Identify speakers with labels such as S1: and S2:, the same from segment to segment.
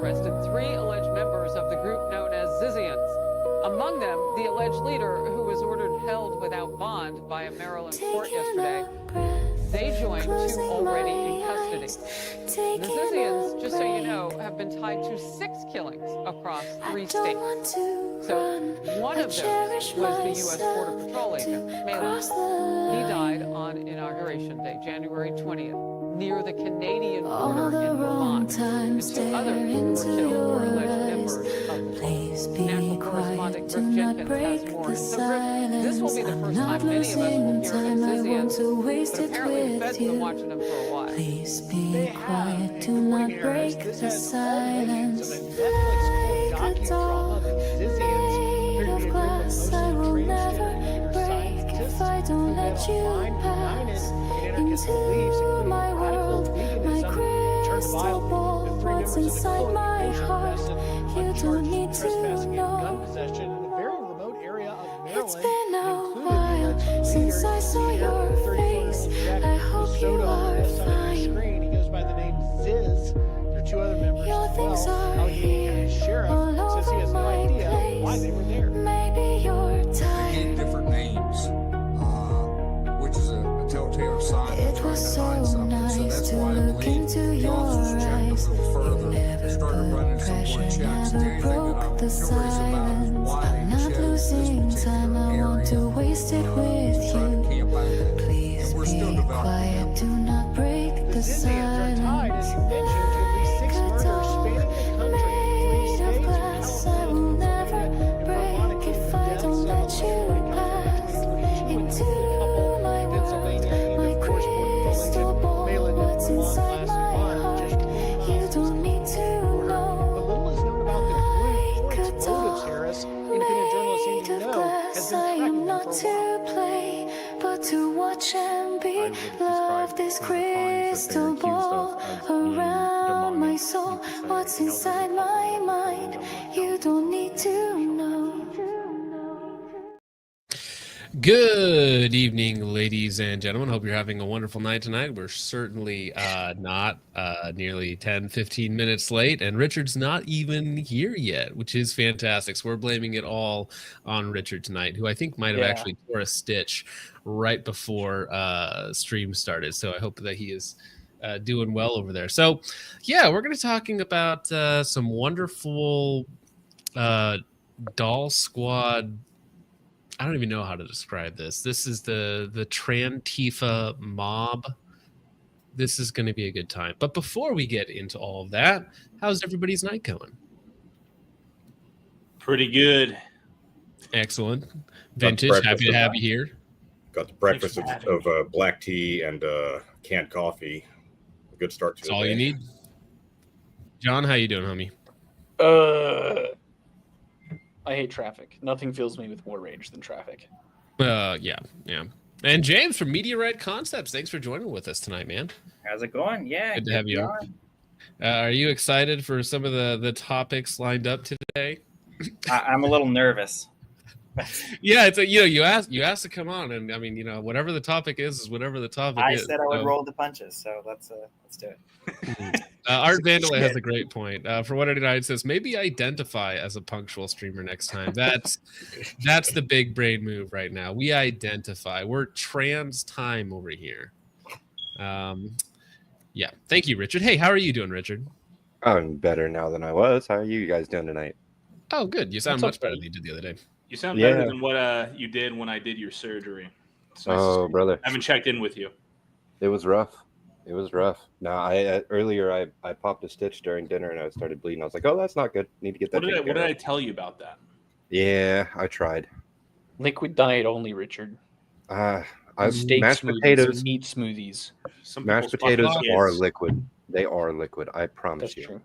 S1: arrested 3 alleged members of the group known as Zizians. Among them, the alleged leader, who was ordered held without bond by a Maryland court yesterday. They joined 2 already in custody. The Zizians, just so you know, have been tied to 6 killings across 3 states. So one of those was the U.S. Border Patrol agent, Panelist. He died on Inauguration Day, January 20th, near the Canadian border in Vermont. And 2 others were killed or alleged members of the cult. National correspondent Rick Jenkins has more. So Rick, this will be the first time many of us will hear of Zizians, but apparently the Fed's been watching them for a while.
S2: Please be quiet, do not break the silence. Like a doll made of glass, I will never break if I don't let you pass into my world, my crystal ball. What's inside my heart, you don't need to know. It's been a while since I saw your face. I hope you are fine.
S3: He goes by the name Ziz. There are 2 other members.
S2: Your things are here,
S3: sheriff
S2: all
S3: says he has
S2: over
S3: no
S2: my
S3: idea why they were there.
S2: place. Maybe you're
S4: Get
S2: tired.
S4: different names, which is a telltale sign.
S2: It was so nice to look into your eyes. Never put pressure, never broke the silence. I'm not losing time, I want to waste it with you. Please be quiet, do not break the
S3: Zizians are tied, as
S2: silence.
S3: you mentioned, to at least 6
S2: Like a
S3: murders
S2: doll
S3: spanning the country. 3
S2: made
S3: states,
S2: of glass, I will never break if I don't let you pass into my world, my crystal ball. What's inside my heart, you don't need to know.
S3: But little is known about the group or
S2: Like a
S3: its motives,
S2: doll
S3: Harris. Independent journalists seem
S2: made
S3: to
S2: of
S3: know has
S2: glass,
S3: been
S2: I
S3: tracking
S2: am
S3: them
S2: not
S3: for a while.
S2: to play, but to watch and be loved. This crystal ball around my soul. What's inside my mind, you don't need to know.
S5: Good evening, ladies and gentlemen. Hope you're having a wonderful night tonight. We're certainly not nearly 10, 15 minutes late, and Richard's not even here yet, which is fantastic. So we're blaming it all on Richard tonight, who I think might have actually tore a stitch right before stream started. So I hope that he is doing well over there. So, yeah, we're going to be talking about some wonderful doll squad. I don't even know how to describe this. This is the Trantifa mob. This is going to be a good time. But before we get into all of that, how's everybody's night going?
S6: Pretty good.
S5: Excellent. Vintage, happy to have you here.
S7: Got the breakfast of black tea and canned coffee. A good start to
S5: That's all you need. John, how you doing, homie?
S8: I hate traffic. Nothing fills me with more rage than traffic.
S5: Yeah. And James from Media Red Concepts, thanks for joining with us tonight, man.
S9: How's it going? Yeah,
S5: good to have you on. Are you excited for some of the topics lined up today?
S9: I'm a little nervous.
S5: Yeah, it's you asked to come on, and I mean, whatever the topic is whatever the topic is.
S9: I said I would roll the punches, so let's do it.
S5: Art Vandalay has a great point. For what it says, maybe identify as a punctual streamer next time. That's the big brain move right now. We identify. We're trans time over here. Yeah. Thank you, Richard. Hey, how are you doing, Richard?
S10: I'm better now than I was. How are you guys doing tonight?
S5: Oh, good. You sound much better than you did the other day.
S6: You sound better than what you did when I did your surgery.
S10: Oh, brother.
S6: I haven't checked in with you.
S10: It was rough. No, earlier I popped a stitch during dinner and I started bleeding. I was like, oh, that's not good. Need to get that.
S6: What did I tell you about that?
S10: Yeah, I tried.
S8: Liquid diet only, Richard. Steak
S10: mashed
S8: smoothies,
S10: potatoes,
S8: meat smoothies.
S10: Mashed potatoes are liquid. They are liquid. I promise you.
S8: True.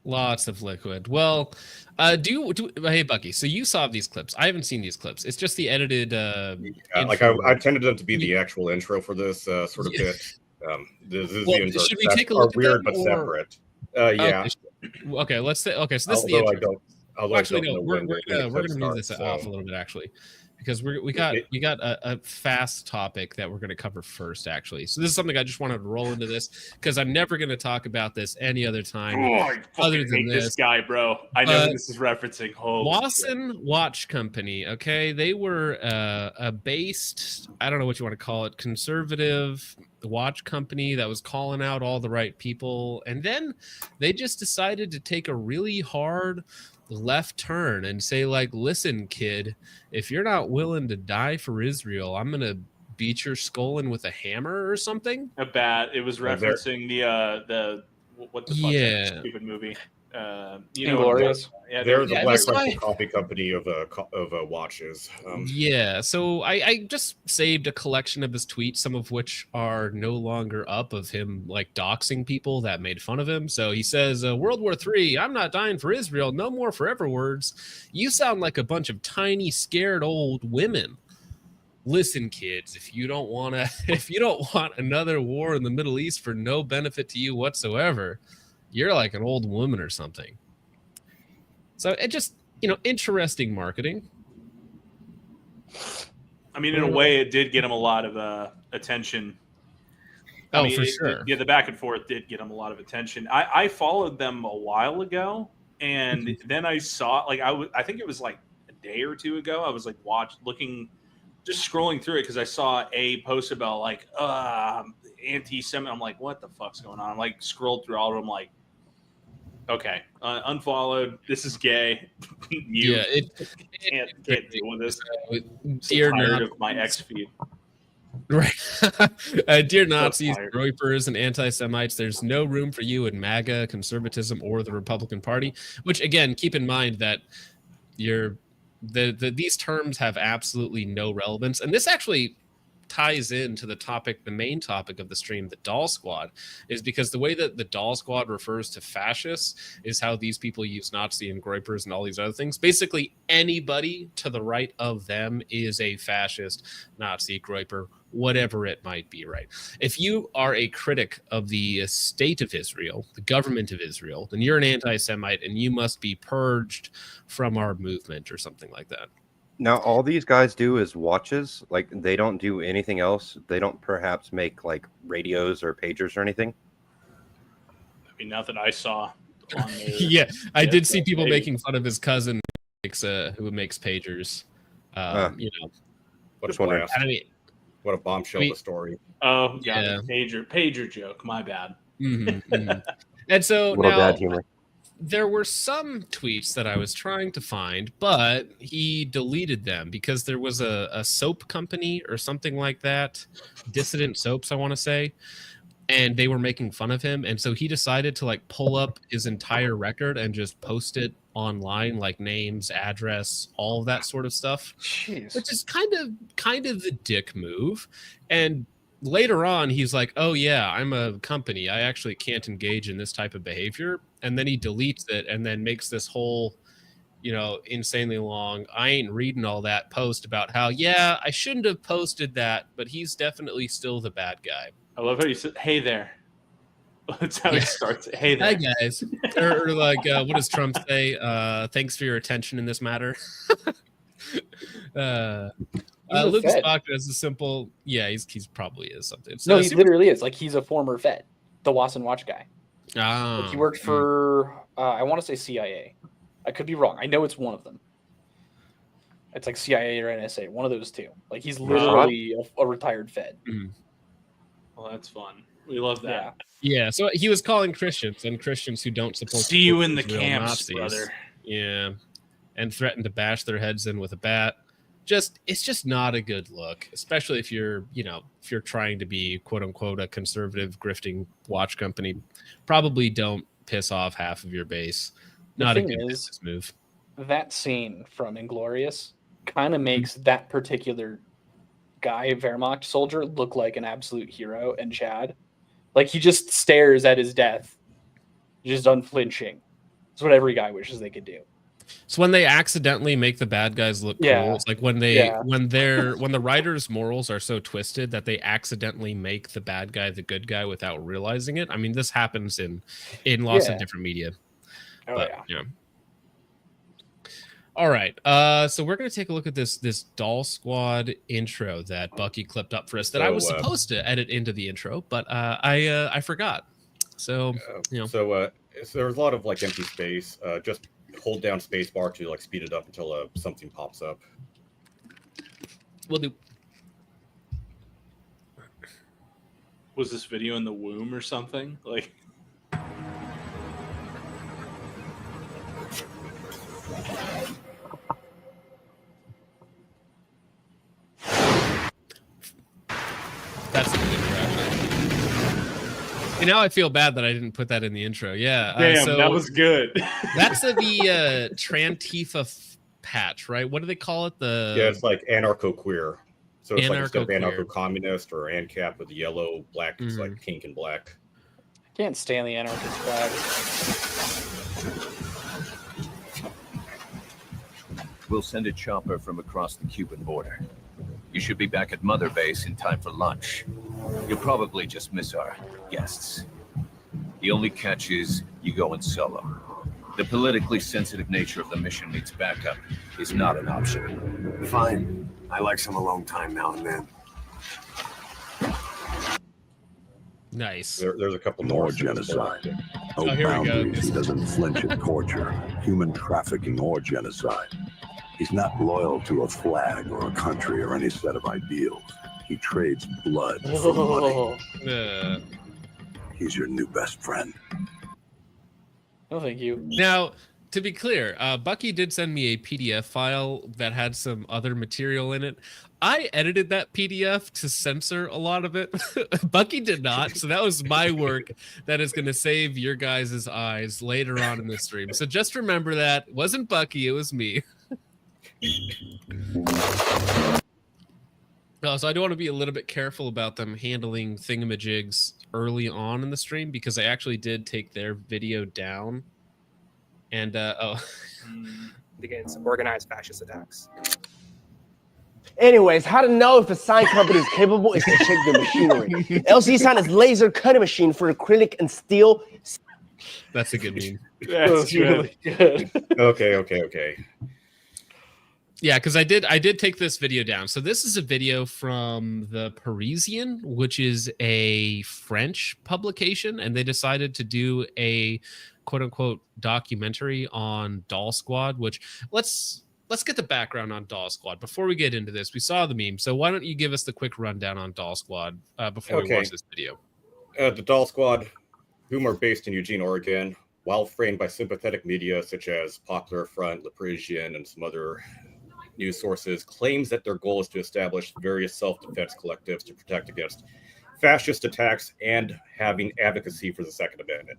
S5: Lots of liquid. Well, hey Bucky, so you saw these clips. I haven't seen these clips. It's just the edited
S7: like I intended them to be the actual intro for this sort of bit. The Zizians are weird but separate. Yeah.
S5: Okay, let's say so this is the intro. Actually, no, we're gonna move this off a little bit actually. because we got a fast topic that we're going to cover first, actually. So this is something I just wanted to roll into this because I'm never going to talk about this any other time
S6: I
S5: other
S6: fucking
S5: than
S6: hate this guy, bro. I know who this is referencing. Holy
S5: Lawson Watch Company. Okay, they were a based, I don't know what you want to call it, conservative watch company that was calling out all the right people, and then they just decided to take a really hard left turn and say, like, listen, kid, if you're not willing to die for Israel, I'm gonna beat your skull in with a hammer or something.
S6: A bat. It was referencing the what the fuck is that stupid movie? You know,
S8: Inglorious.
S6: Yeah,
S7: they're the Black
S5: so
S7: Rifle Coffee Company of watches.
S5: Yeah, so I just saved a collection of his tweets, some of which are no longer up, of him like doxing people that made fun of him. So he says, World War III, I'm not dying for Israel, no more forever words. You sound like a bunch of tiny, scared old women. Listen, kids, if you don't want another war in the Middle East for no benefit to you whatsoever, you're like an old woman or something. So it just, interesting marketing.
S6: I mean, in a way, it did get him a lot of attention.
S5: For sure.
S6: The back and forth did get him a lot of attention. I followed them a while ago, and then I saw, like, I think it was like a day or two ago. I was like just scrolling through it because I saw a post about like anti-Semitic. I'm like, what the fuck's going on? I'm like, scrolled through all of them, like, okay, unfollowed. This is gay. You can't deal with this.
S5: Dear
S6: tired of my X feed.
S5: Right. Dear Nazis, groypers, and anti-Semites, there's no room for you in MAGA, conservatism, or the Republican Party. Which, again, keep in mind that these terms have absolutely no relevance, and this actually ties into the main topic of the stream, the Doll Squad, is because the way that the Doll Squad refers to fascists is how these people use Nazi and groypers and all these other things. Basically, anybody to the right of them is a fascist, Nazi, groyper, whatever it might be, right? If you are a critic of the state of Israel, the government of Israel, then you're an anti-Semite and you must be purged from our movement or something like that.
S10: Now, all these guys do is watches. Like, they don't do anything else. They don't perhaps make, like, radios or pagers or anything.
S6: I mean, not that I saw. On their,
S5: yeah, I did see people making fun of his cousin who makes pagers.
S7: What a blast. I mean, what a bombshell of a story.
S6: Oh, yeah. Pager joke. My bad.
S5: And so
S10: little
S5: now,
S10: bad humor.
S5: There were some tweets that I was trying to find, but he deleted them because there was a soap company or something like that, Dissident Soaps, I want to say, and they were making fun of him. And so he decided to like pull up his entire record and just post it online, like names, address, all of that sort of stuff.
S8: Jeez.
S5: Which is kind of the dick move. And later on, he's like, oh, yeah, I'm a company. I actually can't engage in this type of behavior. And then he deletes it and then makes this whole, insanely long, I ain't reading all that post about how, yeah, I shouldn't have posted that, but he's definitely still the bad guy.
S6: I love how you said, hey there. That's how it starts. Hey there.
S5: Hi, guys. or like, what does Trump say? Thanks for your attention in this matter. Lucas Bachman is a simple, he's probably is something.
S8: So, no, he literally is. Like, he's a former Fed, the Lawson Watch guy. Like, he worked for, I want to say CIA. I could be wrong. I know it's one of them. It's like CIA or NSA, one of those two. Like, he's literally a retired Fed.
S5: Mm-hmm.
S6: Well, that's fun. We love that.
S5: Yeah, so he was calling Christians and Christians who don't support.
S6: See you in the camps,
S5: Nazis,
S6: brother.
S5: Yeah, and threatened to bash their heads in with a bat. It's just not a good look, especially if you're trying to be quote unquote a conservative grifting watch company. Probably don't piss off half of your base. Not a good business move.
S8: That scene from Inglorious kind of makes that particular guy, Wehrmacht soldier, look like an absolute hero. And Chad, like, he just stares at his death, just unflinching. It's what every guy wishes they could do.
S5: So when they accidentally make the bad guys look cool, it's like when the writer's morals are so twisted that they accidentally make the bad guy the good guy without realizing it. I mean, this happens in lots of different media. All right. So we're going to take a look at this Doll Squad intro that Bucky clipped up for us that I was supposed to edit into the intro, but I forgot. So,
S7: So there's a lot of like empty space. Just hold down space bar to like speed it up until something pops up.
S5: We'll do.
S6: Was this video in the womb or something? Like.
S5: That's a good intro, actually. Now I feel bad that I didn't put that in the intro. Yeah.
S6: Damn, that was good.
S5: That's the Trantifa patch, right? What do they call it?
S7: Yeah, it's like anarcho-queer. So it's like instead of
S5: Anarcho-queer.
S7: anarcho-communist or ANCAP with the yellow, black, it's like pink and black.
S8: I can't stand the anarchist flag.
S11: We'll send a chopper from across the Cuban border. You should be back at Mother Base in time for lunch. You'll probably just miss our guests. The only catch is you go in solo. The politically sensitive nature of the mission needs backup is not an option.
S12: Fine. I like some alone time now and then.
S5: Nice.
S7: There's a couple
S12: more
S7: more
S12: genocide.
S5: Oh,
S12: No
S5: here we go.
S12: boundaries. He doesn't flinch at torture, human trafficking, or genocide. He's not loyal to a flag or a country or any set of ideals. He trades blood for money. He's your new best friend.
S8: No, thank you.
S5: Now, to be clear, Bucky did send me a PDF file that had some other material in it. I edited that PDF to censor a lot of it. Bucky did not, so that was my work that is going to save your guys' eyes later on in the stream. So just remember that. It wasn't Bucky, it was me. So I do want to be a little bit careful about them handling thingamajigs early on in the stream because I actually did take their video down. And
S13: against organized fascist attacks. Anyways, how to know if a sign company is capable is to check their machinery. LCD sign is laser cutting machine for acrylic and steel.
S5: That's a good meme.
S8: That's really good.
S7: Okay.
S5: Yeah, because I did take this video down. So this is a video from the Parisian, which is a French publication, and they decided to do a quote unquote documentary on Doll Squad, which let's get the background on Doll Squad before we get into this. We saw the meme, so why don't you give us the quick rundown on Doll Squad before we watch this video?
S7: The Doll Squad, whom are based in Eugene, Oregon, while framed by sympathetic media such as Popular Front, Le Parisien, and some other news sources, claims that their goal is to establish various self-defense collectives to protect against fascist attacks and having advocacy for the Second Amendment.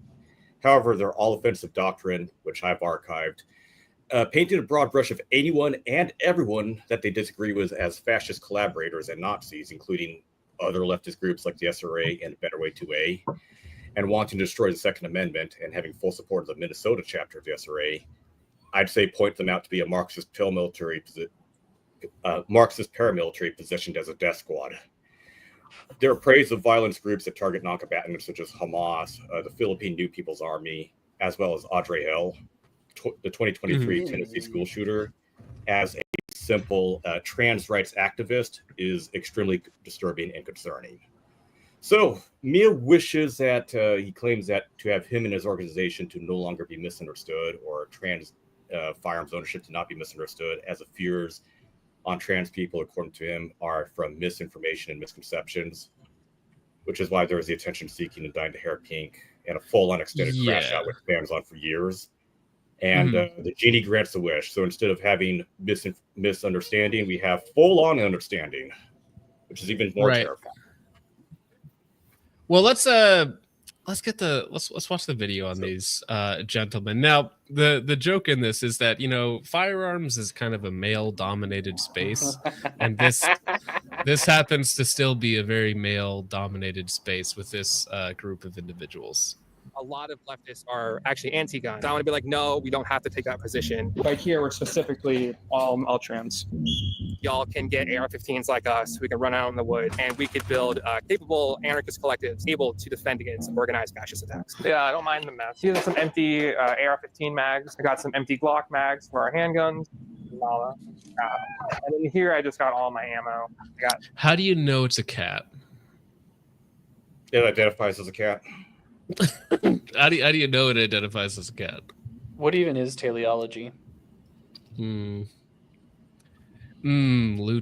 S7: However, their all-offensive doctrine, which I've archived, painted a broad brush of anyone and everyone that they disagree with as fascist collaborators and Nazis, including other leftist groups like the SRRA and Better Way 2A, and wanting to destroy the Second Amendment and having full support of the Minnesota chapter of the SRRA. I'd say point them out to be a Marxist paramilitary positioned as a death squad. They're praise of violence groups that target non-combatants such as Hamas, the Philippine New People's Army, as well as Audrey Hale, the 2023 Tennessee school shooter, as a simple trans rights activist is extremely disturbing and concerning. So Mia wishes that he claims that to have him and his organization to no longer be misunderstood, or trans firearms ownership to not be misunderstood, as the fears on trans people, according to him, are from misinformation and misconceptions, which is why there was the attention seeking and dying to hair pink and a full-on extended crash out, which bans on for years. And the genie grants the wish. So instead of having misunderstanding, we have full-on understanding, which is even more terrifying.
S5: Well, let's watch the video on these gentlemen. Now, the joke in this is that, firearms is kind of a male-dominated space, and this happens to still be a very male-dominated space with this group of individuals.
S14: a lot of leftists are actually anti-gun. I want to be like, no, we don't have to take that position. Right here, we're specifically all trans. Y'all can get AR-15s like us. We can run out in the woods, and we could build capable anarchist collectives able to defend against organized fascist attacks. Yeah, I don't mind the mess. These are some empty AR-15 mags. I got some empty Glock mags for our handguns. And then here, I just got all my ammo.
S5: How do you know it's a cat?
S7: It identifies as a cat.
S5: How do you know it identifies as a cat?
S8: What even is teleology?
S5: Loot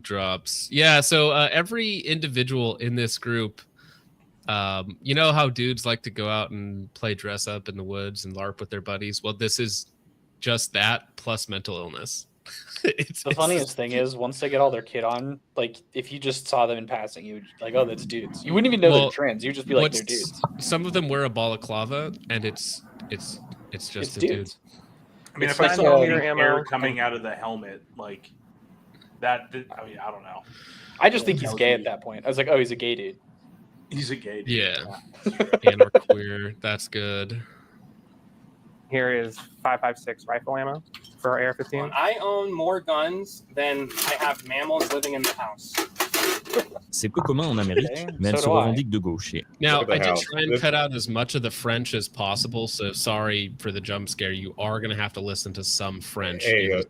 S5: drops. Yeah, so every individual in this group, you know how dudes like to go out and play dress up in the woods and LARP with their buddies? Well, this is just that plus mental illness.
S8: The funniest thing is, once they get all their kit on, like if you just saw them in passing, you would like, oh, that's dudes. You wouldn't even know they're trans. You'd just be like, they're dudes.
S5: Some of them wear a balaclava, and it's just a dude.
S6: I mean, if I saw air coming out of the helmet, like that, I mean, I don't know.
S8: I just think he's gay at that point. I was like, oh, he's a gay dude.
S6: He's a gay dude.
S5: Yeah. And we're queer. That's good.
S14: Here is 5.56 rifle ammo for our AR-15. I own more guns than I have mammals living in the house.
S15: C'est peu commun en Amérique, mais elle se revendique de gauche.
S5: Now, I did try and cut out as much of the French as possible, so sorry for the jump scare. You are going to have to listen to some French.
S7: Hey,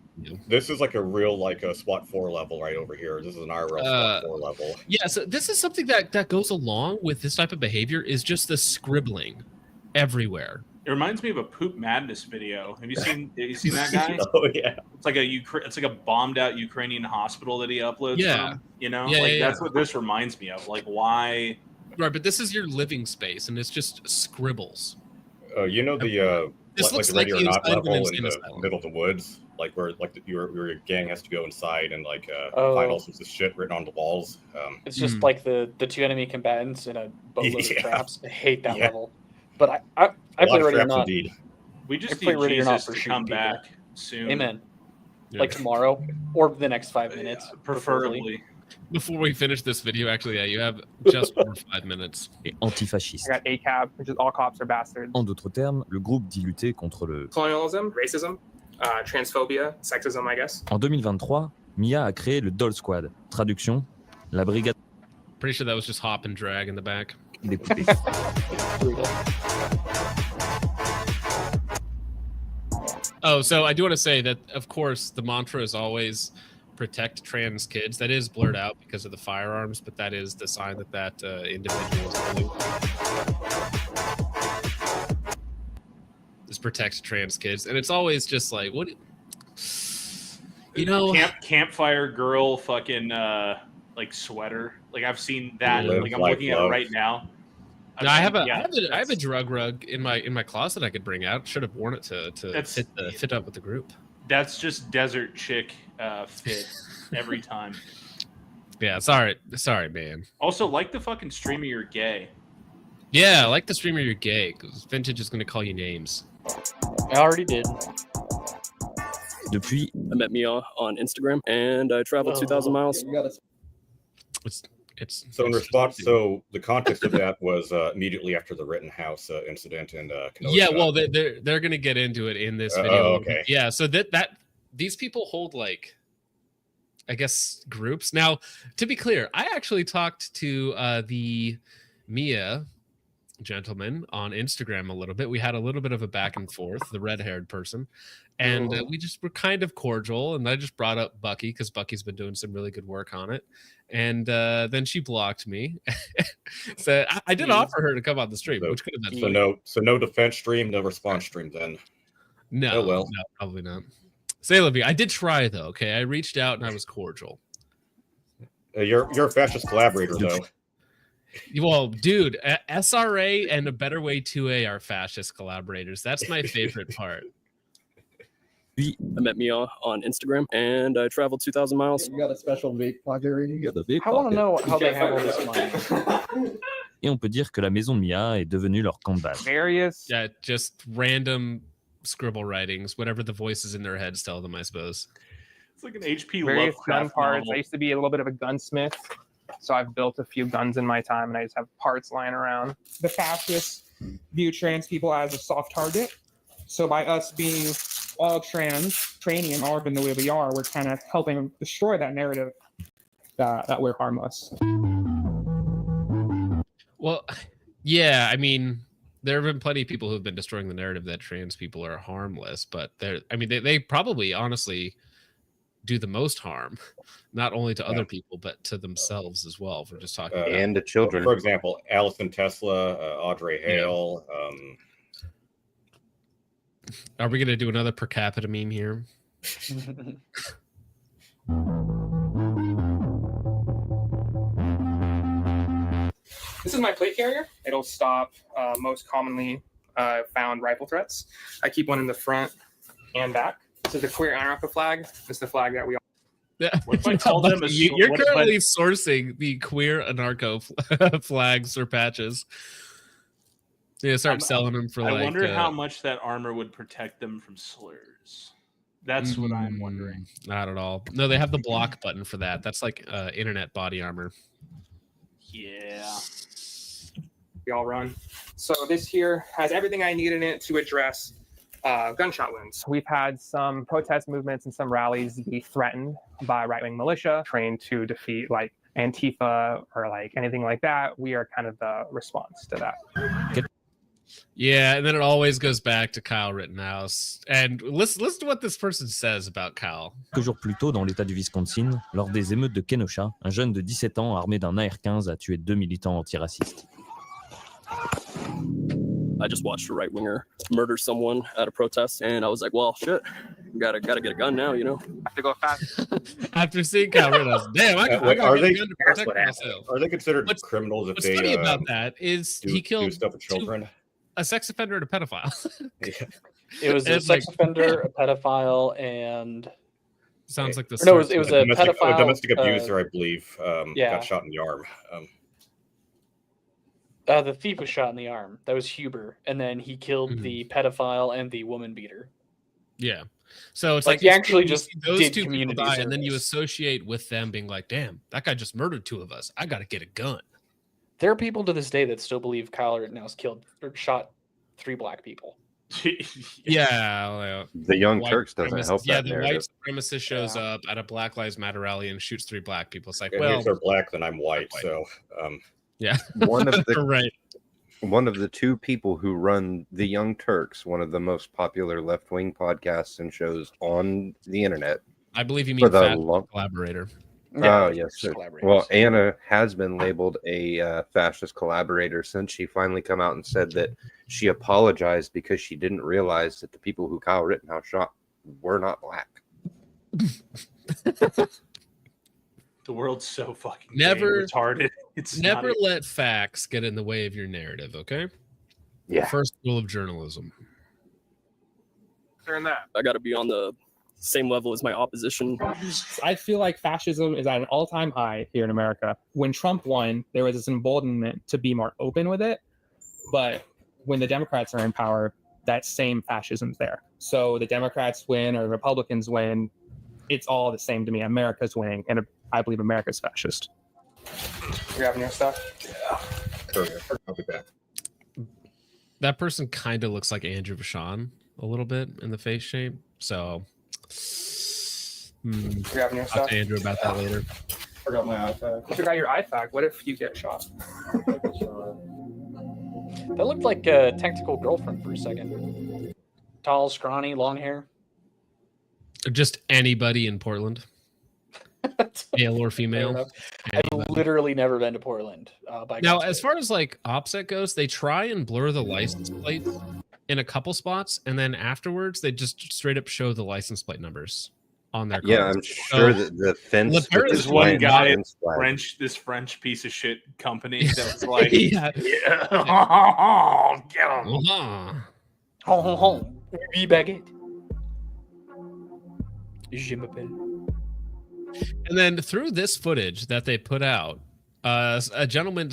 S7: this is like a real a SWAT 4 level right over here. This is an IRL SWAT 4 level.
S5: Yeah, so this is something that goes along with this type of behavior is just the scribbling everywhere.
S6: It reminds me of a Poop Madness video. Have you seen that guy?
S7: Oh yeah.
S6: It's like a bombed out Ukrainian hospital that he uploads from. You know? That's what this reminds me of. Like why
S5: Right, but this is your living space and it's just scribbles.
S7: You know the
S5: this
S7: like
S5: looks
S7: the radio
S5: like
S7: not level in
S5: insane
S7: the
S5: asylum.
S7: middle of the woods, like where your gang has to go inside and finals with this shit written on the walls.
S8: It's just like the two enemy combatants in a boatload of
S7: Yeah.
S8: traps. I hate that level. But I play Ready or Not.
S6: we just
S8: I play
S6: need
S8: Ready or Not
S6: Jesus
S8: for
S6: to
S8: shooting
S6: come
S8: people.
S6: back soon.
S8: Amen. Like tomorrow or the next 5 minutes.
S6: Preferably.
S5: Before we finish this video, actually, yeah, you have just over 5 minutes.
S15: Et antifasciste.
S14: I got ACAB, which is all cops are bastards.
S15: En d'autres termes, le groupe dit lutter contre le...
S14: Colonialism, racism, transphobia, sexism, I guess.
S15: En 2023, Mia a créé le Doll Squad. Traduction, la brigade
S5: Pretty sure that was just hop and drag in the back.
S15: des poupées.
S5: Oh, so I do want to say that, of course, the mantra is always protect trans kids. That is blurred out because of the firearms, but that is the sign that individual is blue. Is protect trans kids. And it's always just like, what? You know,
S6: campfire girl fucking like sweater. Like I've seen that.
S7: Live
S6: like I'm
S7: like
S6: looking at it
S7: love.
S6: right now.
S5: No, I have a drug rug in my closet I could bring out. Should have worn it to fit up with the group.
S6: That's just desert chick fit every time.
S5: Yeah, sorry, man.
S6: Also, like the fucking streamer, you're gay.
S5: Yeah, like the streamer, you're gay because Vintage is gonna call you names.
S8: I already did.
S15: Depuis,
S16: I met Mia on Instagram and I traveled 2,000 miles.
S5: It's
S7: So in response, so the context of that was immediately after the Rittenhouse incident in Kenosha.
S5: Yeah, well, they're gonna get into it in this video.
S7: Oh, okay.
S5: Yeah, so that these people hold like, I guess, groups. Now, to be clear, I actually talked to the Mia gentleman on Instagram a little bit. We had a little bit of a back and forth, the red-haired person, and we just were kind of cordial. And I just brought up Bucky because Bucky's been doing some really good work on it. And then she blocked me. So I did offer her to come on the stream, which could have been fun.
S7: So no defense stream, no response stream then.
S5: No,
S7: Oh, well.
S5: no, probably not. Say, Libby, I did try though. Okay, I reached out and I was cordial.
S7: You're a fascist collaborator though.
S5: Well, dude, SRRA and A Better Way 2A are fascist collaborators. That's my favorite part.
S16: I met Mia on Instagram and I traveled 2,000 miles.
S17: You got a special vape pocket right here?
S8: I want to know how they have all this money.
S15: et on peut dire que la maison de Mia est devenue leur camp de base.
S14: Various.
S5: Yeah, just random scribble writings, whatever the voices in their heads tell them, I suppose.
S6: It's like an HP
S14: Various gun
S6: Lovecraft
S14: parts.
S6: novel.
S14: I used to be a little bit of a gunsmith, so I've built a few guns in my time, and I just have parts lying around. The fascists view trans people as a soft target. So by us being all trans, training and all in the way we are, we're kind of helping destroy that narrative that we're harmless.
S5: Well, yeah, I mean, there have been plenty of people who've been destroying the narrative that trans people are harmless, but they probably honestly do the most harm, not only to other people, but to themselves as well. If we're just talking
S10: and to children.
S7: For example, Allison Tesla, Audrey Hale.
S5: Are we going to do another per capita meme here?
S14: This is my plate carrier. It'll stop most commonly found rifle threats. I keep one in the front and back. This is the queer anarcho flag. It's the flag that we all...
S6: What if I tell them
S5: You're currently sourcing the queer anarcho flags or patches. So you start selling them for
S6: I wonder how much that armor would protect them from slurs. That's what I'm wondering.
S5: Not at all. No, they have the block button for that. That's like internet body armor.
S6: Yeah.
S14: We all run. So this here has everything I need in it to address gunshot wounds. We've had some protest movements and some rallies be threatened by right-wing militia trained to defeat like Antifa or like anything like that. We are kind of the response to that.
S5: Yeah, and then it always goes back to Kyle Rittenhouse. And listen to what this person says about Kyle.
S15: Quelques jours plus tôt, dans l'État du Wisconsin, lors des émeutes de Kenosha, un jeune de 17 ans armé d'un AR-15 a tué 2 militants antiracistes.
S16: I just watched a right-winger murder someone at a protest, and I was like, well, shit, gotta get a gun now, you know?
S14: I have to go fast.
S5: After seeing Kyle Rittenhouse, damn, I gotta get a gun to protect myself.
S7: Are they considered criminals if
S5: What's
S7: they
S5: funny about that is he killed
S7: stuff with children?
S5: A sex offender and a pedophile.
S8: It was a sex offender, a pedophile, and
S5: sounds like the
S8: no, it was a pedophile,
S7: domestic abuser, I believe.
S8: Yeah,
S7: got shot in the arm.
S8: The thief was shot in the arm. That was Huber, and then he killed the pedophile and the woman beater.
S5: Yeah, so it's
S8: like he actually just
S5: those
S8: did
S5: two
S8: community
S5: people die,
S8: service.
S5: and then you associate with them being like, "Damn, that guy just murdered 2 of us. I got to get a gun."
S8: There are people to this day that still believe Kyle Rittenhouse killed or shot 3 black people.
S5: Yeah,
S10: the Young Turks doesn't help that
S5: the
S10: narrative.
S5: white supremacist shows up at a Black Lives Matter rally and shoots 3 black people. It's like,
S7: And
S5: well,
S7: if they're black, then I'm white. So,
S5: yeah,
S10: one of the
S5: right.
S10: One of the 2 people who run the Young Turks, one of the most popular left-wing podcasts and shows on the internet.
S5: I believe you mean Collaborator.
S10: Oh, yes. Sir. Well, Anna has been labeled a fascist collaborator since she finally come out and said that she apologized because she didn't realize that the people who Kyle Rittenhouse shot were not black.
S6: The world's so fucking
S5: retarded.
S6: It's
S5: never let facts get in the way of your narrative, okay?
S10: Yeah.
S5: First rule of journalism.
S14: Turn that.
S16: I got to be on the same level as my opposition.
S14: I feel like fascism is at an all-time high here in America. When Trump won, there was this emboldenment to be more open with it. But when the Democrats are in power, that same fascism's there. So the Democrats win or Republicans win, it's all the same to me. America's winning, and I believe America's fascist. You having your stuff?
S7: Yeah. I'll be back.
S5: That person kind of looks like Andrew Vachon a little bit in the face shape. So,
S14: You having your
S5: talk
S14: stuff?
S5: to Andrew about that later.
S14: Forgot my iPad. I forgot your iPad. What if you get shot?
S8: That looked like a tactical girlfriend for a second. Tall, scrawny, long hair.
S5: Just anybody in Portland, male or female.
S8: I've literally never been to Portland.
S5: Now, as far as like OPSEC goes, they try and blur the license plates in a couple spots, and then afterwards they just straight up show the license plate numbers on their cars.
S10: Yeah, I'm sure that the fence.
S6: There's one guy, this French piece of shit company that was like,
S5: Yeah.
S6: Get him.
S8: Oui, baguette. Je m'appelle.
S5: And then through this footage that they put out, a gentleman,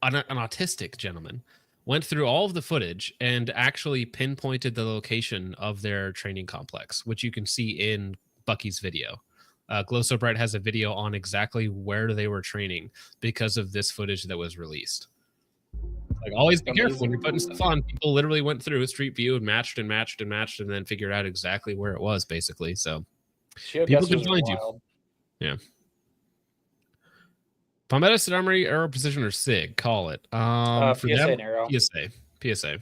S5: an autistic gentleman, went through all of the footage and actually pinpointed the location of their training complex, which you can see in Bucky's video. Glow So Bright has a video on exactly where they were training because of this footage that was released. Like, always be careful when
S8: Amazing.
S5: you're putting stuff on. People literally went through Street View and matched and matched and matched, and then figured out exactly where it was, basically. So people can
S8: Geoguessers are
S5: find you.
S8: wild.
S5: Yeah. Palmetto, Armory, Arrow, Precision, or SIG? Call it. For
S8: PSA
S5: them,
S8: and Arrow.
S5: PSA.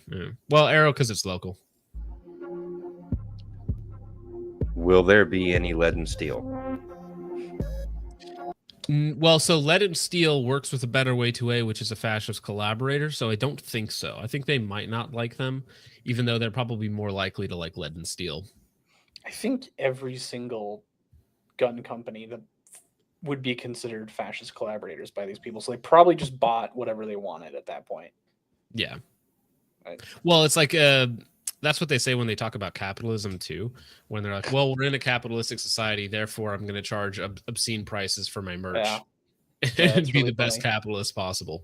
S5: Yeah. Well, Arrow because it's local.
S10: Will there be any lead and steel?
S5: Well, so Lead and Steel works with a Better Way 2A, which is a fascist collaborator. So I don't think so. I think they might not like them, even though they're probably more likely to like Lead and Steel.
S8: I think every single gun company that would be considered fascist collaborators by these people. So they probably just bought whatever they wanted at that point.
S5: Yeah.
S8: Right.
S5: Well, it's like that's what they say when they talk about capitalism too. When they're like, "Well, we're in a capitalistic society, therefore I'm going to charge obscene prices for my merch
S8: Yeah.
S5: and be
S8: really
S5: the best
S8: funny.
S5: capitalist possible."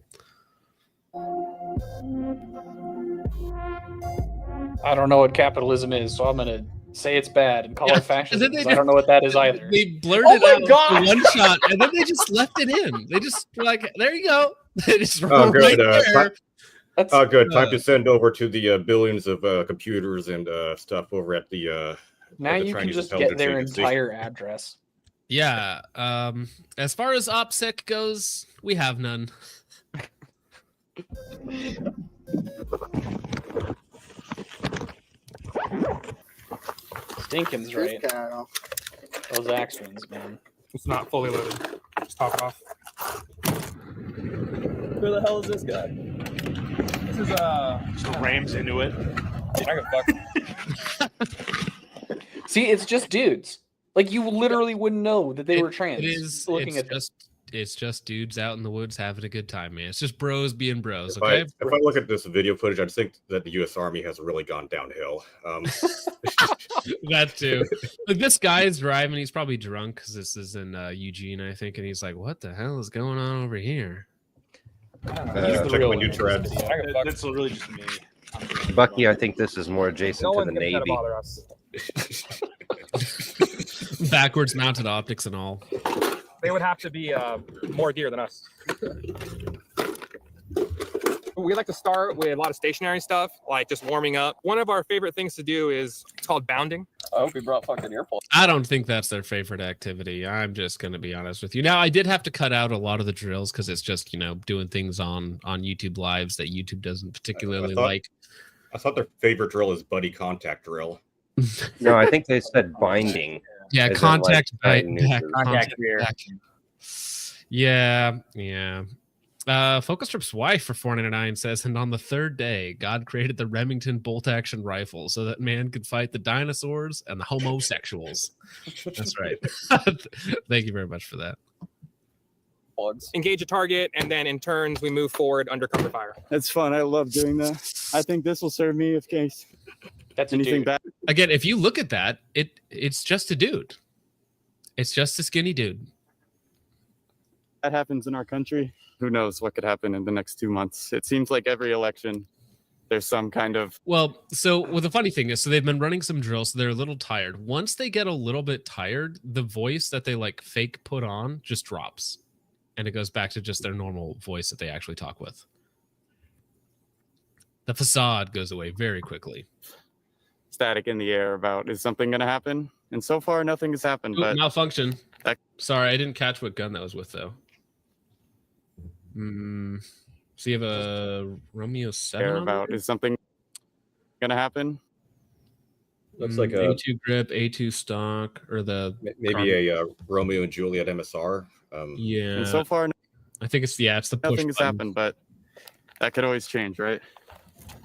S8: I don't know what capitalism is, so I'm going to say it's bad and call it fascism.
S5: They
S8: 'Cause I don't know what that is either.
S5: They blurted
S8: Oh my
S5: out
S8: God!
S5: the one shot, and then they just left it in. They just were like, "There you go." They just
S7: Oh,
S5: right
S7: good.
S5: there.
S7: Good. Time to send over to the billions of computers and stuff over at the.
S8: Now
S7: the
S8: you can
S7: Chinese
S8: just get
S7: intelligence
S8: their
S7: agency.
S8: entire address.
S5: Yeah. As far as OPSEC goes, we have none.
S8: Stinkin's right. Those Axmans, man.
S14: It's not fully loaded. Just top it off.
S16: Who the hell is this guy? This is
S6: Just rams into it.
S8: See, it's just dudes. Like you literally wouldn't know that they were trans.
S5: It is.
S8: looking at
S5: It's just dudes out in the woods having a good time, man. It's just bros being bros.
S7: If
S5: Okay.
S7: I look at this video footage, I just think that the U.S. Army has really gone downhill.
S5: That too. Like this guy is driving. He's probably drunk because this is in Eugene, I think, and he's like, "What the hell is going on over here?"
S7: Check my new treads.
S6: That's literally just me.
S10: Bucky, I think this is more adjacent to the Navy.
S5: Backwards mounted optics and all.
S14: They would have to be more gear than us. We like to start with a lot of stationary stuff, like just warming up. One of our favorite things to do is it's called bounding.
S16: I hope we brought fucking earplugs.
S5: I don't think that's their favorite activity. I'm just going to be honest with you. Now, I did have to cut out a lot of the drills because it's just, doing things on YouTube lives that YouTube doesn't particularly like.
S7: I thought their favorite drill is buddy contact drill.
S10: No, I think they said binding.
S5: Yeah,
S10: As in,
S5: contact
S10: like,
S5: back.
S9: Contact rear.
S5: Yeah. Focus Trip's wife for $4.99 says, and on the third day, God created the Remington bolt-action rifle so that man could fight the dinosaurs and the homosexuals. That's right. Thank you very much for that.
S14: Engage a target, and then in turns we move forward under cover fire.
S17: That's fun. I love doing that. I think this will serve me if case
S8: that's
S17: anything bad.
S5: Again, if you look at that, it's just a dude. It's just a skinny dude.
S17: That happens in our country. Who knows what could happen in the next 2 months? It seems like every election, there's some kind of.
S5: Well, the funny thing is, so they've been running some drills, so they're a little tired. Once they get a little bit tired, the voice that they like fake put on just drops. And it goes back to just their normal voice that they actually talk with. The facade goes away very quickly.
S17: Static in the air about, is something going to happen? And so far, nothing has happened.
S5: Ooh,
S17: But
S5: malfunction. Sorry, I didn't catch what gun that was with, though. So you have a Romeo 7 on
S17: about,
S5: there?
S17: is something going to happen?
S7: Looks like a
S5: A2 grip, A2 stock, or
S7: maybe a Romeo and Juliet MSR.
S5: Yeah.
S17: And so far,
S5: I think it's the push
S17: nothing has
S5: button.
S17: happened, but that could always change, right?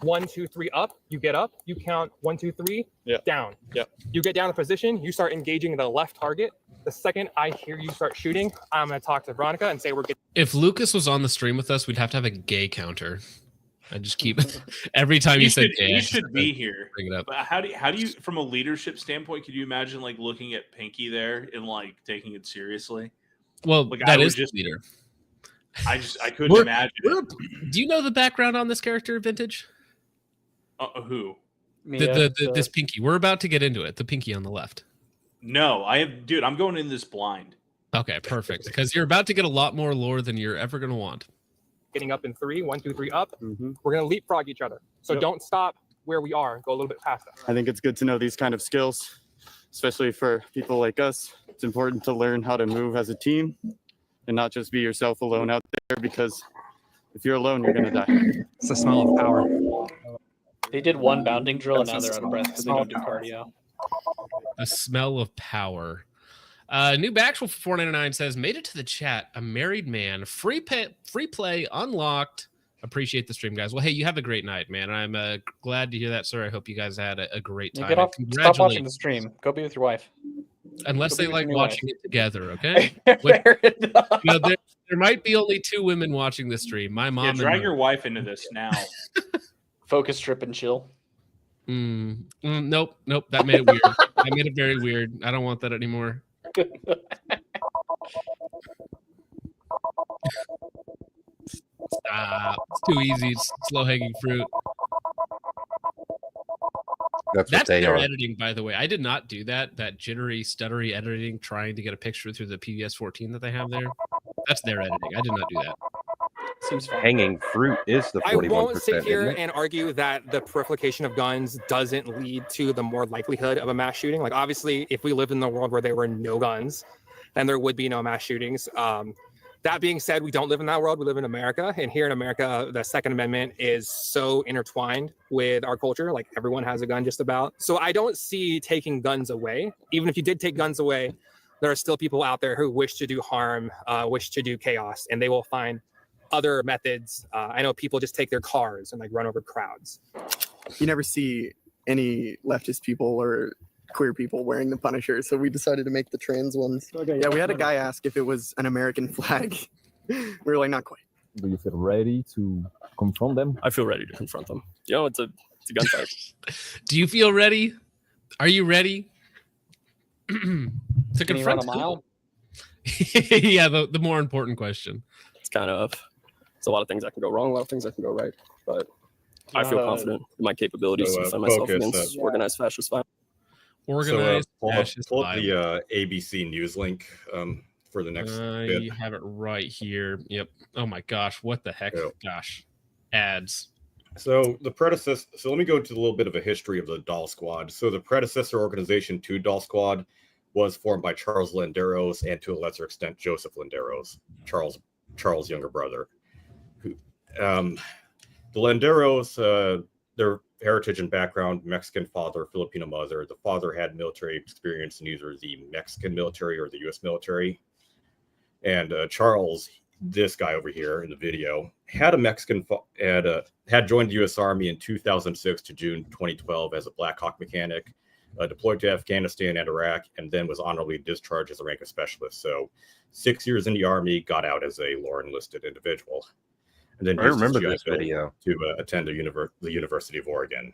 S14: 1, 2, 3 up. You get up. You count 1, 2, 3 down.
S17: Yep.
S14: You get down to position. You start engaging the left target. The second I hear you start shooting, I'm going to talk to Veronica and say we're getting.
S5: If Lucas was on the stream with us, we'd have to have a gay counter. I just keep every time you said gay.
S6: He should be here.
S5: Bring it up.
S6: But how do you, from a leadership standpoint, could you imagine like looking at Pinky there and like taking it seriously?
S5: Well,
S6: Like,
S5: that
S6: I would
S5: is
S6: just-
S5: the leader.
S6: I couldn't imagine.
S5: Do you know the background on this character, Vintage?
S6: Who?
S5: This Pinky. We're about to get into it. The Pinky on the left.
S6: No, I'm going in this blind.
S5: Okay, perfect. Because you're about to get a lot more lore than you're ever going to want.
S14: getting up in 3, 1, 2, 3, up.
S17: Mm-hmm.
S14: We're going to leapfrog each other. So don't stop where we are. Go a little bit past us.
S17: I think it's good to know these kind of skills, especially for people like us. It's important to learn how to move as a team and not just be yourself alone out there, because if you're alone, you're going to die.
S18: It's the smell of power.
S8: They did one bounding drill and now they're out of breath because they don't do cardio.
S5: The smell of power. New Bachelor for $4.99 says, made it to the chat. A married man. Free play unlocked. Appreciate the stream, guys. Well, hey, you have a great night, man. I'm glad to hear that, sir. I hope you guys had a great time.
S8: Get off, stop watching the stream. Go be with your wife.
S5: Unless
S8: Go
S5: they
S8: be with
S5: like
S8: your
S5: watching
S8: wife.
S5: it together, okay? There might be only 2 women watching this stream. My mom.
S6: Drag
S5: and
S6: your wife into this now.
S8: Focus, strip, and chill.
S5: Nope. That made it weird. That made it very weird. I don't want that anymore. Stop. It's too easy. It's slow hanging fruit.
S10: That's
S5: their
S10: are.
S5: editing, by the way. I did not do that. That jittery, stuttery editing, trying to get a picture through the PBS 14 that they have there. That's their editing. I did not do that.
S8: Seems fun.
S10: Hanging fruit is the 41%.
S14: I won't sit here
S10: isn't it?
S14: and argue that the proliferation of guns doesn't lead to the more likelihood of a mass shooting. Like, obviously, if we lived in the world where there were no guns, then there would be no mass shootings. That being said, we don't live in that world. We live in America. And here in America, the Second Amendment is so intertwined with our culture. Like, everyone has a gun just about. So I don't see taking guns away. Even if you did take guns away, there are still people out there who wish to do harm, wish to do chaos, and they will find other methods. I know people just take their cars and like run over crowds.
S17: You never see any leftist people or queer people wearing the Punisher, so we decided to make the trans ones. Okay, yeah, we had a guy ask if it was an American flag. We were like, not quite.
S19: Do you feel ready to confront them?
S16: I feel ready to confront them. You know, it's a gunfight.
S5: Do you feel ready? Are you ready to
S8: Can you run
S5: confront
S8: a mile?
S5: Yeah, the more important question.
S16: It's kind of, it's a lot of things that can go wrong, a lot of things that can go right, but I feel confident in my capabilities to defend myself against organized fascist violence.
S5: Organized fascist
S7: pull up
S5: violence.
S7: the ABC News link for the next bit.
S5: You have it right here. Yep. Oh my gosh, what the heck? Gosh, ads.
S7: So the predecessor. So let me go to a little bit of a history of the Doll Squad. So the predecessor organization to Doll Squad was formed by Charles Landeros and, to a lesser extent, Joseph Landeros, Charles' younger brother. Who, the Landeros, their heritage and background: Mexican father, Filipino mother. The father had military experience in either the Mexican military or the U.S. military. And Charles, this guy over here in the video, had a Mexican had joined the U.S. Army in 2006 to June 2012 as a Black Hawk mechanic, deployed to Afghanistan and Iraq, and then was honorably discharged as a rank of specialist. So 6 years in the Army, got out as a lower enlisted individual. And then
S10: I remember this video
S7: to attend the University of Oregon.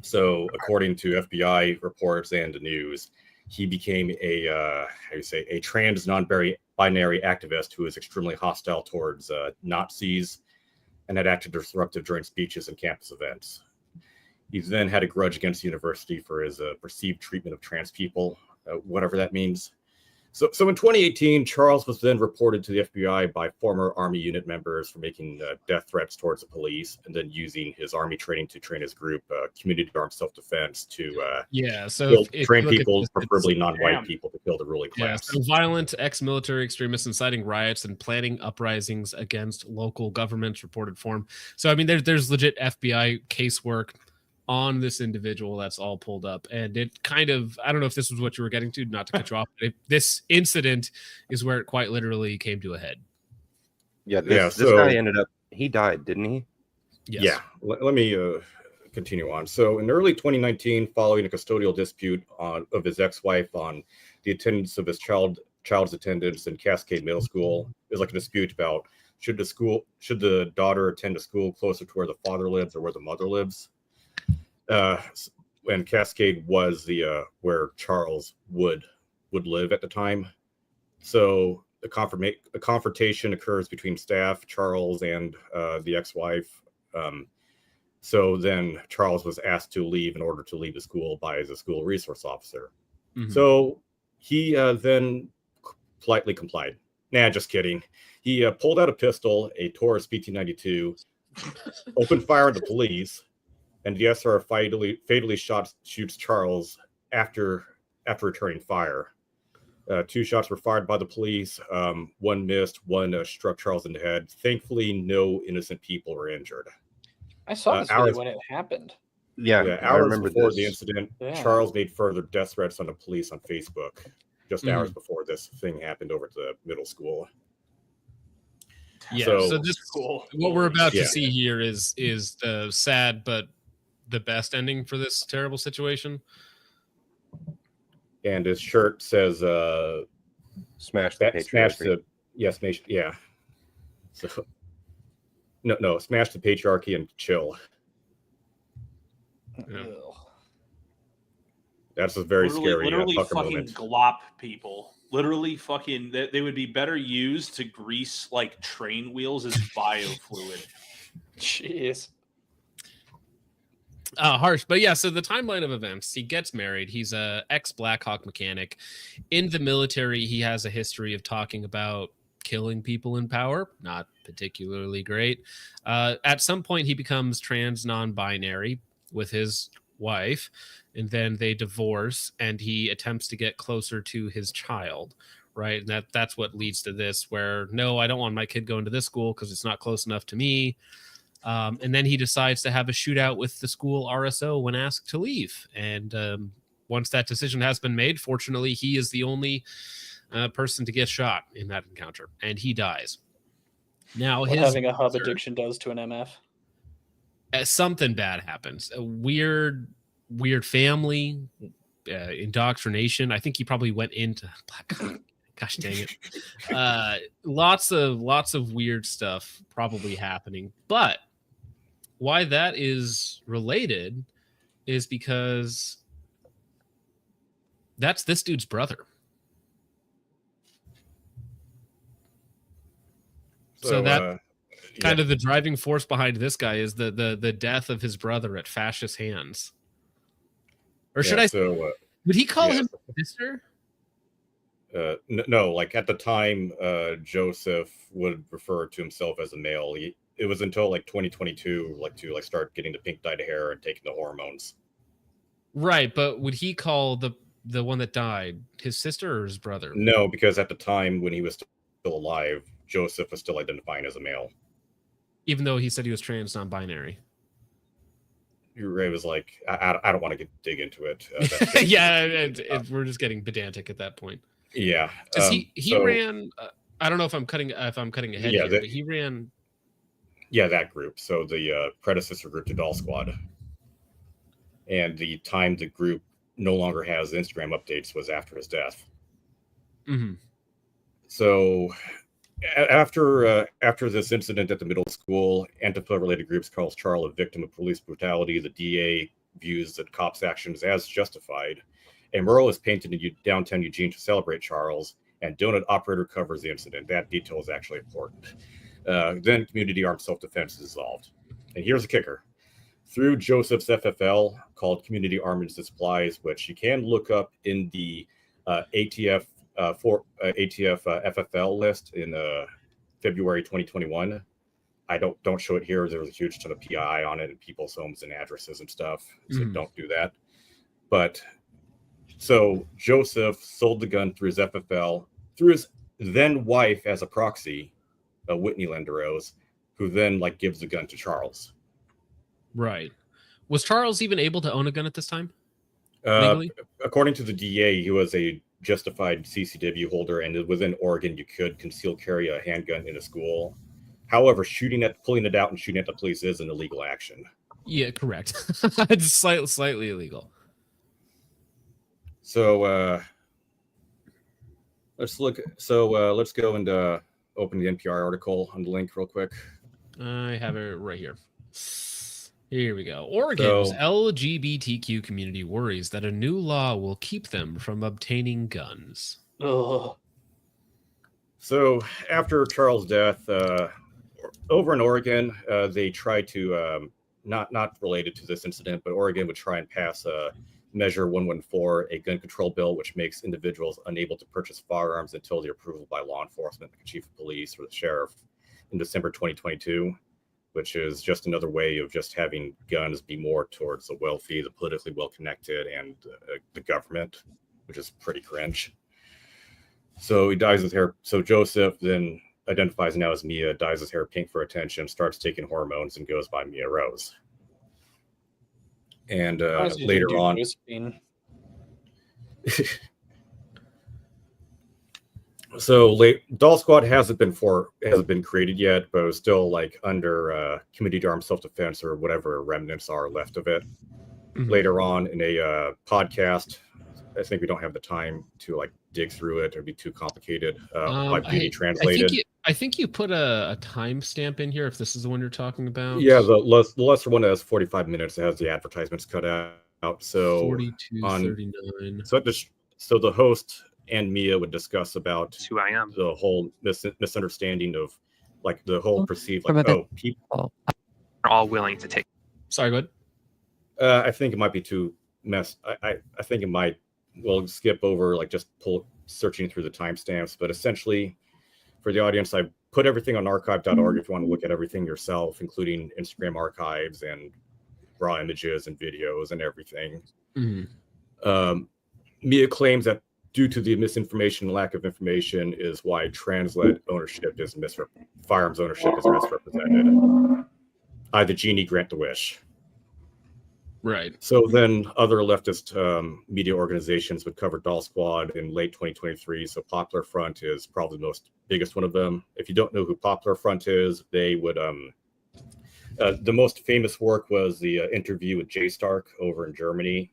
S7: So according to FBI reports and the news, he became a trans non-binary activist who was extremely hostile towards Nazis and had acted disruptive during speeches and campus events. He's then had a grudge against the university for his perceived treatment of trans people, whatever that means. So in 2018, Charles was then reported to the FBI by former Army unit members for making death threats towards the police, and then using his Army training to train his group, Community Armed Self-Defense, to train people, preferably non-white people, to kill the ruling class.
S5: So violent ex-military extremists inciting riots and planning uprisings against local governments, reported form. So I mean, there's legit FBI casework on this individual that's all pulled up, and it kind of, I don't know if this was what you were getting to, not to cut you off, but this incident is where it quite literally came to a head.
S10: This guy ended up, he died, didn't he?
S5: Yes.
S7: Yeah, let me continue on. So in early 2019, following a custodial dispute of his ex-wife on the attendance of his child's attendance in Cascade Middle School, it was like a dispute about should the daughter attend a school closer to where the father lives or where the mother lives. And Cascade was the where Charles would live at the time. So a confrontation occurs between staff, Charles, and the ex-wife. So then Charles was asked to leave in order to leave the school by the school resource officer. Mm-hmm. So he then politely complied. Nah, just kidding. He pulled out a pistol, a Taurus PT-92, opened fire at the police, and the SRRA fatally shoots Charles after returning fire. 2 shots were fired by the police. One missed. One struck Charles in the head. Thankfully, no innocent people were injured.
S8: I saw this video when it happened.
S10: Yeah, I
S7: hours
S10: remember
S7: before
S10: this.
S7: the incident,
S8: Yeah.
S7: Charles made further death threats on the police on Facebook, just
S5: Mhm.
S7: hours before this thing happened over at the middle school.
S5: Yeah. So this
S6: cool.
S5: what we're about
S7: Yeah.
S5: to see here is the sad but the best ending for this terrible situation.
S7: And his shirt says
S10: smash the patriarchy.
S7: smash, yeah. So no, smash the patriarchy and chill.
S5: Yeah.
S7: That's a very scary
S6: literally
S7: fucker
S6: fucking
S7: moment.
S6: glop people. Literally fucking they would be better used to grease like train wheels as biofluid.
S8: Jeez.
S5: Harsh, but yeah, so the timeline of events, he gets married. He's a ex-Black Hawk mechanic. In the military, he has a history of talking about killing people in power, not particularly great. At some point, he becomes trans non-binary with his wife, and then they divorce, and he attempts to get closer to his child, right? And that's what leads to this, where, no, I don't want my kid going to this school because it's not close enough to me. And then he decides to have a shootout with the school RSO when asked to leave. And once that decision has been made, fortunately, he is the only person to get shot in that encounter, and he dies. Now,
S8: What having a hub addiction does to an MF.
S5: Something bad happens. A weird family, indoctrination. I think he probably went into Black. Gosh dang it! Lots of weird stuff probably happening. But why that is related is because that's this dude's brother. So that kind of the driving force behind this guy is the death of his brother at fascist hands. Or should would he call him sister?
S7: No, like at the time, Joseph would refer to himself as a male. It was until like 2022, to start getting the pink dyed hair and taking the hormones.
S5: Right, but would he call the one that died his sister or his brother?
S7: No, because at the time when he was still alive, Joseph was still identifying as a male.
S5: Even though he said he was trans non-binary.
S7: Ray was like, I don't want to dig into it.
S5: Yeah, we're just getting pedantic at that point.
S7: Yeah,
S5: because he ran. I don't know if I'm cutting ahead here, but he ran.
S7: Yeah, that group. So the predecessor group to Doll Squad, and the time the group no longer has Instagram updates was after his death.
S5: Mm-hmm.
S7: So after this incident at the middle school, Antifa-related groups calls Charles a victim of police brutality. The DA views the cops' actions as justified. A mural is painted in downtown Eugene to celebrate Charles, and Donut Operator covers the incident. That detail is actually important. Then community armed self-defense is dissolved. And here's the kicker. Through Joseph's FFL, called Community Armaments and Supplies, which you can look up in the ATF FFL list in February 2021. I don't show it here. There was a huge ton of PI on it and people's homes and addresses and stuff. So don't do that. But so Joseph sold the gun through his FFL, through his then wife as a proxy, Whitney Landeros, who then gives the gun to Charles.
S5: Right. Was Charles even able to own a gun at this time? Legally?
S7: According to the DA, he was a justified CCW holder, and within Oregon, you could conceal carry a handgun in a school. However, pulling it out and shooting at the police is an illegal action.
S5: Yeah, correct. It's slightly illegal.
S7: So let's look. So let's go and open the NPR article on the link real quick.
S5: I have it right here. Here we go. Oregon's LGBTQ community worries that a new law will keep them from obtaining guns.
S8: Ugh.
S7: So after Charles' death, over in Oregon, they tried to not related to this incident, but Oregon would try and pass Measure 114, a gun control bill which makes individuals unable to purchase firearms until the approval by law enforcement, the chief of police, or the sheriff in December 2022, which is just another way of just having guns be more towards the wealthy, the politically well-connected, and the government, which is pretty cringe. So he dyes his hair. So Joseph then identifies now as Mia, dyes his hair pink for attention, starts taking hormones, and goes by Mia Rose. And later on, so Doll Squad hasn't been created yet, but it's still like under Committee to Armed Self-Defense or whatever remnants are left of it. Mm-hmm. Later on in a podcast, I think we don't have the time to like dig through it. It'd be too complicated. By Beauty Translated.
S5: I think you put a timestamp in here if this is the one you're talking about.
S7: Yeah, the lesser one has 45 minutes. It has the advertisements cut out. So
S5: 42:39.
S7: So the host and Mia would discuss about
S14: who I am,
S7: the whole misunderstanding of like the whole perceived like people
S14: are all willing to take.
S5: Sorry, go ahead.
S7: I think it might be too I think it might. We'll skip over like just searching through the timestamps, but essentially for the audience, I put everything on archive.org if you want to look at everything yourself, including Instagram archives and raw images and videos and everything. Mm-hmm. Mia claims that due to the misinformation and lack of information is why trans-led ownership is firearms ownership is misrepresented. I, the genie, grant the wish.
S5: Right.
S7: So then other leftist media organizations would cover Doll Squad in late 2023. So Popular Front is probably the biggest one of them. If you don't know who Popular Front is, they would the most famous work was the interview with Jay Stark over in Germany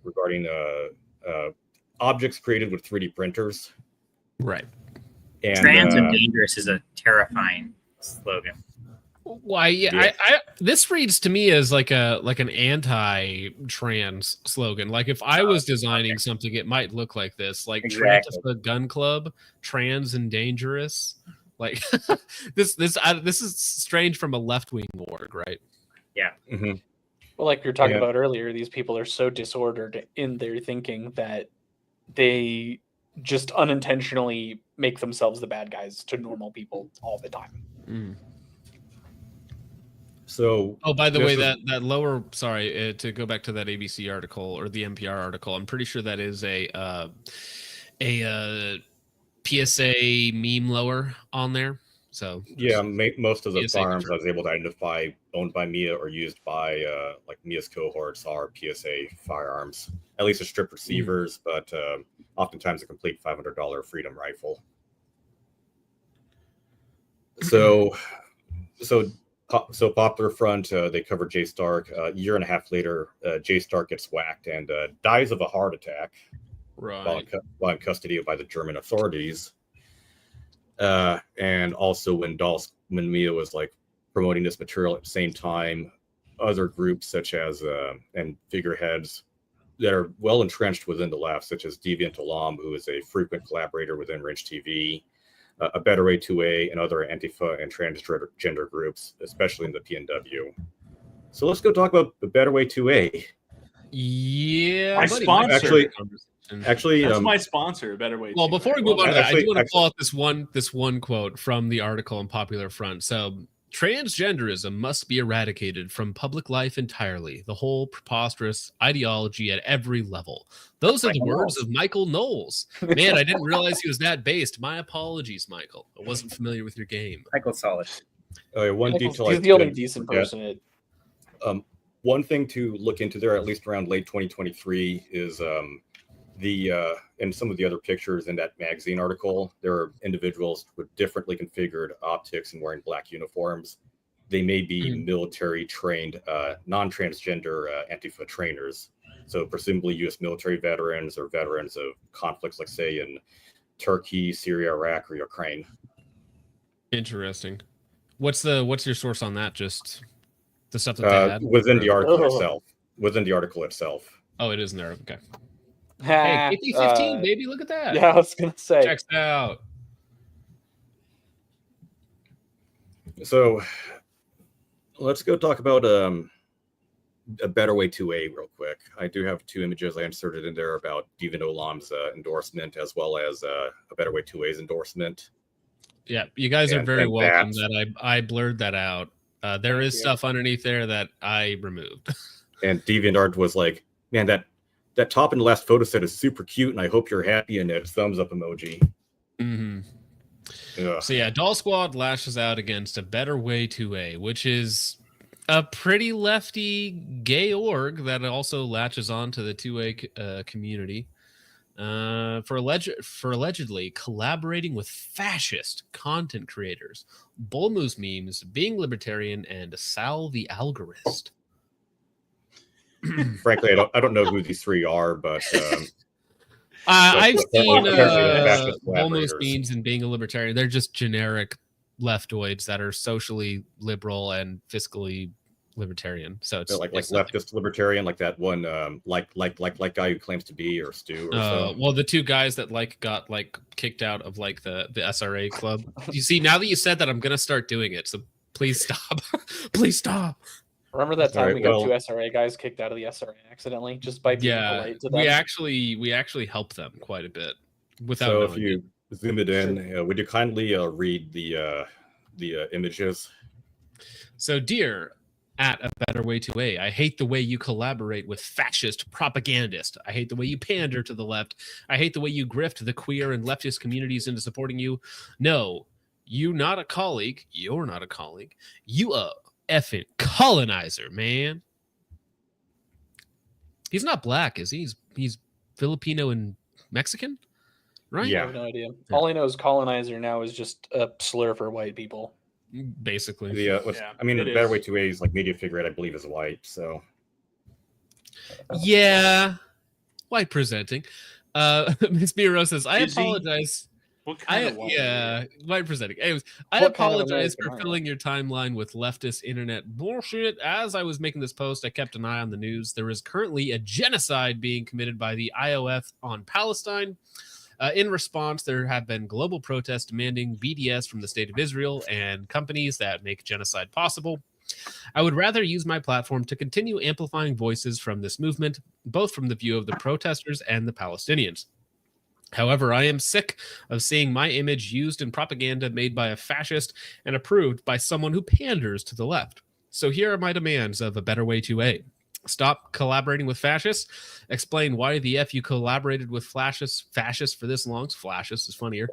S7: regarding objects created with 3D printers.
S5: Right.
S18: And trans and dangerous is a terrifying slogan.
S5: Why? Yeah, this reads to me as like an anti-trans slogan. Like if I was designing something, it might look like this, like the Gun Club, trans and dangerous. Like this is strange from a left-wing org, right?
S18: Yeah.
S8: Mm-hmm. Well, like you were talking about earlier, these people are so disordered in their thinking that they just unintentionally make themselves the bad guys to normal people all the time.
S5: Mm.
S7: So,
S5: by the way, that lower, sorry, to go back to that ABC article or the NPR article, I'm pretty sure that is a PSA meme lower on there. So
S7: yeah, most of the PSA firearms I was able to identify owned by Mia or used by like Mia's cohorts are PSA firearms, at least the strip receivers, but oftentimes a complete $500 Freedom rifle. So Popular Front, they covered Jay Stark. A year and a half later, Jay Stark gets whacked and dies of a heart attack while in custody by the German authorities. And also when Mia was like promoting this material at the same time, other groups such as and figureheads that are well entrenched within the left, such as Deviant Alam, who is a frequent collaborator within Wrench TV, A Better Way 2A, and other Antifa and transgender groups, especially in the PNW. So let's go talk about The Better Way 2A.
S5: Yeah,
S6: my sponsor.
S7: Actually,
S6: that's my sponsor. A Better Way.
S5: Well, before we move on to that, I do want to pull out this one quote from the article on Popular Front. So, transgenderism must be eradicated from public life entirely. The whole preposterous ideology at every level. Those are the words of Michael Knowles. Man, I didn't realize he was that based. My apologies, Michael. I wasn't familiar with your game.
S9: Michael's solid.
S7: One detail.
S8: He's the only decent person.
S7: One thing to look into there, at least around late 2023, is and some of the other pictures in that magazine article, there are individuals with differently configured optics and wearing black uniforms. They may be military trained, non-transgender Antifa trainers. So presumably U.S. military veterans or veterans of conflicts, like say in Turkey, Syria, Iraq, or Ukraine.
S5: Interesting. What's your source on that? Just the stuff that they had
S7: within the article itself. Within the article itself.
S5: Oh, it is in there. Okay. Hey, KP15, baby, look at that.
S8: Yeah, I was gonna say.
S5: Checks out.
S7: So let's go talk about a better way to a real quick. I do have 2 images I inserted in there about Devin Olam's endorsement, as well as a better way to a's endorsement.
S5: Yeah, you guys are very
S7: and
S5: welcome. That I blurred that out. There is
S7: you.
S5: stuff underneath there that I removed.
S7: And DeviantArt was like, man, that top and last photo set is super cute, and I hope you're happy, and it thumbs up emoji.
S5: Mm-hmm.
S7: Ugh.
S5: So yeah, Doll Squad lashes out against a better way to a, which is a pretty lefty gay org that also latches on to the 2A community for allegedly collaborating with fascist content creators, Bull Moose memes, being libertarian, and Sal the Algorist.
S7: Frankly, I don't know who these 3 are, but
S5: I've seen
S7: fascist
S5: Bull Moose
S7: collaborators.
S5: memes and being a libertarian. They're just generic leftoids that are socially liberal and fiscally libertarian. So it's
S7: like leftist libertarian, like that one like guy who claims to be, or Stu, or so.
S5: Well, the 2 guys that got kicked out of the SRRA club. You see, now that you said that, I'm gonna start doing it. So please stop. Please stop.
S8: Remember that time we got 2 SRA guys kicked out of the SRA accidentally just by being polite to them?
S5: We actually helped them quite a bit. Without
S7: so if
S5: knowing
S7: you zoom it in, would you kindly read the images?
S5: So, dear at a better way to a, I hate the way you collaborate with fascist propagandists. I hate the way you pander to the left. I hate the way you grift the queer and leftist communities into supporting you. No, you not a colleague. You're not a colleague. You a effing colonizer, man. He's not black, is he? He's Filipino and Mexican, right?
S8: I have no idea. All I know is colonizer now is just a slur for white people.
S5: Basically.
S7: I mean, the better way to a is like media figure 8, I believe, is white. So
S5: yeah, white presenting. Miss Miro says, I
S6: Is he?
S5: apologize.
S6: What kind of white?
S5: Yeah, white presenting. Anyways, I
S8: What kind of
S5: apologize
S8: American
S5: for
S8: are you?
S5: filling your timeline with leftist internet bullshit. As I was making this post, I kept an eye on the news. There is currently a genocide being committed by the IOF on Palestine. In response, there have been global protests demanding BDS from the State of Israel and companies that make genocide possible. I would rather use my platform to continue amplifying voices from this movement, both from the view of the protesters and the Palestinians. However, I am sick of seeing my image used in propaganda made by a fascist and approved by someone who panders to the left. So here are my demands of a better way to a. Stop collaborating with fascists. Explain why the F you collaborated with fascists for this long. Fascist is funnier.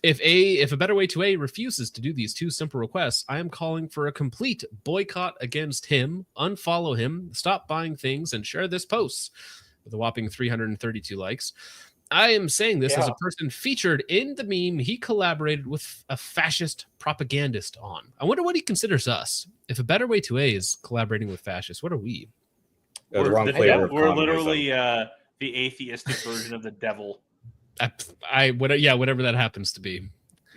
S5: If a better way to a refuses to do these 2 simple requests, I am calling for a complete boycott against him. Unfollow him. Stop buying things and share this post with a whopping 332 likes. I am saying this as a person featured in the meme he collaborated with a fascist propagandist on. I wonder what he considers us. If a better way to a is collaborating with fascists, what are we?
S6: We're literally the atheistic version of the devil.
S5: Whatever that happens to be.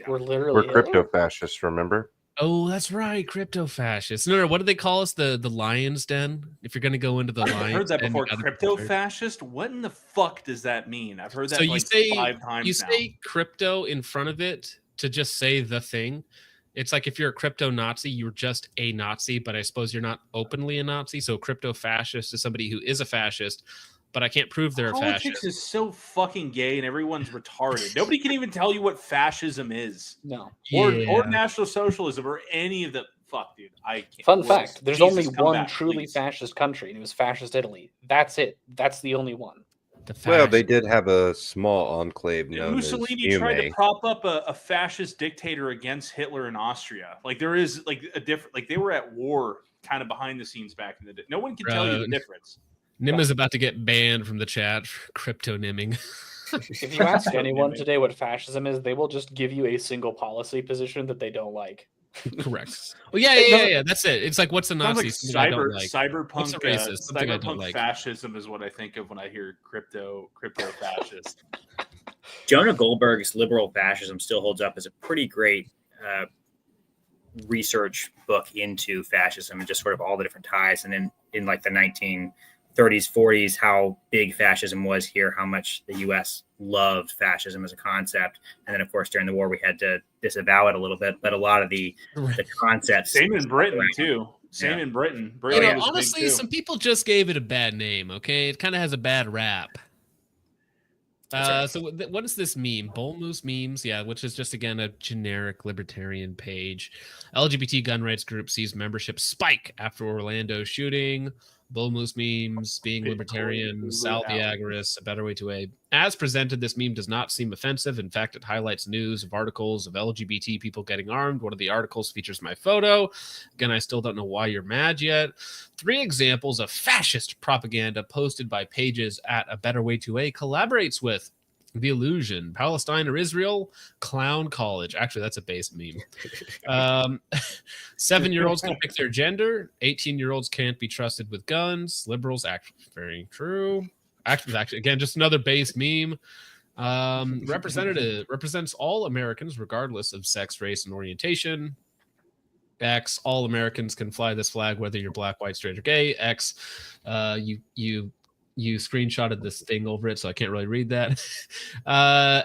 S10: We're crypto fascists, remember?
S5: Oh, that's right, crypto fascists. No, what do they call us? The lion's den? If you're going to go into the
S6: I've
S5: lion's
S6: heard that
S5: den,
S6: before. Crypto fascist? What in the fuck does that mean? I've heard that
S5: so you say
S6: 5 times
S5: you
S6: now.
S5: say crypto in front of it to just say the thing. It's like if you're a crypto Nazi, you're just a Nazi, but I suppose you're not openly a Nazi. So crypto fascist is somebody who is a fascist, but I can't prove they're a
S6: Politics
S5: fascist.
S6: is so fucking gay and everyone's retarded. Nobody can even tell you what fascism is.
S8: No.
S6: Or
S5: Yeah.
S6: National Socialism or any of the fuck, dude. I can't.
S8: Fun fact, there's only
S6: Jesus, come
S8: one
S6: back,
S8: truly
S6: please.
S8: fascist country, and it was fascist Italy. That's it. That's the only one.
S10: Well, they did have a small enclave known
S6: Mussolini
S10: as
S6: tried to
S10: Fiume.
S6: prop up a fascist dictator against Hitler in Austria. Like there is like a different, like they were at war kind of behind the scenes back in the day. No one can tell you the difference.
S5: Nim is about to get banned from the chat for crypto nimming.
S8: If you ask anyone today what fascism is, they will just give you a single policy position that they don't like.
S5: Correct. Well, yeah. That's it. It's like, what's a Nazi?
S6: Sounds
S5: Something I don't like.
S6: cyberpunk,
S5: What's a racist? Something I don't
S6: cyberpunk
S5: like.
S6: fascism is what I think of when I hear crypto fascist.
S18: Jonah Goldberg's Liberal Fascism still holds up as a pretty great research book into fascism and just sort of all the different ties. And then in like the 1930s, 40s, how big fascism was here, how much the U.S. loved fascism as a concept. And then, of course, during the war, we had to disavow it a little bit. But a lot of the concepts.
S6: Same in Britain, too. Same in Britain.
S5: You
S6: Britain
S5: know,
S6: was
S5: honestly,
S6: big too.
S5: some people just gave it a bad name. Okay, it kind of has a bad rap. So what is this meme? Bull Moose memes, yeah, which is just again a generic libertarian page. LGBT gun rights group sees membership spike after Orlando shooting. Bull Moose memes, being libertarian, Sal the Agorist, a better way to a. As presented, this meme does not seem offensive. In fact, it highlights news of articles of LGBT people getting armed. One of the articles features my photo. Again, I still don't know why you're mad yet. 3 examples of fascist propaganda posted by pages at A Better Way to A collaborates with The Illusion, Palestine or Israel, Clown College. Actually, that's a base meme. 7-year-olds can pick their gender. 18-year-olds can't be trusted with guns. Liberals, actually, very true. Actually, again, just another base meme. Represents all Americans, regardless of sex, race, and orientation. X, all Americans can fly this flag, whether you're black, white, straight, or gay. X, you screenshotted this thing over it, so I can't really read that.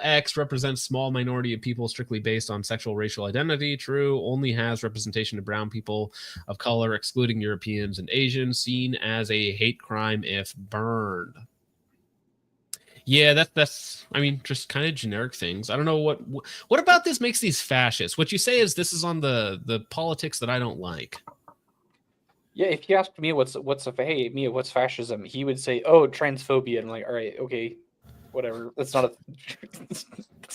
S5: X represents small minority of people strictly based on sexual racial identity. True. Only has representation of brown people of color, excluding Europeans and Asians, seen as a hate crime if burned. Yeah, that's I mean, just kind of generic things. I don't know what about this makes these fascists. What you say is this is on the politics that I don't like.
S8: Yeah, if you asked me what's fascism, he would say, "Oh, transphobia." And I'm like, all right, okay, whatever. That's not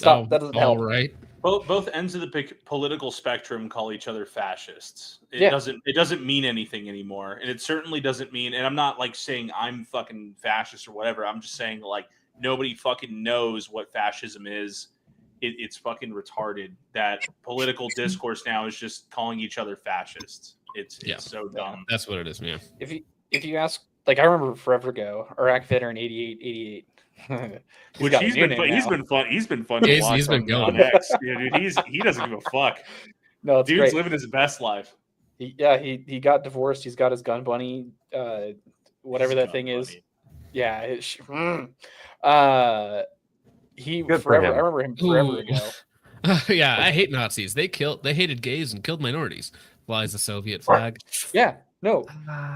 S8: that doesn't help.
S5: All right.
S6: Both ends of the political spectrum call each other fascists.
S8: Yeah.
S6: It doesn't mean anything anymore, and it certainly doesn't mean. And I'm not like saying I'm fucking fascist or whatever. I'm just saying like nobody fucking knows what fascism is. It's fucking retarded that political discourse now is just calling each other fascists. It's so dumb.
S5: That's what it is, man.
S8: If you ask, like, I remember forever ago, Iraq veteran 88.
S6: Which he's been fun. He's been fun to watch.
S5: He's been going.
S6: On X. Yeah, dude, he doesn't give a fuck.
S8: No, it's
S6: dude's
S8: great.
S6: living his best life.
S8: He got divorced. He's got his gun bunny, whatever that thing is. Yeah. I remember him forever ago.
S5: Yeah, I hate Nazis. They hated gays and killed minorities. Flies the Soviet flag.
S8: Yeah, no.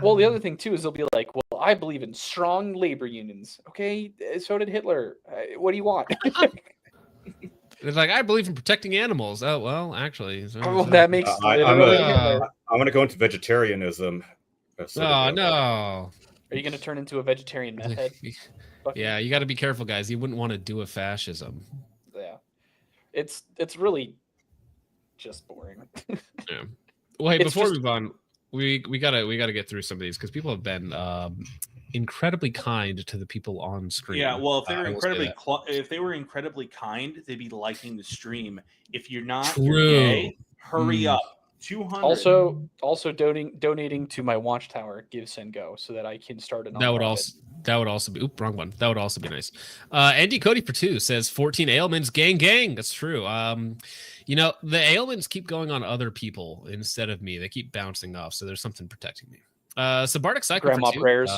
S8: Well, the other thing too is they'll be like, "Well, I believe in strong labor unions." Okay, so did Hitler. What do you want?
S5: It's like, I believe in protecting animals. Oh well, actually,
S8: that makes.
S7: I'm going to go into vegetarianism.
S5: Oh no!
S8: Are you going to turn into a vegetarian meth head?
S5: Yeah, you got to be careful, guys. You wouldn't want to do a fascism.
S8: Yeah, it's really just boring.
S5: Yeah. Well, hey, before we move on, we gotta get through some of these because people have been incredibly kind to the people on screen.
S6: Yeah, well, if they were incredibly kind, they'd be liking the stream. If you're not, you're gay, hurry up. 200.
S8: Also donating to my watchtower, Give Send Go, so that I can start a nonprofit.
S5: That would also be wrong one. That would also be nice. Andy Cody for 2 says 14 ailments, gang. That's true. You know, the ailments keep going on other people instead of me. They keep bouncing off, so there's something protecting me. So Bardic Cycle
S8: Grandma
S5: for 2,
S8: prayers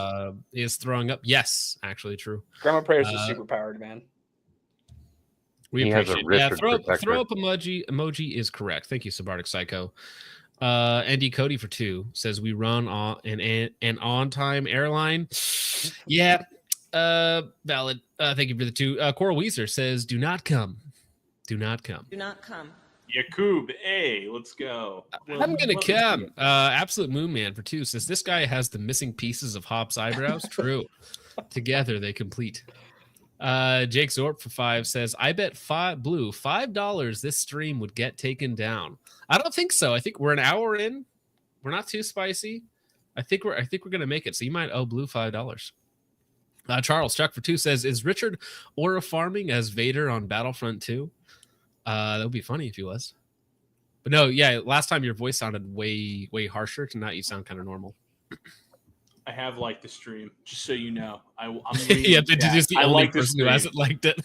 S5: is throwing up. Yes, actually true.
S8: Grandma prayers is super powered, man.
S5: We appreciate it. Yeah, throw up emoji is correct. Thank you, Subardic Psycho. Andy Cody for 2 says we run on an on-time airline. Yeah, valid. Thank you for the 2. Coral Weezer says do not come. Do not come.
S20: Do not come.
S6: Yakub, hey, let's go.
S5: I'm gonna come. Absolute Moon Man for 2 says this guy has the missing pieces of Hop's eyebrows. True. Together they complete. Jake Zorp for 5 says, I bet $5 this stream would get taken down. I don't think so. I think we're an hour in. We're not too spicy. I think we're gonna make it. So you might owe Blue $5. Charles Chuck for 2 says, is Richard aura farming as Vader on Battlefront 2? That would be funny if he was. But no, yeah, last time your voice sounded way harsher. Tonight you sound kind of normal.
S6: I have liked the stream, just so you know. I'm
S5: yeah, just the only person who hasn't liked it.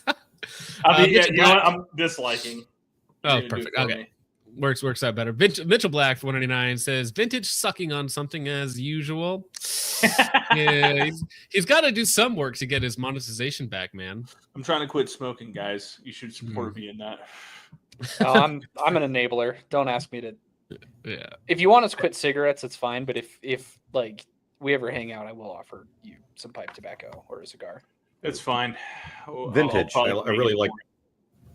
S6: I'm disliking.
S5: Oh, perfect. Okay. Works out better. Mitchell Black for 199 says vintage sucking on something as usual. Yeah, he's got to do some work to get his monetization back, man.
S6: I'm trying to quit smoking, guys. You should support me in that.
S8: I'm an enabler. Don't ask me to
S5: Yeah.
S8: If you want us to quit cigarettes, it's fine. But if like we ever hang out, I will offer you some pipe tobacco or a cigar.
S6: It's fine.
S10: Vintage.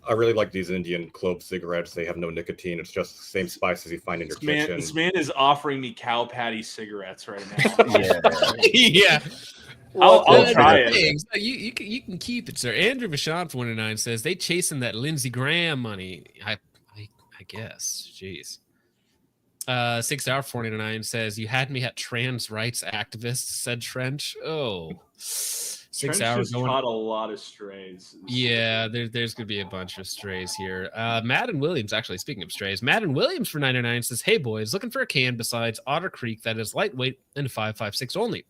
S7: I really like these Indian clove cigarettes. They have no nicotine. It's just the same spices you find in your kitchen.
S6: This man is offering me cow patty cigarettes right now.
S5: Yeah.
S6: I'll try it.
S5: You can keep it, sir. Andrew Vachon 49 says they chasing that Lindsey Graham money. I guess. Jeez. 6 Hour 49 says you had me at trans rights activists, said Trench. Oh. 6
S6: Trench
S5: hours
S6: just
S5: going.
S6: caught a lot of strays.
S5: Yeah, there's gonna be a bunch of strays here. Madden Williams, actually, speaking of strays, Madden Williams for 99 says, "Hey boys, looking for a can besides Otter Creek that is lightweight and 5.56 only.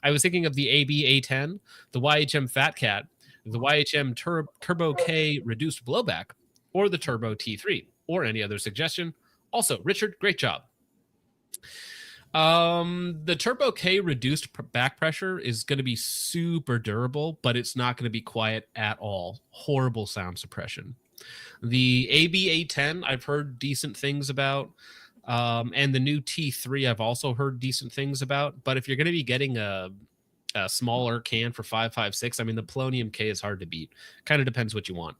S5: I was thinking of the AB A10, the YHM Fat Cat, the YHM Turbo K Reduced Blowback, or the Turbo T3, or any other suggestion. Also, Richard, great job." The Turbo K reduced back pressure is going to be super durable, but it's not going to be quiet at all. Horrible sound suppression. The ABA10 I've heard decent things about, and the new T3 I've also heard decent things about. But if you're going to be getting a smaller can for 5.56, I mean, the Polonium K is hard to beat. Kind of depends what you want.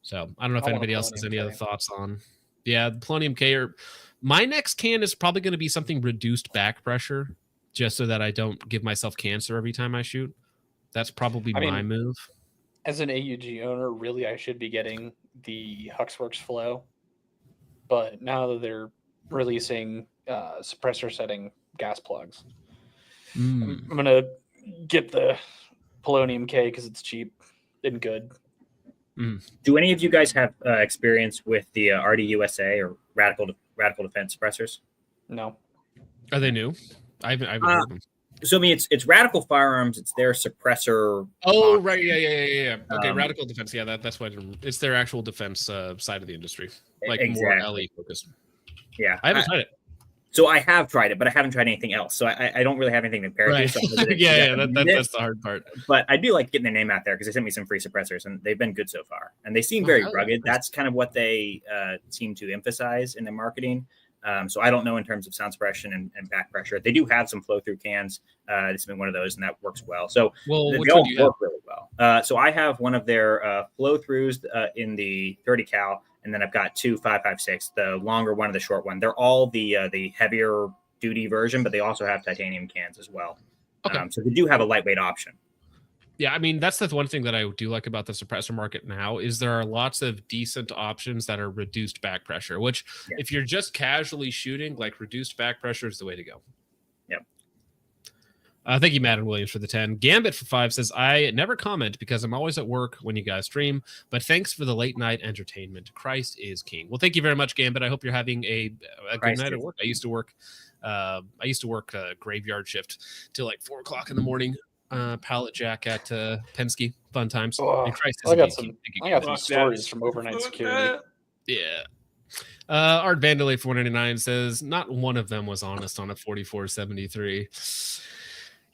S5: So I don't know if anybody else has any other thoughts on. Yeah, the Polonium K or my next can is probably going to be something reduced back pressure, just so that I don't give myself cancer every time I shoot. That's probably my move.
S8: As an AUG owner, really, I should be getting the Huxworks Flow, but now that they're releasing suppressor setting gas plugs, I'm gonna get the Polonium K because it's cheap and good.
S18: Do any of you guys have experience with the RDUSA or Radical Defense suppressors?
S8: No.
S5: Are they new? I haven't heard them.
S18: So I mean, it's Radical Firearms. It's their suppressor.
S5: Oh, right, yeah. Okay, Radical Defense. Yeah, that's what it's their actual defense side of the industry, like more LE focused.
S18: Yeah,
S5: I haven't tried it.
S18: So I have tried it, but I haven't tried anything else. So I don't really have anything to compare it to. So
S5: that's the hard part.
S18: But I do like getting their name out there because they sent me some free suppressors, and they've been good so far. And they seem very rugged. That's kind of what they seem to emphasize in their marketing. So I don't know in terms of sound suppression and back pressure. They do have some flow-through cans. It's been one of those, and that works well. So they all work really well. So I have one of their flow-throughs in the 30 cal. And then I've got two 5.56, the longer one and the short one. They're all the heavier duty version, but they also have titanium cans as well. Okay. So they do have a lightweight option.
S5: Yeah, I mean, that's the one thing that I do like about the suppressor market now is there are lots of decent options that are reduced back pressure, which if you're just casually shooting, like reduced back pressure is the way to go.
S18: Yep.
S5: Thank you, Madden Williams, for the 10. Gambit for 5 says, I never comment because I'm always at work when you guys stream, but thanks for the late night entertainment. Christ is king. Well, thank you very much, Gambit. I hope you're having a good night at work. I used to work a graveyard shift till like 4 o'clock in the morning. Pallet jack at Penske. Fun times.
S8: Oh, I got some stories from overnight security.
S5: Yeah. Art Vandalay for 199 says, not one of them was honest on a 4473.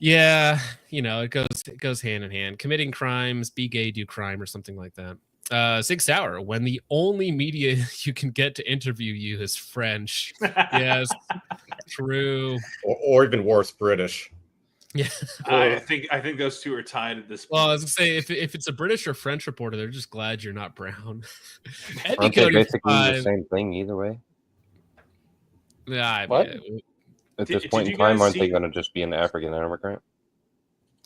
S5: Yeah, it goes hand in hand. Committing crimes, be gay, do crime, or something like that. 6 Hour, when the only media you can get to interview you is French. Yes, true.
S7: Or even worse, British.
S5: Yeah,
S6: I think those two are tied at this point.
S5: Well, I was gonna say if it's a British or French reporter, they're just glad you're not brown.
S10: Aren't they basically the same thing either way?
S5: Yeah,
S8: what?
S10: At this point in time, aren't they going to just be an African immigrant?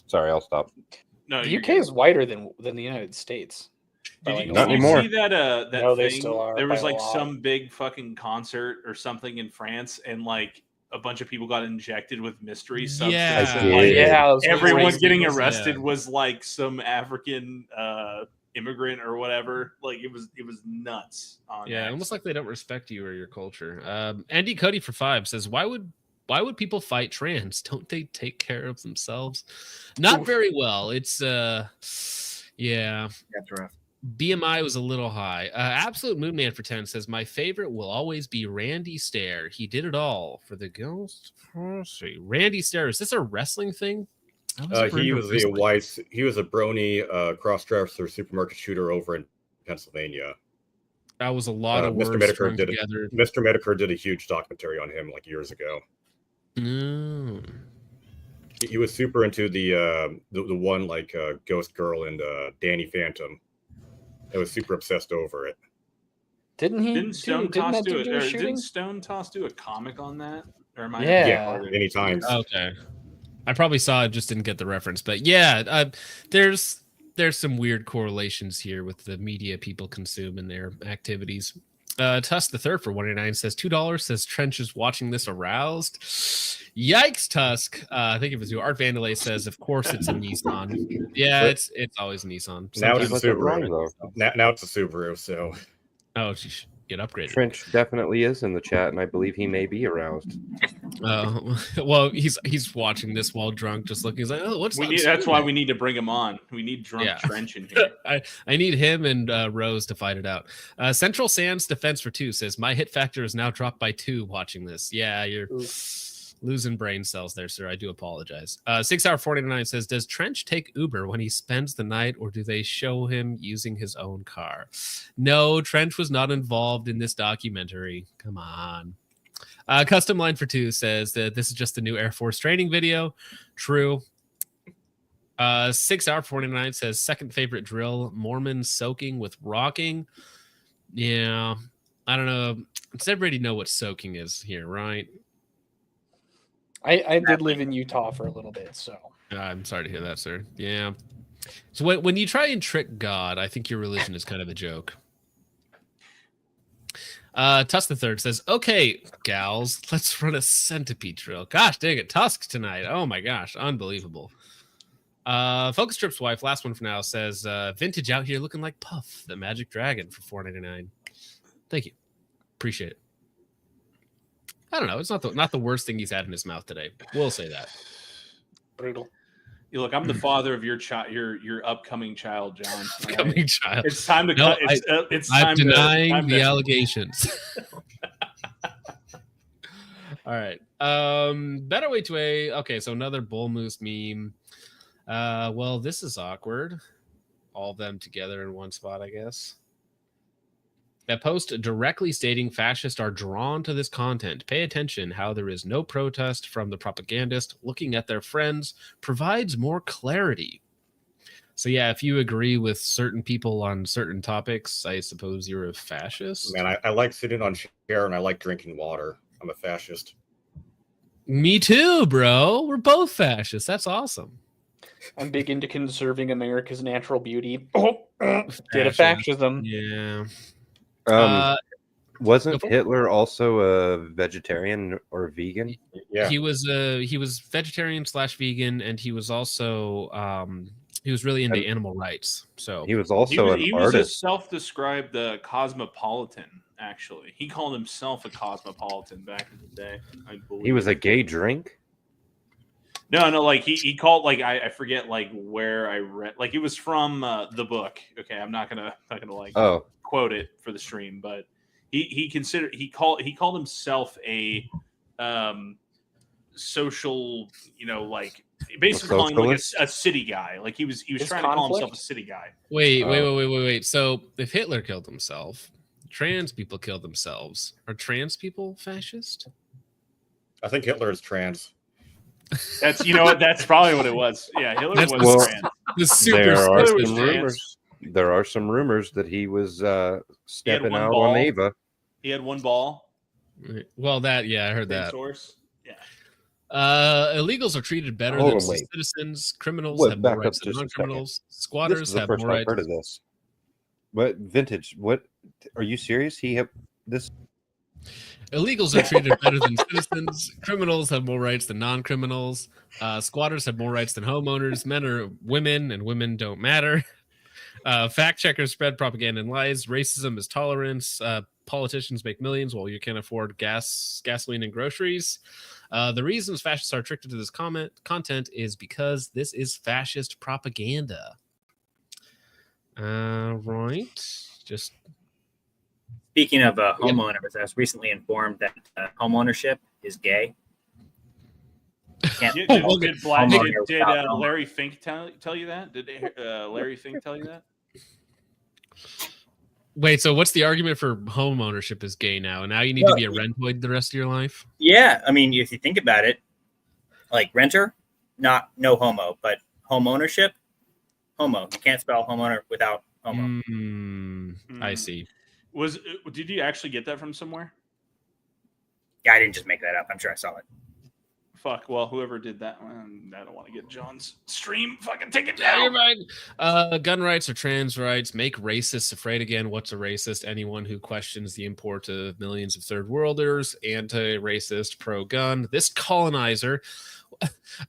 S10: Sorry, I'll stop.
S6: No,
S8: the UK is whiter than the United States.
S6: Did you
S10: anymore.
S6: see that
S8: No, they
S6: thing?
S8: still are,
S6: There was
S8: by a
S6: like
S8: lot.
S6: some big fucking concert or something in France, and like a bunch of people got injected with mystery substance.
S5: Yeah.
S6: And, like,
S8: Yeah,
S6: everyone
S8: crazy.
S6: getting arrested was like some African immigrant or whatever. Like it was nuts.
S5: Yeah, almost like they don't respect you or your culture. Andy Cody for 5 says, why would people fight trans? Don't they take care of themselves? Not very well. It's yeah.
S18: That's rough.
S5: BMI was a little high. Absolute Moonman for 10 says, my favorite will always be Randy Stair. He did it all for the Ghost. Randy Stair, is this a wrestling thing?
S7: He was a brony cross-dresser supermarket shooter over in Pennsylvania.
S5: That was a lot of
S7: Mr.
S5: words
S7: Medicare
S5: strung
S7: did
S5: together.
S7: Mr. Medicare did a huge documentary on him like years ago.
S5: Mm.
S7: He was super into the one like Ghost Girl and Danny Phantom. I was super obsessed over it.
S6: Didn't Stone Toss do it?
S8: a
S6: Or
S8: shooting?
S6: didn't Stone Toss do a comic on that? Or am I
S8: Yeah.
S7: Many times.
S5: Okay, I probably saw it, just didn't get the reference. But yeah, there's some weird correlations here with the media people consume and their activities. Tusk the Third for $1.89 says $2. Says Trench is watching this aroused. Yikes, Tusk. I think it was you. Art Vandalay says, of course it's a Nissan. Yeah, it's always a Nissan.
S7: Now it's a
S5: Sometimes
S7: Subaru. Now it's a Subaru. So,
S5: oh, geez, get upgraded.
S10: Trench definitely is in the chat, and I believe he may be aroused.
S5: Well, he's watching this while drunk, just looking. He's like, oh, what's
S6: that's why we need to bring him on. We need drunk Trench in here.
S5: I need him and Rose to fight it out. Central Sands Defense for 2 says, my hit factor is now dropped by 2 watching this. Yeah, you're losing brain cells there, sir. I do apologize. 6 hour 49 says, does Trench take Uber when he spends the night, or do they show him using his own car? No, Trench was not involved in this documentary. Come on. Custom Line for 2 says that this is just the new Air Force training video. True. 6 hour 49 says, second favorite drill, Mormon soaking with rocking. Yeah, I don't know. Does everybody know what soaking is here, right?
S8: I did live in Utah for a little bit, so
S5: I'm sorry to hear that, sir. Yeah. So when you try and trick God, I think your religion is kind of a joke. Tusk the Third says, okay, gals, let's run a centipede drill. Gosh dang it, Tusk tonight. Oh my gosh, unbelievable. Focus Trip's wife, last one for now, says, vintage out here looking like Puff, the magic dragon, for $4.99. Thank you. Appreciate it. I don't know. It's not the worst thing he's had in his mouth today. We'll say that.
S8: Brutal.
S6: You look, I'm the father of your child, your upcoming child, John.
S5: Upcoming child.
S6: It's time to
S5: No,
S6: cut. It's
S5: I'm
S6: time
S5: denying the
S6: to...
S5: allegations. All right. Better way to a. Okay, so another bull moose meme. Well, this is awkward. All of them together in one spot, I guess. That post directly stating fascists are drawn to this content. Pay attention how there is no protest from the propagandist. Looking at their friends provides more clarity. So yeah, if you agree with certain people on certain topics, I suppose you're a fascist.
S7: Man, I like sitting on chair and I like drinking water. I'm a fascist.
S5: Me too, bro. We're both fascists. That's awesome.
S8: I'm big into conserving America's natural beauty. Did a fascism.
S5: Yeah.
S10: Wasn't Hitler also a vegetarian or vegan?
S7: Yeah,
S5: he was vegetarian / vegan, and he was also he was really into animal rights. So
S10: he was also an
S6: he
S10: artist.
S6: was a self-described cosmopolitan. Actually, he called himself a cosmopolitan back in the day. I believe
S10: He was a gay drink.
S6: No, like he called, like I forget like where I read, like it was from the book. Okay, I'm not gonna like quote it for the stream, but he called himself a social, like basically calling like a city guy. Like he was trying to call himself a city guy.
S5: Wait. So if Hitler killed himself, trans people killed themselves. Are trans people fascist?
S7: I think Hitler is trans.
S6: That's that's probably what it was. Yeah, Hitler was trans.
S10: There are some rumors that he was stepping out on Ava.
S6: He had one ball.
S5: Well, I heard that.
S6: Source. Yeah.
S5: Illegals are treated better than citizens. Criminals have more rights than non-criminals. Squatters have more rights.
S10: I've heard of this. What vintage? What are you serious?
S5: Illegals are treated better than citizens. Criminals have more rights than non-criminals. Squatters have more rights than homeowners. Men are women, and women don't matter. Fact checkers spread propaganda and lies. Racism is tolerance. Politicians make millions while you can't afford gasoline, and groceries. The reasons fascists are attracted to this content is because this is fascist propaganda. Right. Just
S18: speaking of homeowners, I was recently informed that homeownership is gay.
S6: Did Larry Fink tell you that? Did Larry Fink tell you that?
S5: Wait, so what's the argument for home ownership is gay now? Now you need to be a rentoid the rest of your life?
S18: Yeah, I mean, if you think about it, like renter, no homo, but home ownership, homo. You can't spell homeowner without homo.
S5: I see.
S6: Did you actually get that from somewhere?
S18: Yeah, I didn't just make that up. I'm sure I saw it.
S6: Fuck. Well, whoever did that, I don't want to get John's stream. Fucking take it
S5: Yeah,
S6: down.
S5: you're right. Gun rights or trans rights make racists afraid again. What's a racist? Anyone who questions the import of millions of third worlders. Anti-racist, pro-gun. This colonizer.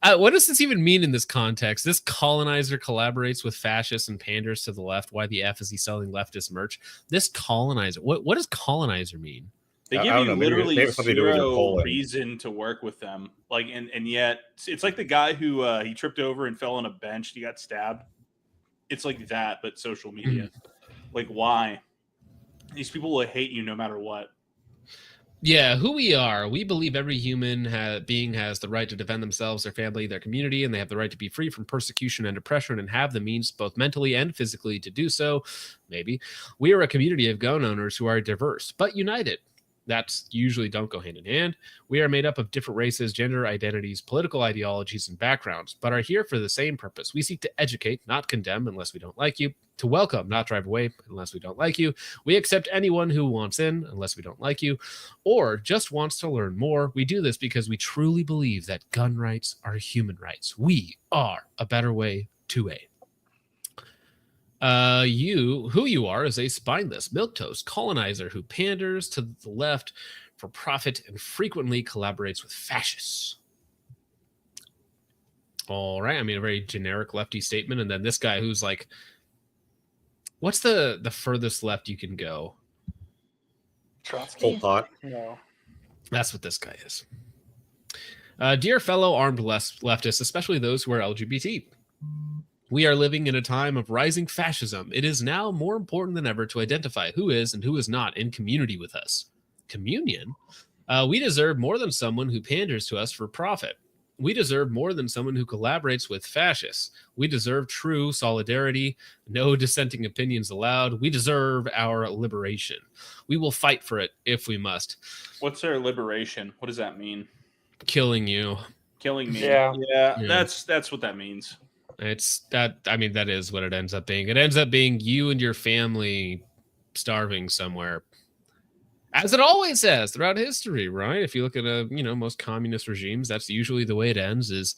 S5: What does this even mean in this context? This colonizer collaborates with fascists and panders to the left. Why the F is he selling leftist merch? This colonizer. What does colonizer mean?
S6: They give you literally zero reason to work with them. Like, and yet it's like the guy who he tripped over and fell on a bench. He got stabbed. It's like that, but social media. Like, why? These people will hate you no matter what.
S5: Yeah, who we are. We believe every human being has the right to defend themselves, their family, their community, and they have the right to be free from persecution and oppression and have the means both mentally and physically to do so. Maybe. We are a community of gun owners who are diverse, but united. That's usually don't go hand in hand. We are made up of different races, gender identities, political ideologies, and backgrounds, but are here for the same purpose. We seek to educate, not condemn unless we don't like you, to welcome, not drive away unless we don't like you. We accept anyone who wants in unless we don't like you, or just wants to learn more. We do this because we truly believe that gun rights are human rights. We are a better way to a. Who you are is a spineless milquetoast colonizer who panders to the left for profit and frequently collaborates with fascists. All right, I mean, a very generic lefty statement. And then this guy who's like, what's the furthest left you can go?
S8: Trotsky?
S7: Whole pot.
S8: No.
S5: That's what this guy is. Dear fellow armed leftists, especially those who are LGBT, we are living in a time of rising fascism. It is now more important than ever to identify who is and who is not in community with us. Communion? We deserve more than someone who panders to us for profit. We deserve more than someone who collaborates with fascists. We deserve true solidarity, no dissenting opinions allowed. We deserve our liberation. We will fight for it if we must.
S6: What's their liberation? What does that mean?
S5: Killing you.
S6: Killing me.
S8: Yeah.
S6: That's what that means.
S5: It's that. I mean, that is what it ends up being. It ends up being you and your family starving somewhere, as it always has throughout history, right? If you look at most communist regimes, that's usually the way it ends: is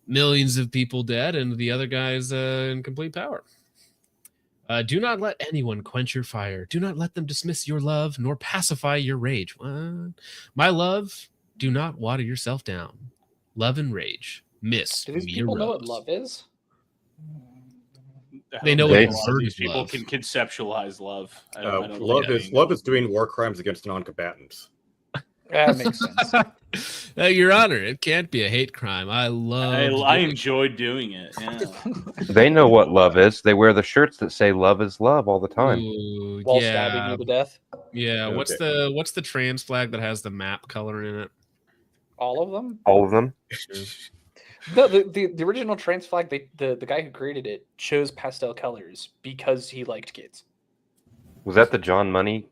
S5: millions of people dead and the other guys in complete power. Do not let anyone quench your fire. Do not let them dismiss your love nor pacify your rage. What? My love, do not water yourself down. Love and rage. Miss
S8: Do these
S5: Mia
S8: people know what
S5: Rose.
S8: love is?
S5: They know
S6: a
S5: what
S6: lot of these
S5: is
S6: people
S5: love.
S6: can conceptualize love. I don't
S7: Love is doing war crimes against non-combatants.
S8: That makes sense.
S5: Your Honor, it can't be a hate crime. I
S6: enjoyed doing it. Yeah.
S10: They know what love is. They wear the shirts that say "Love is love" all the time.
S5: Ooh,
S8: While stabbing you to death.
S5: Yeah.
S10: Okay.
S5: What's the trans flag that has the map color in it?
S8: All of them?
S10: All of them.
S8: No, the original trans flag, the guy who created it chose pastel colors because he liked kids.
S10: Was that the John Money?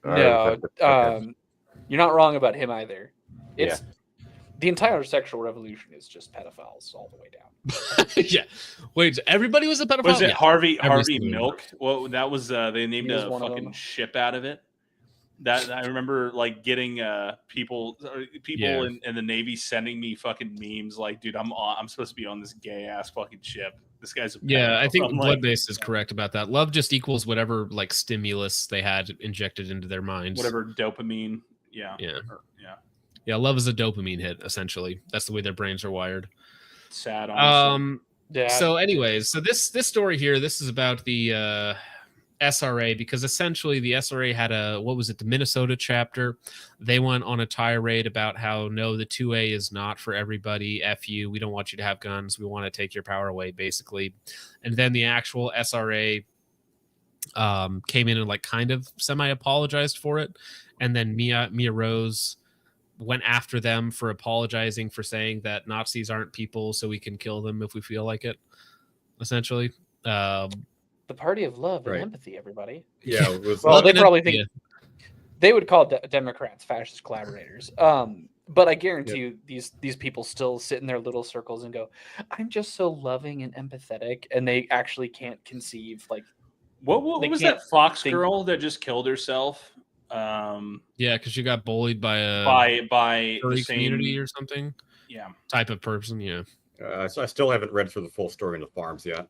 S8: No,
S10: Okay.
S8: you're not wrong about him either. It's the entire sexual revolution is just pedophiles all the way down.
S5: Yeah. Wait, everybody was a pedophile?
S6: Was it
S5: Yeah.
S6: Harvey
S5: Every
S6: Milk? Well, that was they named
S8: He was
S6: a
S8: one of
S6: fucking
S8: them.
S6: ship out of it. That I remember, like getting people
S5: Yeah.
S6: in the Navy sending me fucking memes like, dude, I'm supposed to be on this gay ass fucking ship. This guy's a
S5: Yeah, I think
S6: I'm like,
S5: Bloodbase is correct about that. Love just equals whatever like stimulus they had injected into their minds.
S6: whatever dopamine. Yeah.
S5: Yeah.
S6: Yeah.
S5: Yeah, love is a dopamine hit, essentially. That's the way their brains are wired.
S6: Sad. Honestly.
S8: Yeah.
S5: So anyways, so this story here, this is about the SRRA, because essentially the SRRA had the Minnesota chapter. They went on a tirade about how no, the 2A is not for everybody. F you. We don't want you to have guns. We want to take your power away, basically. And then the actual SRRA came in and like kind of semi-apologized for it. And then Mia Rose went after them for apologizing for saying that Nazis aren't people, so we can kill them if we feel like it, essentially.
S8: The party of love and
S7: Right.
S8: empathy, everybody.
S7: Yeah, it was
S8: Well,
S7: love
S8: they
S7: and
S8: probably
S7: empathy.
S8: think they would call Democrats fascist collaborators. But I guarantee you, these people still sit in their little circles and go, "I'm just so loving and empathetic," and they actually can't conceive like.
S6: What
S8: they
S6: was
S8: can't
S6: that Fox
S8: think-
S6: girl that just killed herself?
S5: Yeah, because she got bullied by a
S6: by the
S5: furry
S6: same
S5: community or something.
S6: Yeah.
S5: Type of person. Yeah.
S7: So I still haven't read through the full story in the Farms yet.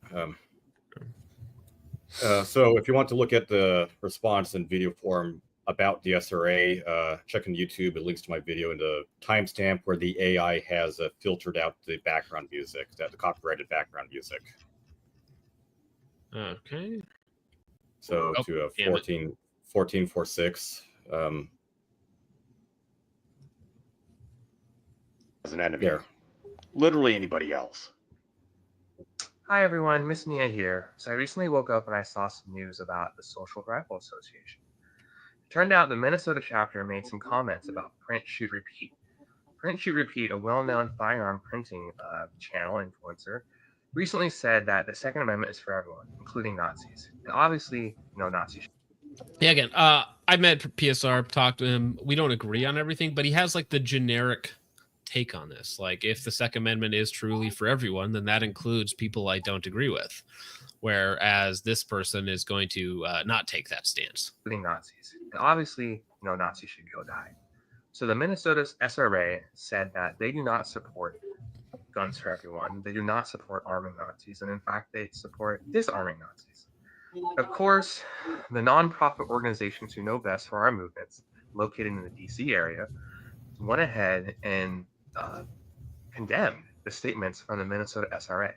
S7: So if you want to look at the response in video form about the SRA, check on YouTube. It links to my video in the timestamp where the AI has filtered out the background music, the copyrighted background music.
S5: Okay.
S7: So
S5: Oh,
S7: to
S5: damn it.
S7: 1446.
S20: As an enemy.
S7: There.
S20: Literally anybody else.
S21: Hi everyone, Miss Nia here. So I recently woke up and I saw some news about the Social Rifle Association. It turned out the Minnesota chapter made some comments about Print, Shoot, Repeat. Print, Shoot, Repeat, a well-known firearm printing channel influencer, recently said that the Second Amendment is for everyone, including Nazis. And obviously, no Nazi shit.
S5: Yeah, again, I met PSR, talked to him. We don't agree on everything, but he has like the generic take on this. Like, if the Second Amendment is truly for everyone, then that includes people I don't agree with. Whereas this person is going to not take that stance.
S21: Including Nazis. And obviously, no Nazi should go die. So the Minnesota's SRRA said that they do not support guns for everyone. They do not support arming Nazis. And in fact, they support disarming Nazis. Of course, the nonprofit organizations who know best for our movements, located in the DC area, went ahead and condemned the statements from the Minnesota SRA.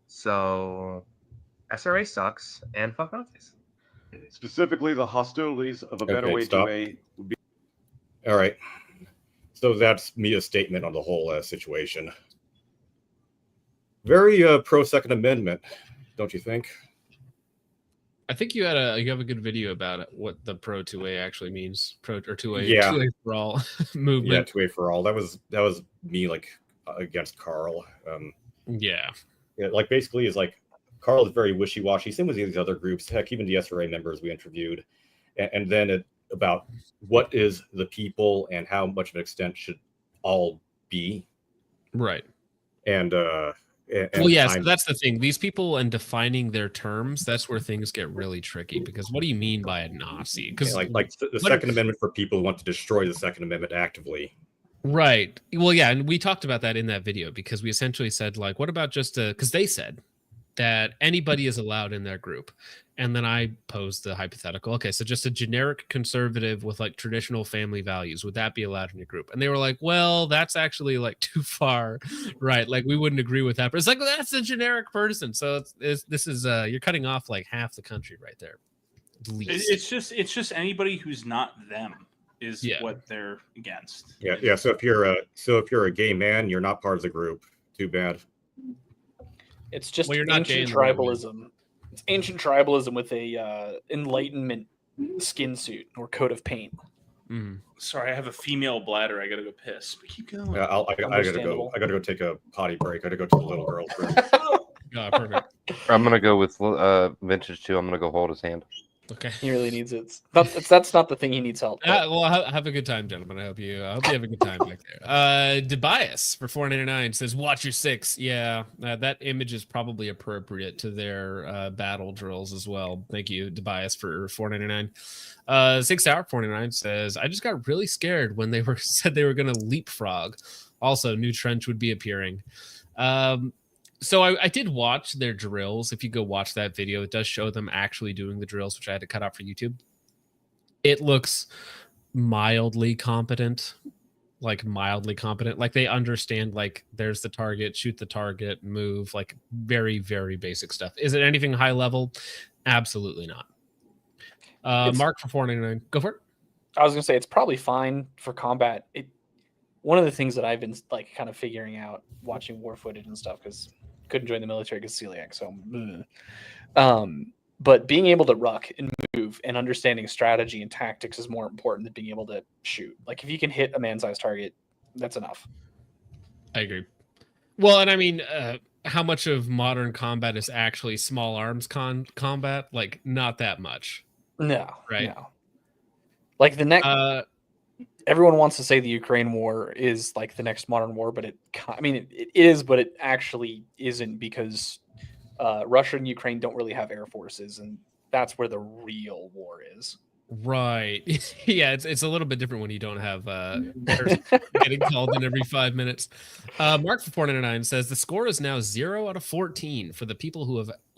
S21: So, SRA sucks and fuck Nazis.
S20: Specifically, the hostilities of a better way
S7: stop.
S20: to a would be.
S7: All right. So that's Mia's statement on the whole situation. Very pro Second Amendment, don't you think?
S5: I think you have a good video about it, what the pro 2A actually means. Pro or 2A,
S7: Yeah.
S5: 2A for all movement.
S7: Yeah, 2A for all. That was me like against Carl.
S5: Yeah,
S7: like basically is like Carl is very wishy-washy. Same with these other groups. Heck, even the SRA members we interviewed, and then about what is the people and how much of an extent should all be
S5: right.
S7: And
S5: well, yes, that's the thing. These people and defining their terms, that's where things get really tricky. Because what do you mean by a Nazi? Because
S7: like the Second Amendment for people who want to destroy the Second Amendment actively.
S5: Right. Well, yeah, and we talked about that in that video because we essentially said, like, what about just because they said that anybody is allowed in their group. And then I posed the hypothetical. Okay, so just a generic conservative with like traditional family values, would that be allowed in your group? And they were like, well, that's actually like too far, right? Like we wouldn't agree with that. But it's like, well, that's a generic person. So this is you're cutting off like half the country right there. At least.
S6: It's just anybody who's not them is what they're against.
S7: Yeah. So if you're a gay man, you're not part of the group. Too bad.
S8: It's just
S5: Well, you're not
S8: ancient
S5: gay in the right way.
S8: tribalism. It's ancient tribalism with a Enlightenment skin suit or coat of paint.
S6: Sorry, I have a female bladder. I gotta go piss. But keep going.
S7: Yeah, I gotta go take a potty break. I gotta go to the little girl's room.
S5: Perfect.
S10: I'm gonna go with Vintage 2. I'm gonna go hold his hand.
S5: Okay.
S8: He really needs it. That's not the thing he needs help.
S5: Well, have a good time, gentlemen. I hope you have a good time back there. Debias for $4.99 says, "Watch your six." Yeah, that image is probably appropriate to their battle drills as well. Thank you, Debias, for $4.99. 6 Hour 49 says, "I just got really scared when they said they were going to leapfrog. Also, new trench would be appearing." So I did watch their drills. If you go watch that video, it does show them actually doing the drills, which I had to cut out for YouTube. It looks mildly competent, like they understand, like there's the target, shoot the target, move, like very, very basic stuff. Is it anything high level? Absolutely not. Mark for $4.99. Go for it.
S8: I was gonna say it's probably fine for combat. One of the things that I've been like kind of figuring out watching war footage and stuff, because couldn't join the military because celiac, so but being able to ruck and move and understanding strategy and tactics is more important than being able to shoot. Like if you can hit a man-sized target, that's enough.
S5: I agree. Well, and I mean, how much of modern combat is actually small arms combat? Like, not that much.
S8: No,
S5: right?
S8: no. Like the next, everyone wants to say the Ukraine war is like the next modern war, but it is, but it actually isn't, because Russia and Ukraine don't really have air forces, and that's where the real war is.
S5: Right. Yeah, it's a little bit different when you don't have getting called in every 5 minutes. Mark for 499 says the score is now 0 out of 14 for the people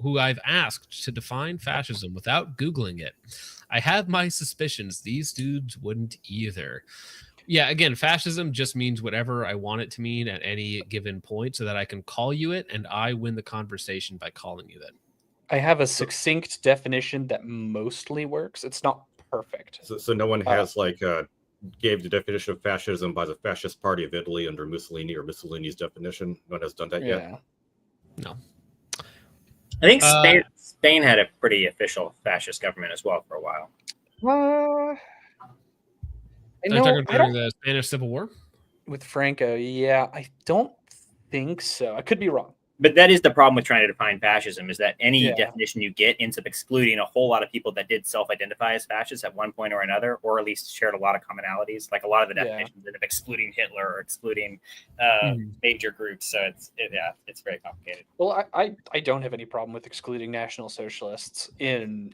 S5: who I've asked to define fascism without Googling it. I have my suspicions these dudes wouldn't either. Yeah, again, fascism just means whatever I want it to mean at any given point, so that I can call you it and I win the conversation by calling you that.
S8: I have a succinct definition that mostly works. It's not perfect.
S7: So no one has gave the definition of fascism by the Fascist Party of Italy under Mussolini, or Mussolini's definition. No one has done that yet.
S5: No.
S18: I think Spain had a pretty official fascist government as well for a while.
S5: During the Spanish Civil War?
S8: With Franco, yeah. I don't think so. I could be wrong.
S18: But that is the problem with trying to define fascism, is that any definition you get ends up excluding a whole lot of people that did self-identify as fascists at one point or another, or at least shared a lot of commonalities. Like a lot of the definitions end up excluding Hitler or excluding major groups. So it's very complicated.
S8: Well, I don't have any problem with excluding National Socialists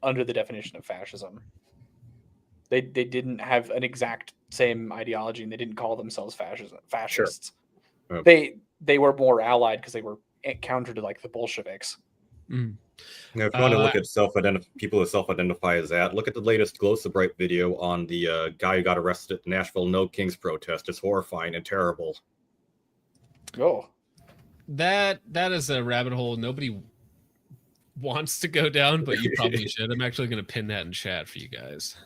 S8: under the definition of fascism. They didn't have an exact same ideology, and they didn't call themselves fascists.
S7: Sure.
S8: They were more allied because they were counter to like the Bolsheviks.
S7: Now, if you want to look at people who self-identify as that, look at the latest Glow So Bright video on the guy who got arrested at the Nashville No Kings protest. It's horrifying and terrible.
S8: Oh,
S5: that is a rabbit hole nobody wants to go down, but you probably should. I'm actually going to pin that in chat for you guys.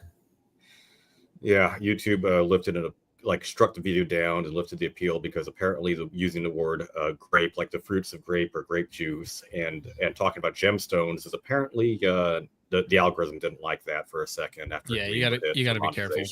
S7: Yeah, YouTube lifted it, struck the video down and lifted the appeal, because apparently using the word grape, like the fruits of grape or grape juice, and talking about gemstones is apparently the algorithm didn't like that for a second. After
S5: you got to be careful.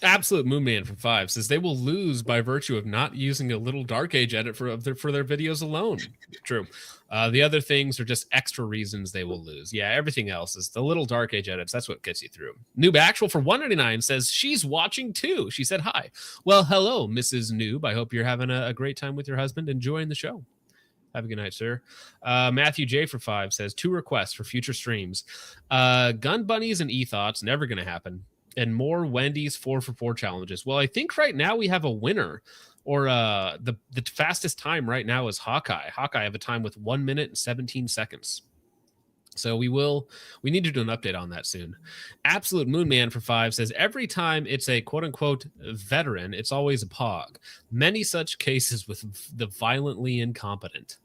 S5: Absolute Moonman from 5 says they will lose by virtue of not using a little dark age edit for their videos alone. True. The other things are just extra reasons they will lose. Yeah, everything else is the little dark age edits. That's what gets you through. Noob Actual for 199 says she's watching too. She said hi. Well, hello, Mrs. Noob. I hope you're having a great time with your husband, enjoying the show. Have a good night, sir. Matthew J for 5 says 2 requests for future streams. Gun bunnies and e-thoughts, never going to happen. And more Wendy's 4-for-4 challenges. Well, I think right now we have a winner, or the fastest time right now is Hawkeye. Hawkeye have a time with 1 minute and 17 seconds. So we need to do an update on that soon. Absolute Moonman for 5 says every time it's a quote unquote veteran, it's always a pog. Many such cases with the violently incompetent.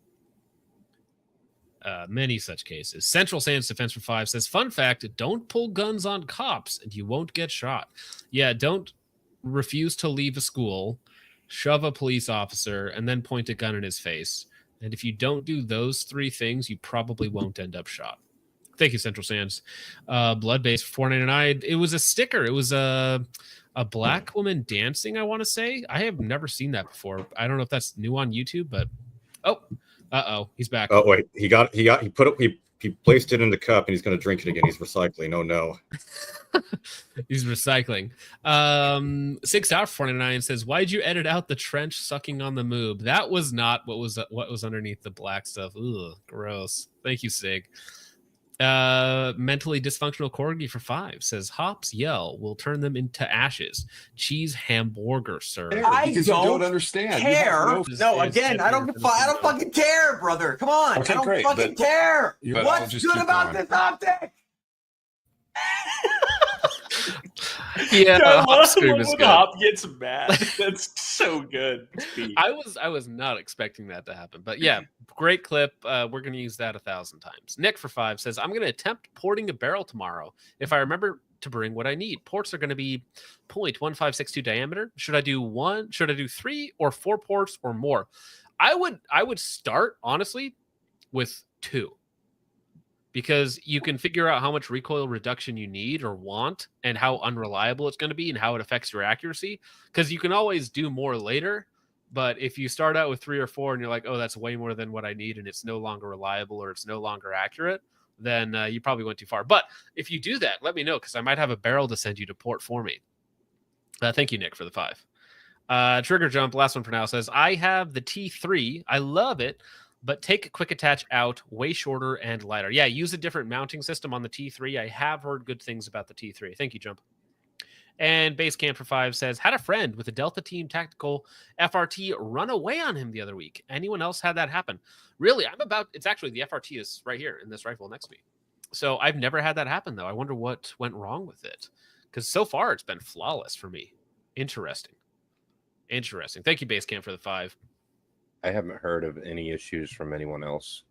S5: Many such cases. Central Sands Defense for 5 says, fun fact, don't pull guns on cops and you won't get shot. Yeah, don't refuse to leave a school, shove a police officer, and then point a gun in his face. And if you don't do those 3 things, you probably won't end up shot. Thank you, Central Sands. Bloodbase for 499. It was a sticker. It was a black woman dancing, I want to say. I have never seen that before. I don't know if that's new on YouTube, but he's back.
S7: Oh wait, he placed it in the cup and he's going to drink it again. He's recycling. Oh no.
S5: He's recycling. 6 Hour 49 says, why'd you edit out the trench sucking on the moob? That was not what was underneath the black stuff. Ugh, gross. Thank you, Sig. Mentally dysfunctional corgi for 5 says, hops yell will turn them into ashes. Cheese hamburger, sir.
S1: Because you don't understand.
S22: Care. No, again, I don't fucking care, brother. Come on.
S1: Okay,
S22: I don't
S1: great,
S22: fucking care.
S1: but
S22: What's
S1: I'll just
S22: good
S1: keep
S22: about
S1: going.
S22: this optic?
S5: Yeah,
S6: Hop gets mad. That's so good.
S5: I was not expecting that to happen, but yeah, great clip. We're going to use that 1,000 times. Nick for 5 says, I'm going to attempt porting a barrel tomorrow if I remember to bring what I need. Ports are going to be 0.1562 diameter. Should I do 1? Should I do 3 or 4 ports or more? I would start honestly with 2. Because you can figure out how much recoil reduction you need or want and how unreliable it's going to be and how it affects your accuracy. Because you can always do more later, But if you start out with 3 or 4 and you're like, oh, that's way more than what I need, and it's no longer reliable or it's no longer accurate, then you probably went too far. But if you do that, let me know, because I might have a barrel to send you to port for me. Thank you, Nick, for the 5. Trigger Jump, last one for now, says, I have the T3. I love it, but take quick attach out, way shorter and lighter. Yeah, use a different mounting system on the T3. I have heard good things about the T3. Thank you, Jump. And Basecamp for 5 says, had a friend with a Delta Team Tactical FRT run away on him the other week. Anyone else had that happen? Really, it's actually the FRT is right here in this rifle next to me. So I've never had that happen, though. I wonder what went wrong with it. Because so far, it's been flawless for me. Interesting. Thank you, Basecamp, for the 5.
S10: I haven't heard of any issues from anyone else.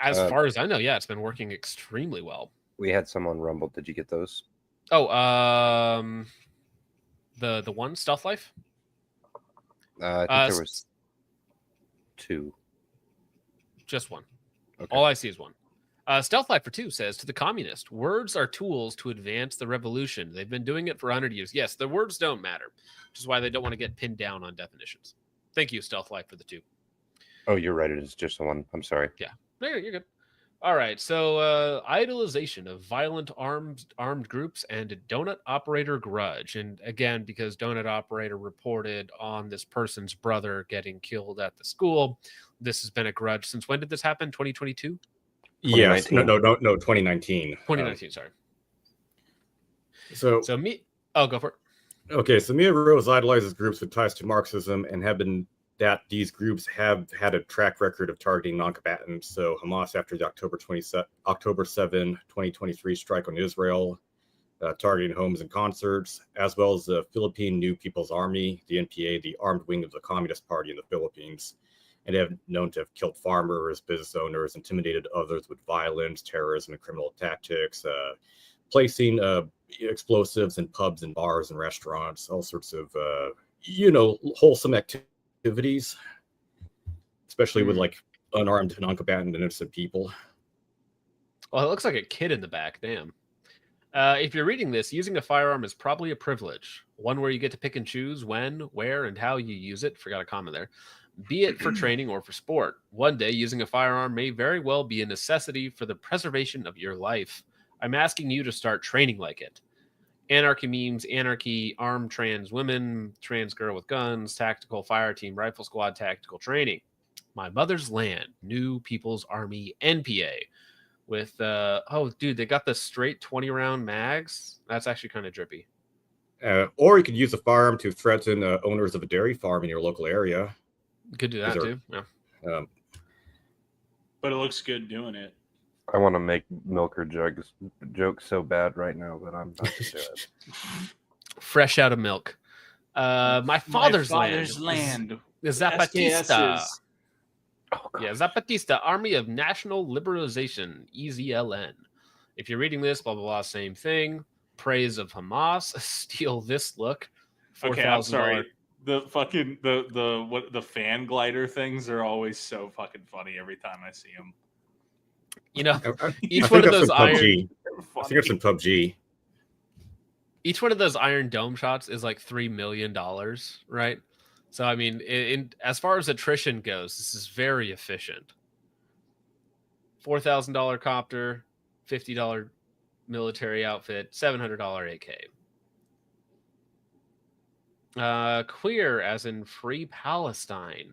S5: As far as I know, yeah, it's been working extremely well.
S10: We had some on Rumble. Did you get those?
S5: Oh, the one, Stealth Life?
S10: I think there was 2.
S5: Just 1.
S10: Okay.
S5: All I see is 1. Stealth Life for 2 says, to the communist, words are tools to advance the revolution. They've been doing it for 100 years. Yes, the words don't matter, which is why they don't want to get pinned down on definitions. Thank you, Stealth Life, for the 2.
S10: Oh, you're right. It is just the 1. I'm sorry.
S5: Yeah. No, you're good. All right. So, idolization of violent armed groups and Donut Operator grudge. And again, because Donut Operator reported on this person's brother getting killed at the school, this has been a grudge since when did this happen? 2022?
S7: Yes. No, 2019.
S5: 2019, sorry.
S7: So
S5: me. Oh, go for it.
S7: Okay, so Mia Rose idolizes groups with ties to Marxism and have been that these groups have had a track record of targeting non-combatants. So Hamas, after the October 7, 2023 strike on Israel, targeting homes and concerts, as well as the Philippine New People's Army, the NPA, the armed wing of the Communist Party in the Philippines. And they have known to have killed farmers, business owners, intimidated others with violence, terrorism, and criminal tactics, placing explosives in pubs and bars and restaurants, all sorts of, wholesome activities, especially with like unarmed, non-combatant, and innocent people.
S5: Well, it looks like a kid in the back. Damn. If you're reading this, using a firearm is probably a privilege, one where you get to pick and choose when, where, and how you use it. Forgot a comma there. Be it for training or for sport. One day, using a firearm may very well be a necessity for the preservation of your life. I'm asking you to start training like it. Anarchy memes, anarchy, armed trans women, trans girl with guns, tactical fire team, rifle squad, tactical training. My mother's land, New People's Army, NPA. With, dude, they got the straight 20-round mags. That's actually kind of drippy.
S7: Or you could use a firearm to threaten owners of a dairy farm in your local area.
S5: You could do that too. Yeah.
S6: But it looks good doing it.
S10: I want to make milker jokes so bad right now, but I'm not to do it.
S5: Fresh out of milk. My father's land. Zapatista. Zapatista, Army of National Liberalization, EZLN. If you're reading this, blah, blah, blah, same thing. Praise of Hamas. Steal this look.
S6: Okay, I'm sorry. The fucking the fan glider things are always so fucking funny every time I see them.
S5: Each one of those iron.
S7: I think it's in PUBG.
S5: Each one of those Iron Dome shots is like $3 million, right? So I mean, as far as attrition goes, this is very efficient. $4,000 copter, $50 military outfit, $700 AK. Queer, as in free Palestine.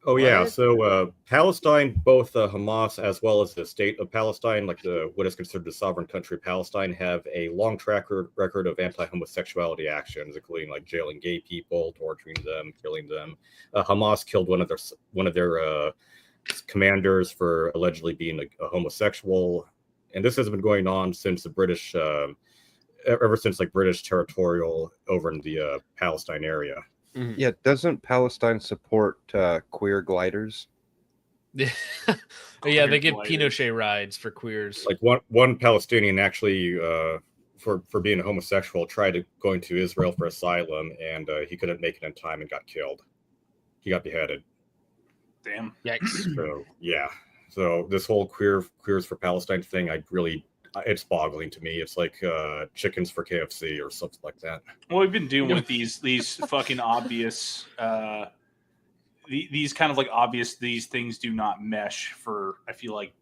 S7: Oh, yeah. So Palestine, both Hamas as well as the state of Palestine, like what is considered the sovereign country of Palestine, have a long track record of anti-homosexuality actions, including like jailing gay people, torturing them, killing them. Hamas killed one of their commanders for allegedly being a homosexual, and this has been going on since the British, ever since like British territorial over in the Palestine area.
S10: Mm-hmm. Yeah, doesn't Palestine support queer gliders?
S5: Yeah, they give Pinochet rides for queers.
S7: Like one Palestinian actually, for being a homosexual, tried going to Israel for asylum, and he couldn't make it in time and got killed. He got beheaded.
S6: Damn.
S5: Yikes.
S7: So yeah. So this whole queers for Palestine thing, I it's boggling to me. It's like chickens for KFC or something like that.
S6: Well, we've been doing with these fucking obvious, these kind of like obvious, these things do not mesh for, I feel like,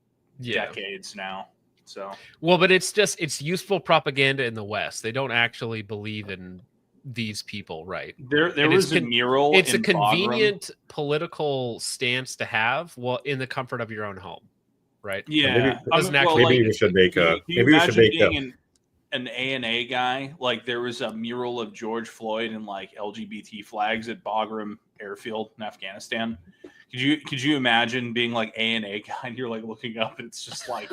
S6: decades now. So
S5: well, but it's useful propaganda in the West. They don't actually believe in these people, right?
S6: There was a mural.
S5: It's
S6: in
S5: a convenient political stance to have, well, in the comfort of your own home, right?
S6: Yeah,
S7: Maybe we should make a. Maybe we should make
S6: an ANA guy. Like there was a mural of George Floyd and like LGBT flags at Bagram Airfield in Afghanistan. Could you imagine being like ANA guy and you're like looking up and it's just like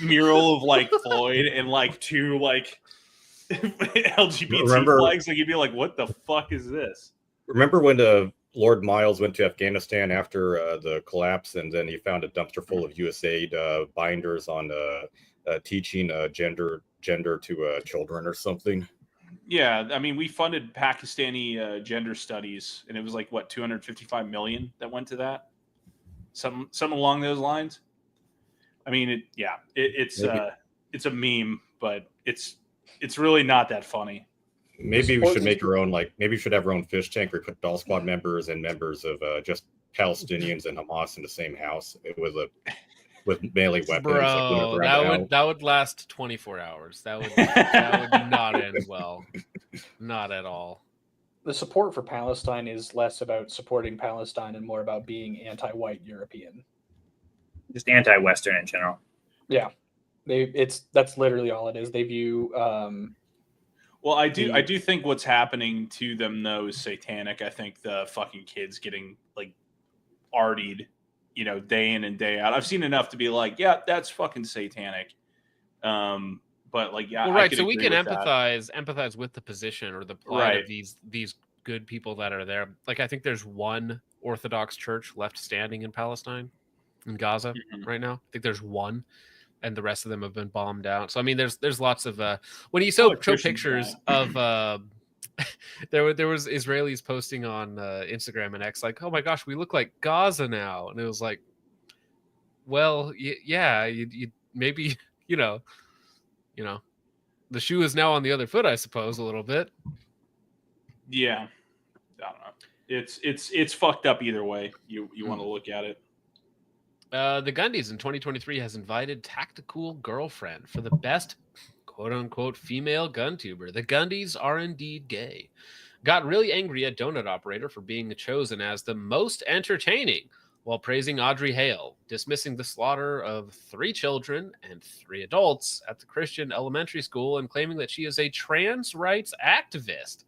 S6: mural of like Floyd and like two like LGBT flags? Like you'd be like, what the fuck is this?
S7: Remember when Lord Miles went to Afghanistan after the collapse, and then he found a dumpster full of USAID binders on teaching gender to children or something?
S6: Yeah, I mean, we funded Pakistani gender studies, and it was like what 255 million that went to that. Something along those lines. I mean, it's a meme, but it's really not that funny.
S7: Maybe we should make our own. Like maybe we should have our own fish tank where we put Doll Squad members and members of just Palestinians and Hamas in the same house. It was with melee weapons.
S5: Bro, that would last 24 hours. That would not end well. Not at all.
S8: The support for Palestine is less about supporting Palestine and more about being anti-white European.
S18: Just anti-Western in general.
S8: Yeah. That's literally all it is. They view
S6: well, I do think what's happening to them though is satanic. I think the fucking kids getting like artied, day in and day out. I've seen enough to be like, yeah, that's fucking satanic. But like, yeah,
S5: well, right. So we can empathize with the position or the plight of these good people that are there. Like, I think there's one Orthodox church left standing in Palestine, in Gaza right now. I think there's one, and the rest of them have been bombed out. So I mean, there's lots of when you show pictures of there was Israelis posting on Instagram and X like, oh my gosh, we look like Gaza now, and it was like, well, yeah, you maybe the shoe is now on the other foot, I suppose, a little bit.
S6: Yeah, I don't know. It's fucked up either way you want to look at it.
S5: The Gundys in 2023 has invited Tactical Girlfriend for the best quote-unquote female gun tuber. The Gundys are indeed gay. Got really angry at Donut Operator for being chosen as the most entertaining while praising Audrey Hale, dismissing the slaughter of 3 children and 3 adults at the Christian elementary school and claiming that she is a trans rights activist.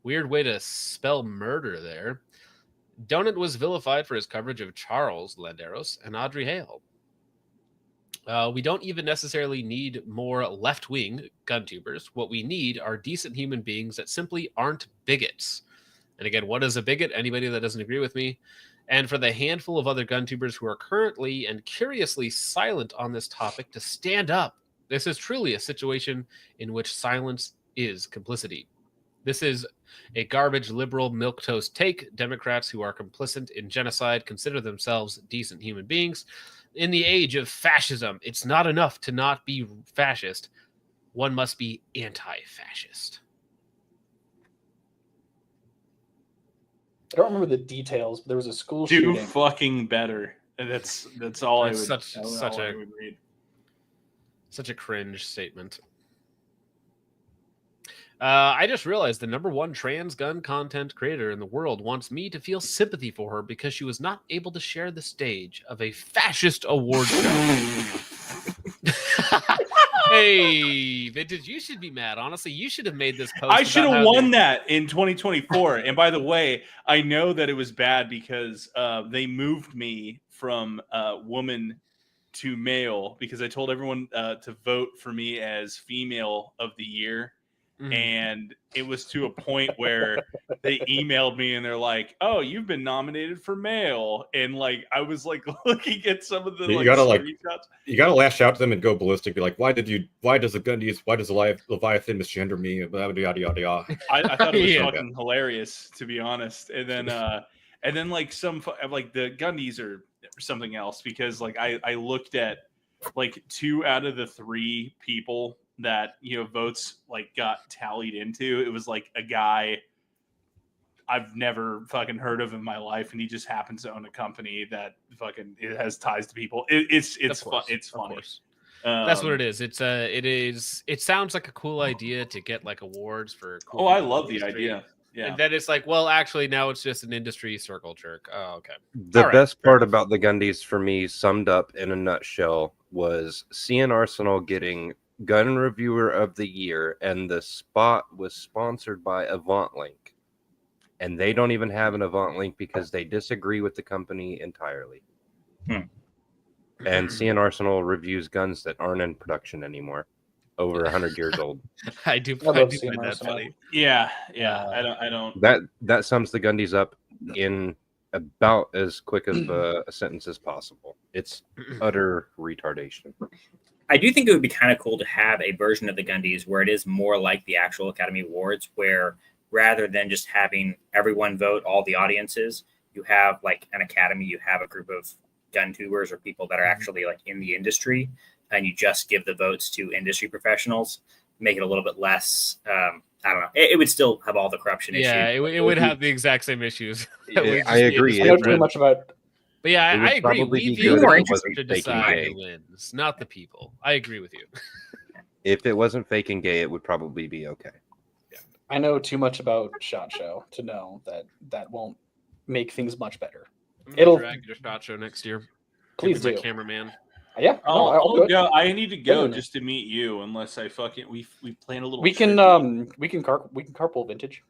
S5: Weird way to spell murder there. Donut was vilified for his coverage of Charles Landeros and Audrey Hale. We don't even necessarily need more left-wing gun tubers. What we need are decent human beings that simply aren't bigots. And again, what is a bigot? Anybody that doesn't agree with me. And for the handful of other gun tubers who are currently and curiously silent on this topic to stand up. This is truly a situation in which silence is complicity. This is a garbage liberal milquetoast take. Democrats who are complicit in genocide consider themselves decent human beings. In the age of fascism, it's not enough to not be fascist. One must be anti-fascist.
S8: I don't remember the details, but there was a school shooting.
S6: Do fucking better. That's all
S5: That's
S6: I would read.
S5: Such a cringe statement. I just realized the #1 trans gun content creator in the world wants me to feel sympathy for her because she was not able to share the stage of a fascist award show. Hey, Vintage, you should be mad. Honestly, you should have made this post.
S6: I should have won that in 2024. And by the way, I know that it was bad because they moved me from woman to male because I told everyone to vote for me as female of the year. And it was to a point where they emailed me and they're like, "Oh, you've been nominated for male." And like, I was like looking at some of the screenshots.
S7: You gotta lash out to them and go ballistic. Be like, why does the Leviathan misgender me? Yada yada yada.
S6: I thought it was fucking hilarious, to be honest. And then like some like the Gundys or something else because like I looked at like 2 out of the 3 people that votes like got tallied into, it was like a guy I've never fucking heard of in my life, and he just happens to own a company that fucking it has ties to people. It's fun. It's funny.
S5: That's what it is. It sounds like a cool idea to get like awards for. Cool
S6: I love the idea. Yeah.
S5: And then it's like, well, actually, now it's just an industry circle jerk. Oh, okay.
S10: The best part about the Gundys for me, summed up in a nutshell, was seeing Arsenal getting Gun Reviewer of the Year, and the spot was sponsored by AvantLink. And they don't even have an AvantLink because they disagree with the company entirely. And seeing Arsenal reviews guns that aren't in production anymore, over 100 years old.
S5: I do find that funny.
S6: Yeah. I don't.
S10: That sums the Gundys up in about as quick of a sentence as possible. It's utter retardation.
S18: I do think it would be kind of cool to have a version of the Gundys where it is more like the actual Academy Awards, where rather than just having everyone vote, all the audiences, you have like an academy, you have a group of gun tubers or people that are actually like in the industry, and you just give the votes to industry professionals, make it a little bit less, I don't know. It would still have all the corruption issues.
S5: Yeah, it would have the exact same issues.
S10: I agree.
S8: I know too much about.
S5: But yeah, I agree. We
S10: good
S5: more
S10: if it wasn't
S5: to
S10: fake and
S5: decide
S10: gay.
S5: who wins, not the people. I agree with you.
S10: If it wasn't fake and gay, it would probably be okay.
S8: I know too much about SHOT Show to know that won't make things much better.
S5: It'll drag your SHOT Show next year.
S8: Please
S5: Give me
S8: do.
S5: my cameraman.
S8: Yeah.
S6: I'll
S8: do it.
S6: go. I need to go
S8: Genuinely.
S6: just to meet you, unless I fucking we plan a little.
S8: We can carpool vintage.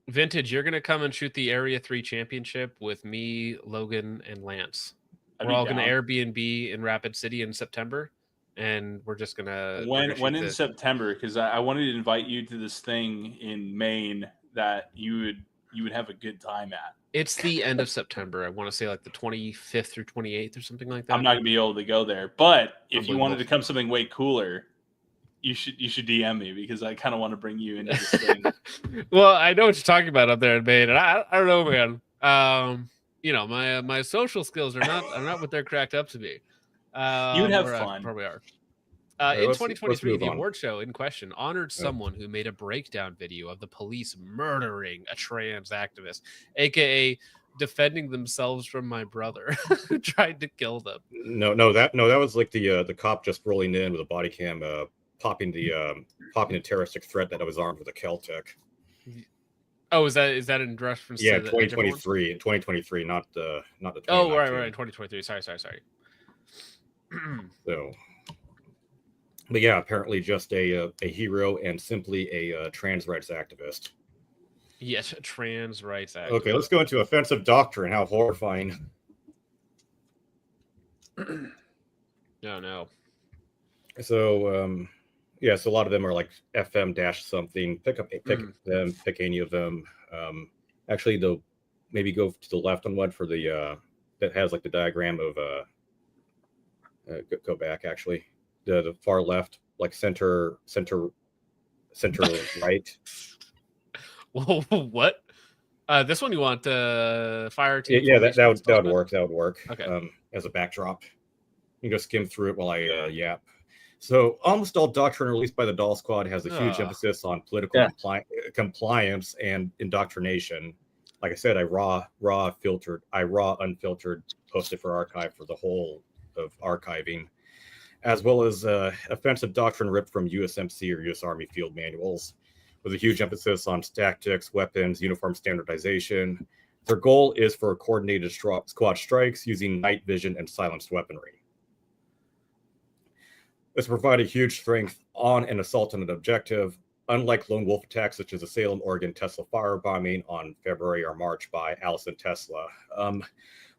S5: Vintage, you're gonna come and shoot the Area 3 championship with me, Logan, and Lance.
S6: I'd
S5: We're
S6: be
S5: all gonna
S6: down.
S5: Airbnb in Rapid City in September, and we're just gonna
S6: When in September, because I wanted to invite you to this thing in Maine that you would have a good time at.
S5: It's the end of September. I want to say like the 25th through 28th or something like that.
S6: I'm not gonna be able to go there, but if you wanted
S5: Unbelievable.
S6: to come something way cooler, you should DM me, because I kind of want to bring you into this thing.
S5: Well, I know what you're talking about up there in Maine, and I don't know, man. My social skills are not what they're cracked up to be.
S6: You would have
S5: or I
S6: fun.
S5: Probably are.
S7: right,
S5: In
S7: let's
S5: 2023,
S7: move
S5: the
S7: on.
S5: award show in question honored someone who made a breakdown video of the police murdering a trans activist, aka defending themselves from my brother who tried to kill them.
S7: No, that was like the cop just rolling in with a body cam, popping the terroristic threat that I was armed with a Kel-Tec.
S5: Oh, is that in reference
S7: Yeah,
S5: to the different one?
S7: 2023, not the.
S5: Oh, right,
S7: 2019.
S5: 2023. Sorry.
S7: So, but yeah, apparently just a hero and simply a trans rights activist.
S5: Yes, trans rights activist.
S7: Okay, let's go into offensive doctrine. How horrifying!
S5: No.
S7: So, yeah, so a lot of them are like FM dash something. Pick any of them. Actually, maybe go to the left on one for the that has like the diagram of go back actually. The far left, like center right.
S5: Whoa, what? This one you want fire team?
S7: Yeah, that would work. That would work.
S5: Okay.
S7: As a backdrop, you can go skim through it while I yap. So almost all doctrine released by the Doll Squad has a huge emphasis on political compliance and indoctrination. Like I said, I raw unfiltered, posted for archive for the whole of archiving, as well as offensive doctrine ripped from USMC or US Army field manuals, with a huge emphasis on tactics, weapons, uniform standardization. Their goal is for coordinated squad strikes using night vision and silenced weaponry. This provided huge strength on an assault on an objective, unlike lone wolf attacks such as the Salem, Oregon Tesla firebombing on February or March by Allison Tesla.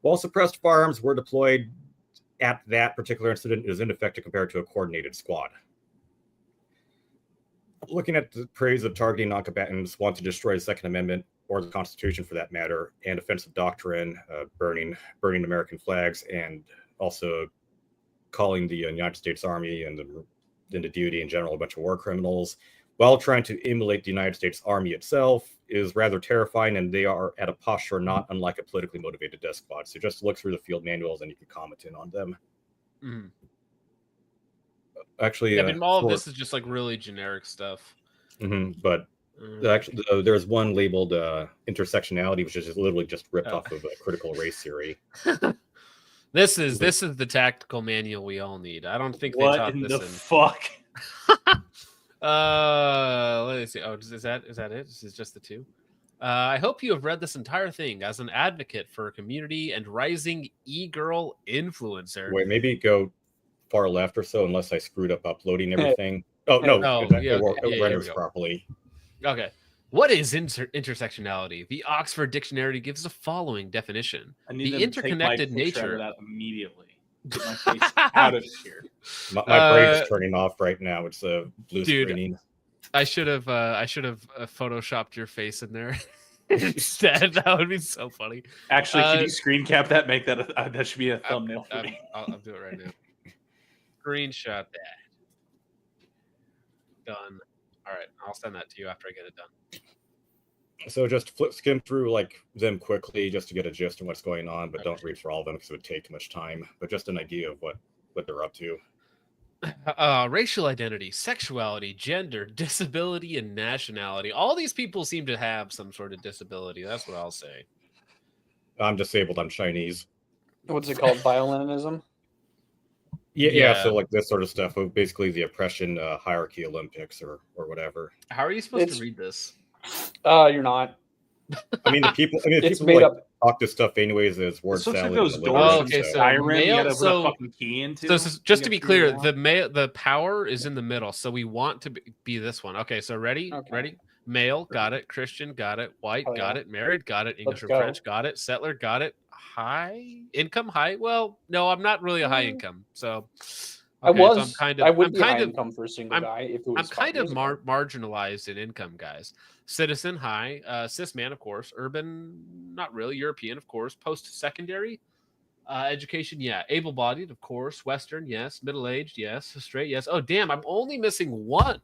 S7: While suppressed firearms were deployed at that particular incident, it is ineffective compared to a coordinated squad. Looking at the praise of targeting non-combatants, want to destroy the Second Amendment or the Constitution for that matter, and offensive doctrine, burning American flags, and also calling the United States Army and the duty in general a bunch of war criminals, while trying to emulate the United States Army itself, is rather terrifying, and they are at a posture not unlike a politically motivated death squad. So just look through the field manuals and you can comment in on them. actually,
S5: I mean, all of this is just like really generic stuff.
S7: But actually, there's one labeled intersectionality, which is just literally just ripped off of a critical race theory.
S5: This is the tactical manual we all need. I don't think they
S6: What
S5: taught
S6: in
S5: this
S6: the
S5: in.
S6: fuck?
S5: Let me see. Oh, is that it? This is just the two. I hope you have read this entire thing as an advocate for a community and rising e-girl influencer.
S7: Wait, maybe go far left or so, unless I screwed up uploading everything. Oh no, it renders properly.
S5: Okay. What is intersectionality? The Oxford Dictionary gives the following definition: the interconnected nature.
S6: Of that immediately. Get my face out of here.
S7: My brain's turning off right now. It's a blue screening.
S5: I should have photoshopped your face in there instead. That would be so funny.
S6: Actually, can you screen cap that? Make that that should be a thumbnail for me.
S5: I'll do it right now. Screenshot that. Done. All right, I'll send that to you after I get it done.
S7: So just skim through like them quickly just to get a gist of what's going on, but don't read through all of them because it would take too much time. But just an idea of what they're up to.
S5: Racial identity, sexuality, gender, disability, and nationality. All these people seem to have some sort of disability. That's what I'll say.
S7: I'm disabled. I'm Chinese.
S8: What's it called? Violeninism?
S7: Yeah. So like this sort of stuff. Basically, the oppression hierarchy Olympics or whatever.
S5: How are you supposed to read this?
S8: You're not.
S7: I mean, the people.
S8: It's
S7: people
S8: made
S7: like,
S8: up.
S7: Talk this stuff anyways. As word salad.
S6: Like those doors.
S5: Oh, okay, so
S6: male.
S5: so
S6: fucking key into.
S5: This is, just to be clear, the power is in the middle, so we want to be this one. Okay, so ready?
S8: Okay.
S5: Ready? Male, got it. Christian, got it. White, got it. Married, got it. English or
S8: go.
S5: French, got it. Settler, got it. High income, high. Well, no, I'm not really a high income, so. Okay,
S8: I was.
S5: So I'm kind of.
S8: I would
S5: I'm
S8: be
S5: kind
S8: high
S5: of,
S8: income for a single guy if it was.
S5: I'm kind of marginalized in income, guys. Citizen, high. Cis man, of course. Urban, not really. European, of course. Post-secondary. Education, yeah. Able-bodied, of course. Western, yes. Middle-aged, yes. Straight, yes. Oh, damn, I'm only missing one.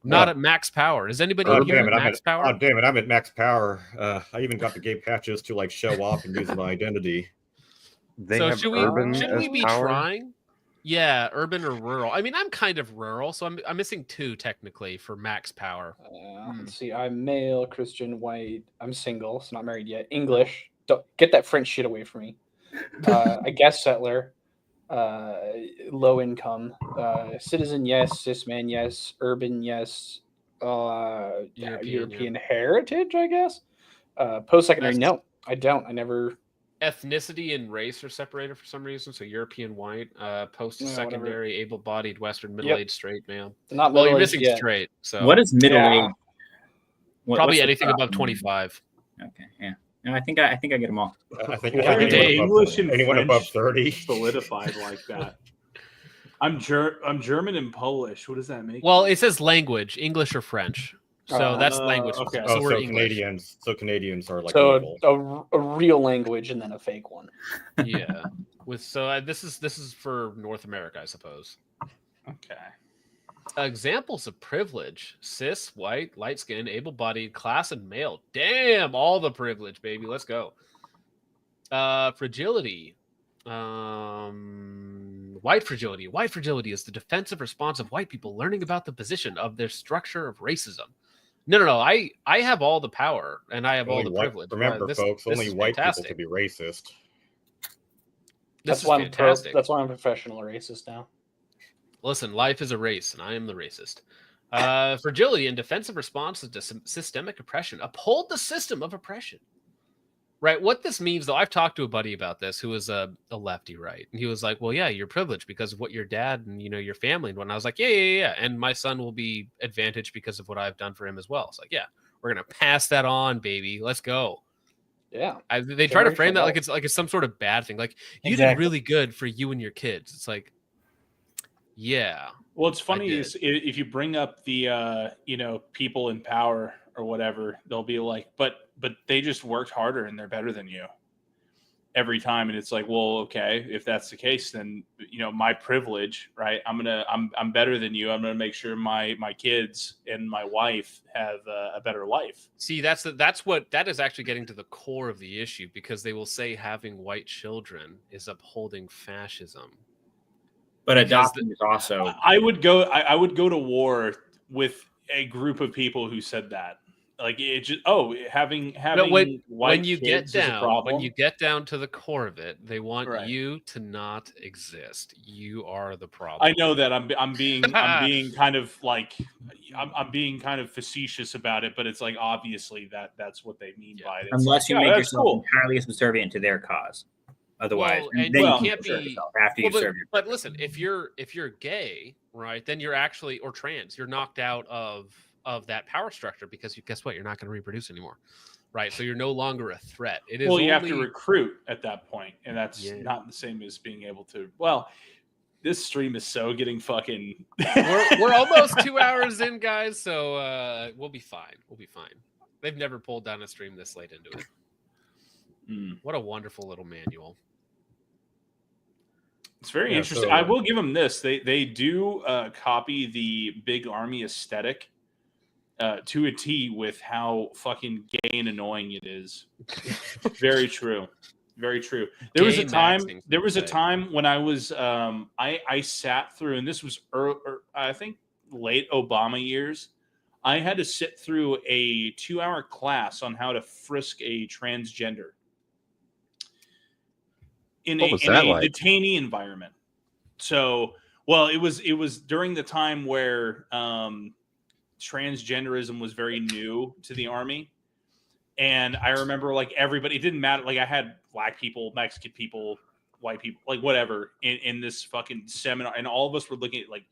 S5: I'm not at max power. Is anybody here at max power?
S7: Oh, damn it, I'm at max power. I even got the gay patches to like show off and use my identity.
S5: So should we be trying? Yeah, urban or rural. I mean, I'm kind of rural, so I'm missing two technically for max power.
S8: Let's see. I'm male, Christian, white. I'm single, so not married yet. English. Don't get that French shit away from me. I guess settler. Low income. Citizen, yes. Cis man, yes. Urban, yes. European heritage, I guess. Post-secondary, no. I don't. I never.
S5: Ethnicity and race are separated for some reason. So European white, post-secondary, able-bodied, Western, middle-aged, straight male.
S8: Not
S5: well, you're missing straight. So
S18: what is middle-aged?
S5: Probably anything above 25.
S18: Okay, yeah. No, I think I get them all.
S7: I think
S6: English and
S7: anyone
S6: French
S7: above 30
S6: solidified like that. I'm German and Polish. What does that make?
S5: Well, it says language, English or French. So that's language.
S6: Okay.
S5: So we're
S7: Canadians are like
S8: so a real language and then a fake one.
S5: Yeah. This is for North America, I suppose.
S6: Okay.
S5: Examples of privilege: cis, white, light skin, able-bodied, class, and male. Damn, all the privilege, baby. Let's go. Fragility. White fragility. White fragility is the defensive response of white people learning about the position of their structure of racism. No. I have all the power and I have all the privilege.
S7: Remember, folks, only white people can be racist.
S8: That's why I'm professional racist now.
S5: Listen, life is a race, and I am the racist. Fragility and defensive response to systemic oppression. Uphold the system of oppression. Right. What this means, though, I've talked to a buddy about this who is a lefty, right? And he was like, well, yeah, you're privileged because of what your dad and, your family and whatnot. I was like, yeah. And my son will be advantaged because of what I've done for him as well. It's like, yeah, we're going to pass that on, baby. Let's go.
S8: Yeah.
S5: They try to frame that like it's some sort of bad thing. Like, you did really good for you and your kids. It's like, yeah.
S6: Well, it's funny is if you bring up the, people in power or whatever, they'll be like, but they just worked harder and they're better than you every time. And it's like, well, okay, if that's the case, then, my privilege, right? I'm better than you. I'm going to make sure my kids and my wife have a better life.
S5: See, that is actually getting to the core of the issue, because they will say having white children is upholding fascism.
S18: But a doctrine is also.
S6: I would go to war with a group of people who said that. Like it just having white
S5: when you
S6: kids
S5: get
S6: is a
S5: down
S6: problem.
S5: when you get down to the core of it, they want
S6: Right.
S5: you to not exist. You are the problem.
S6: I know that I'm being kind of like I'm being kind of facetious about it, but it's like obviously that's what they mean by it. It's
S18: Unless
S6: like,
S18: you make yourself entirely subservient to their cause. Otherwise,
S5: and
S18: then
S5: you
S18: you
S5: can't
S18: serve
S5: be.
S18: yourself after you serve your.
S5: But listen, if you're gay, right, then you're actually or trans, you're knocked out of that power structure because guess what? You're not going to reproduce anymore, right? So you're no longer a threat. It is.
S6: Well, you have to recruit at that point, and that's not the same as being able to. Well, this stream is so getting fucking.
S5: we're almost 2 hours in, guys, so we'll be fine. We'll be fine. They've never pulled down a stream this late into it. What a wonderful little manual.
S6: It's very interesting. I will give them this. They do copy the big army aesthetic to a T with how fucking gay and annoying it is. Very true. Very true. There was a time when I was I sat through, and this was I think late Obama years. I had to sit through a 2-hour class on how to frisk a transgender in a detainee environment. So, well, it was during the time where transgenderism was very new to the army. And I remember like everybody, it didn't matter. Like I had black people, Mexican people, white people, like whatever in this fucking seminar. And all of us were looking at like,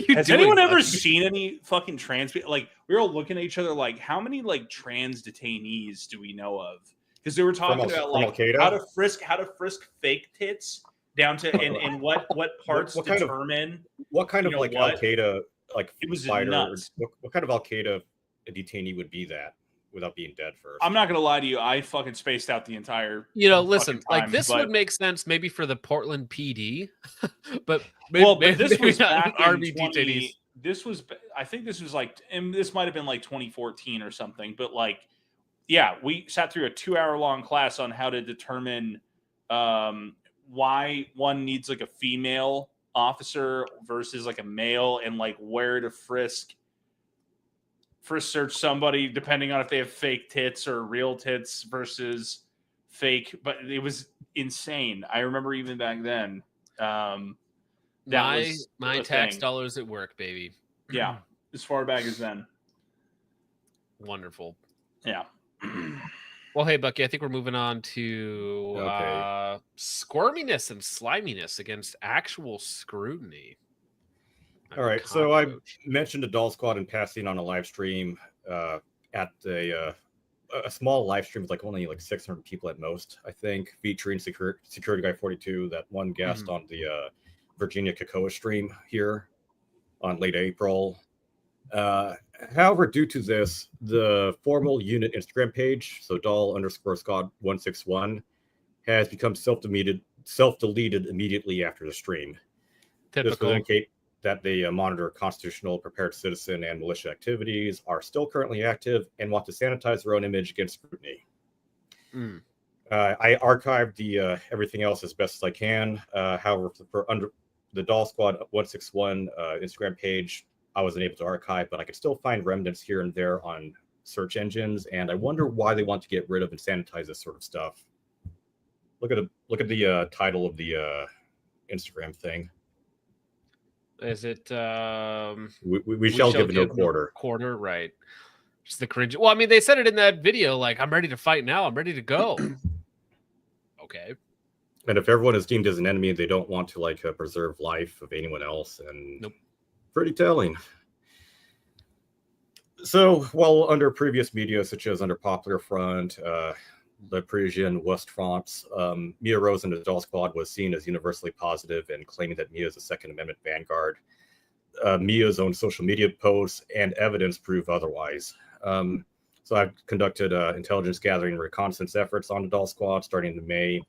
S6: has anyone ever seen any fucking trans people? Like we were all looking at each other like, how many like trans detainees do we know of? Because they were talking about like how to frisk fake tits down to and what parts determine
S7: what kind of like Al Qaeda like
S6: it was
S7: fighter.
S6: Nuts.
S7: What kind of Al Qaeda detainee would be that without being dead first?
S6: I'm not gonna lie to you. I fucking spaced out the entire.
S5: Listen, like
S6: time,
S5: this would make sense maybe for the Portland PD, but
S6: this was back in
S5: army
S6: 20,
S5: detainees.
S6: This was, I think this was like, and this might have been like 2014 or something. But like, yeah, we sat through a 2-hour long class on how to determine why one needs like a female officer versus like a male, and like where to frisk search somebody depending on if they have fake tits or real tits versus fake. But it was insane. I remember even back then.
S5: My tax dollars at work, baby.
S6: Yeah, as far back as then.
S5: Wonderful.
S6: Yeah.
S5: Well, hey, Bucky, I think we're moving on to squirminess and sliminess against actual scrutiny.
S7: All right, so I mentioned the Doll Squad in passing on a live stream at a small live stream with like only like 600 people at most, I think, featuring Security Guy 42, that one guest on the Virginia Cocoa stream here on late April. However, due to this, the formal unit Instagram page, so doll_squad161, has become self-deleted immediately after the stream.
S5: Typical.
S7: This would indicate that they monitor constitutional, prepared citizen, and militia activities, are still currently active, and want to sanitize their own image against scrutiny. I archived the everything else as best as I can. However, for under the Doll Squad 161 Instagram page, I wasn't able to archive, but I could still find remnants here and there on search engines, and I wonder why they want to get rid of and sanitize this sort of stuff. Look at the title of the Instagram thing.
S5: Is it?
S7: We shall give no quarter.
S5: Quarter, right? Just the cringe. Well, I mean, they said it in that video. Like, I'm ready to fight now. I'm ready to go. Okay.
S7: And if everyone is deemed as an enemy, they don't want to like preserve life of anyone else, and pretty telling. So, while under previous media, such as under Popular Front, Le Parisian, West France, Mia Rose and the Doll Squad was seen as universally positive and claiming that Mia is a Second Amendment vanguard. Mia's own social media posts and evidence prove otherwise. So I've conducted intelligence gathering and reconnaissance efforts on the Doll Squad starting in May,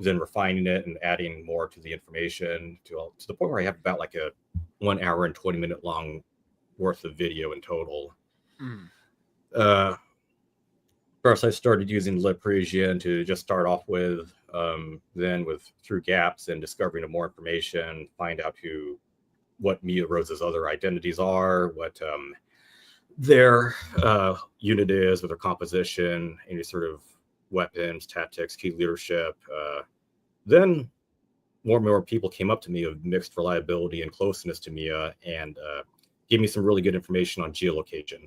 S7: then refining it and adding more to the information to the point where I have about like a 1 hour and 20 minute long worth of video in total. First, I started using Le Parisian to just start off with. Then through gaps and discovering more information, find out what Mia Rose's other identities are, what their unit is, with their composition, any sort of weapons, tactics, key leadership. Then more and more people came up to me of mixed reliability and closeness to Mia, and gave me some really good information on geolocation.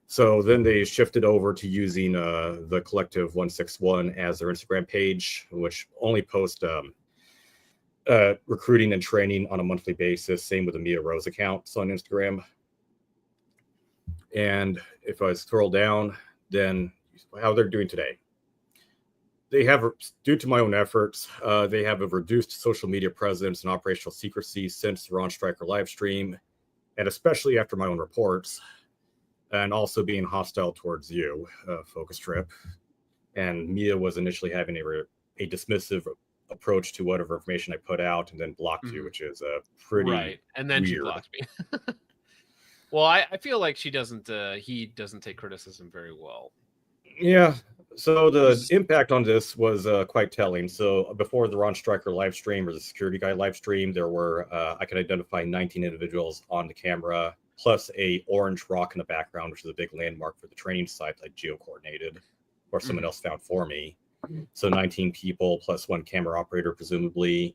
S7: So then they shifted over to using the Collective 161 as their Instagram page, which only post recruiting and training on a monthly basis. Same with the Mia Rose accounts on Instagram. And if I scroll down, then how they're doing today. They have, due to my own efforts, they have a reduced social media presence and operational secrecy since the Ron Stryker live stream, and especially after my own reports, and also being hostile towards you, Focus Trip. And Mia was initially having a dismissive approach to whatever information I put out, and then blocked you, which is pretty
S5: right. And then
S7: weird.
S5: She blocked me. Well, I feel like he doesn't take criticism very well.
S7: Yeah. So the impact on this was quite telling. So before the Ron Stryker live stream or the security guy live stream, there were I could identify 19 individuals on the camera, plus a orange rock in the background, which is a big landmark for the training site, like geo-coordinated, or someone else found for me. So 19 people plus one camera operator, presumably.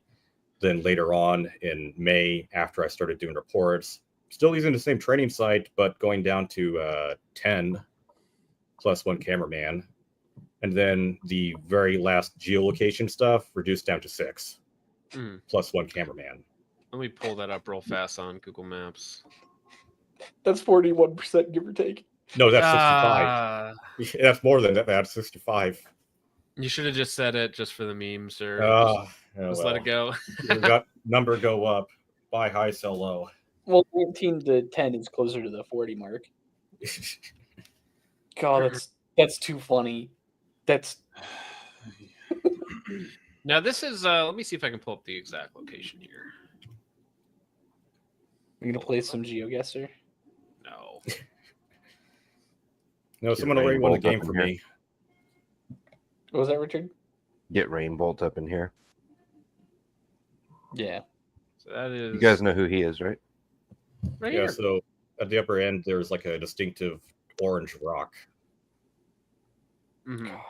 S7: Then later on in May, after I started doing reports, still using the same training site, but going down to 10 plus one cameraman. And then the very last geolocation stuff reduced down to 6 plus one cameraman.
S5: Let me pull that up real fast on Google Maps.
S8: That's 41%, give or take.
S7: No, that's 65. That's more than that. That's 65.
S5: You should have just said it just for the memes, sir. Just let it go.
S7: You got number go up, buy high, sell low.
S8: Well, 19 to 10 is closer to the 40 mark. God, that's too funny. That's
S5: now this is let me see if I can pull up the exact location here.
S8: You gonna play some GeoGuessr?
S5: No.
S7: No, someone already won the game for me.
S8: What was that, Richard?
S10: Get Rainbolt up in here.
S8: Yeah.
S5: So that is.
S10: You guys know who he is, right?
S5: Right
S7: yeah.
S5: here.
S7: So at the upper end, there's like a distinctive orange rock.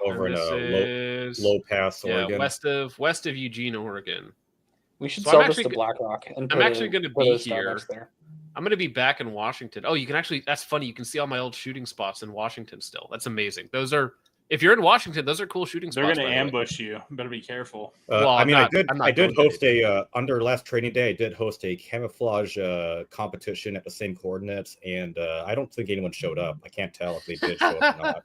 S7: Over in a low pass, Oregon.
S5: west of Eugene, Oregon.
S8: We should sell this to BlackRock. And
S5: I'm actually going to be here.
S8: There.
S5: I'm going to be back in Washington. Oh, you can actually. That's funny. You can see all my old shooting spots in Washington still. That's amazing. Those are. If you're in Washington, those are cool shooting spots.
S6: They're going to ambush you. Better be careful.
S7: I mean, I did host under last training day. I did host a camouflage competition at the same coordinates, and I don't think anyone showed up. I can't tell if they did show up or not.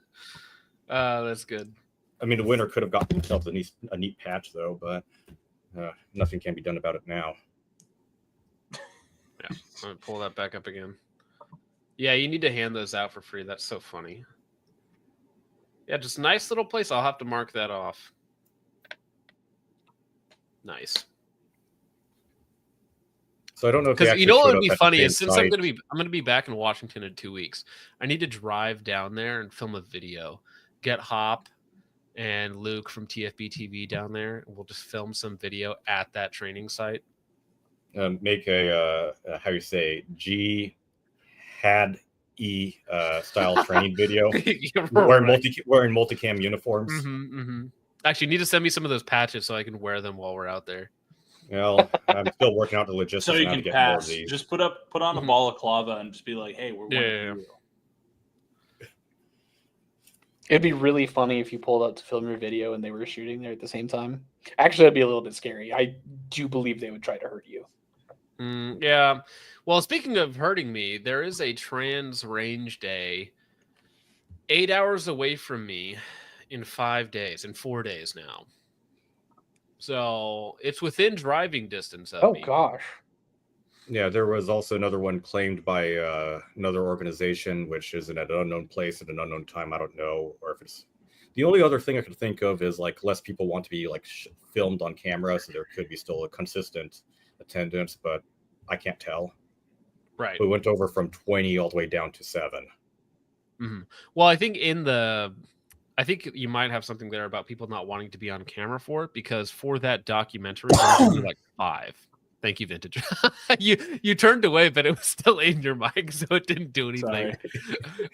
S5: That's good.
S7: I mean, the winner could have gotten themselves a neat patch, though, but nothing can be done about it now.
S5: Yeah, I'm gonna pull that back up again. Yeah, you need to hand those out for free. That's so funny. Yeah, just nice little place. I'll have to mark that off. Nice.
S7: So I don't know if
S5: because you know what would be funny is since I'm gonna be back in Washington in 2 weeks. I need to drive down there and film a video. Get Hop and Luke from TFB TV down there, and we'll just film some video at that training site.
S7: Make a how you say G had E style training video. Wearing multicam uniforms.
S5: Actually, you need to send me some of those patches so I can wear them while we're out there.
S7: Well, I'm still working out the logistics.
S6: So you can
S7: to get
S6: pass.
S7: More of these.
S6: Just put on a balaclava and just be like, "Hey, we're
S5: yeah.
S8: It'd be really funny if you pulled out to film your video and they were shooting there at the same time. Actually, that'd be a little bit scary. I do believe they would try to hurt you.
S5: Yeah. Well, speaking of hurting me, there is a trans range day 8 hours away from me in 5 days, in 4 days now. So it's within driving distance of me.
S8: Oh, gosh.
S7: Yeah, there was also another one claimed by another organization, which is in an unknown place at an unknown time. I don't know, or if it's the only other thing I could think of is like less people want to be like filmed on camera, so there could be still a consistent attendance, but I can't tell.
S5: Right.
S7: We went over from 20 all the way down to 7.
S5: Well, I think in the I think you might have something there about people not wanting to be on camera for it, because for that documentary, there's only like 5. Thank you, Vintage. you turned away, but it was still in your mic, so it didn't do anything.
S6: Sorry.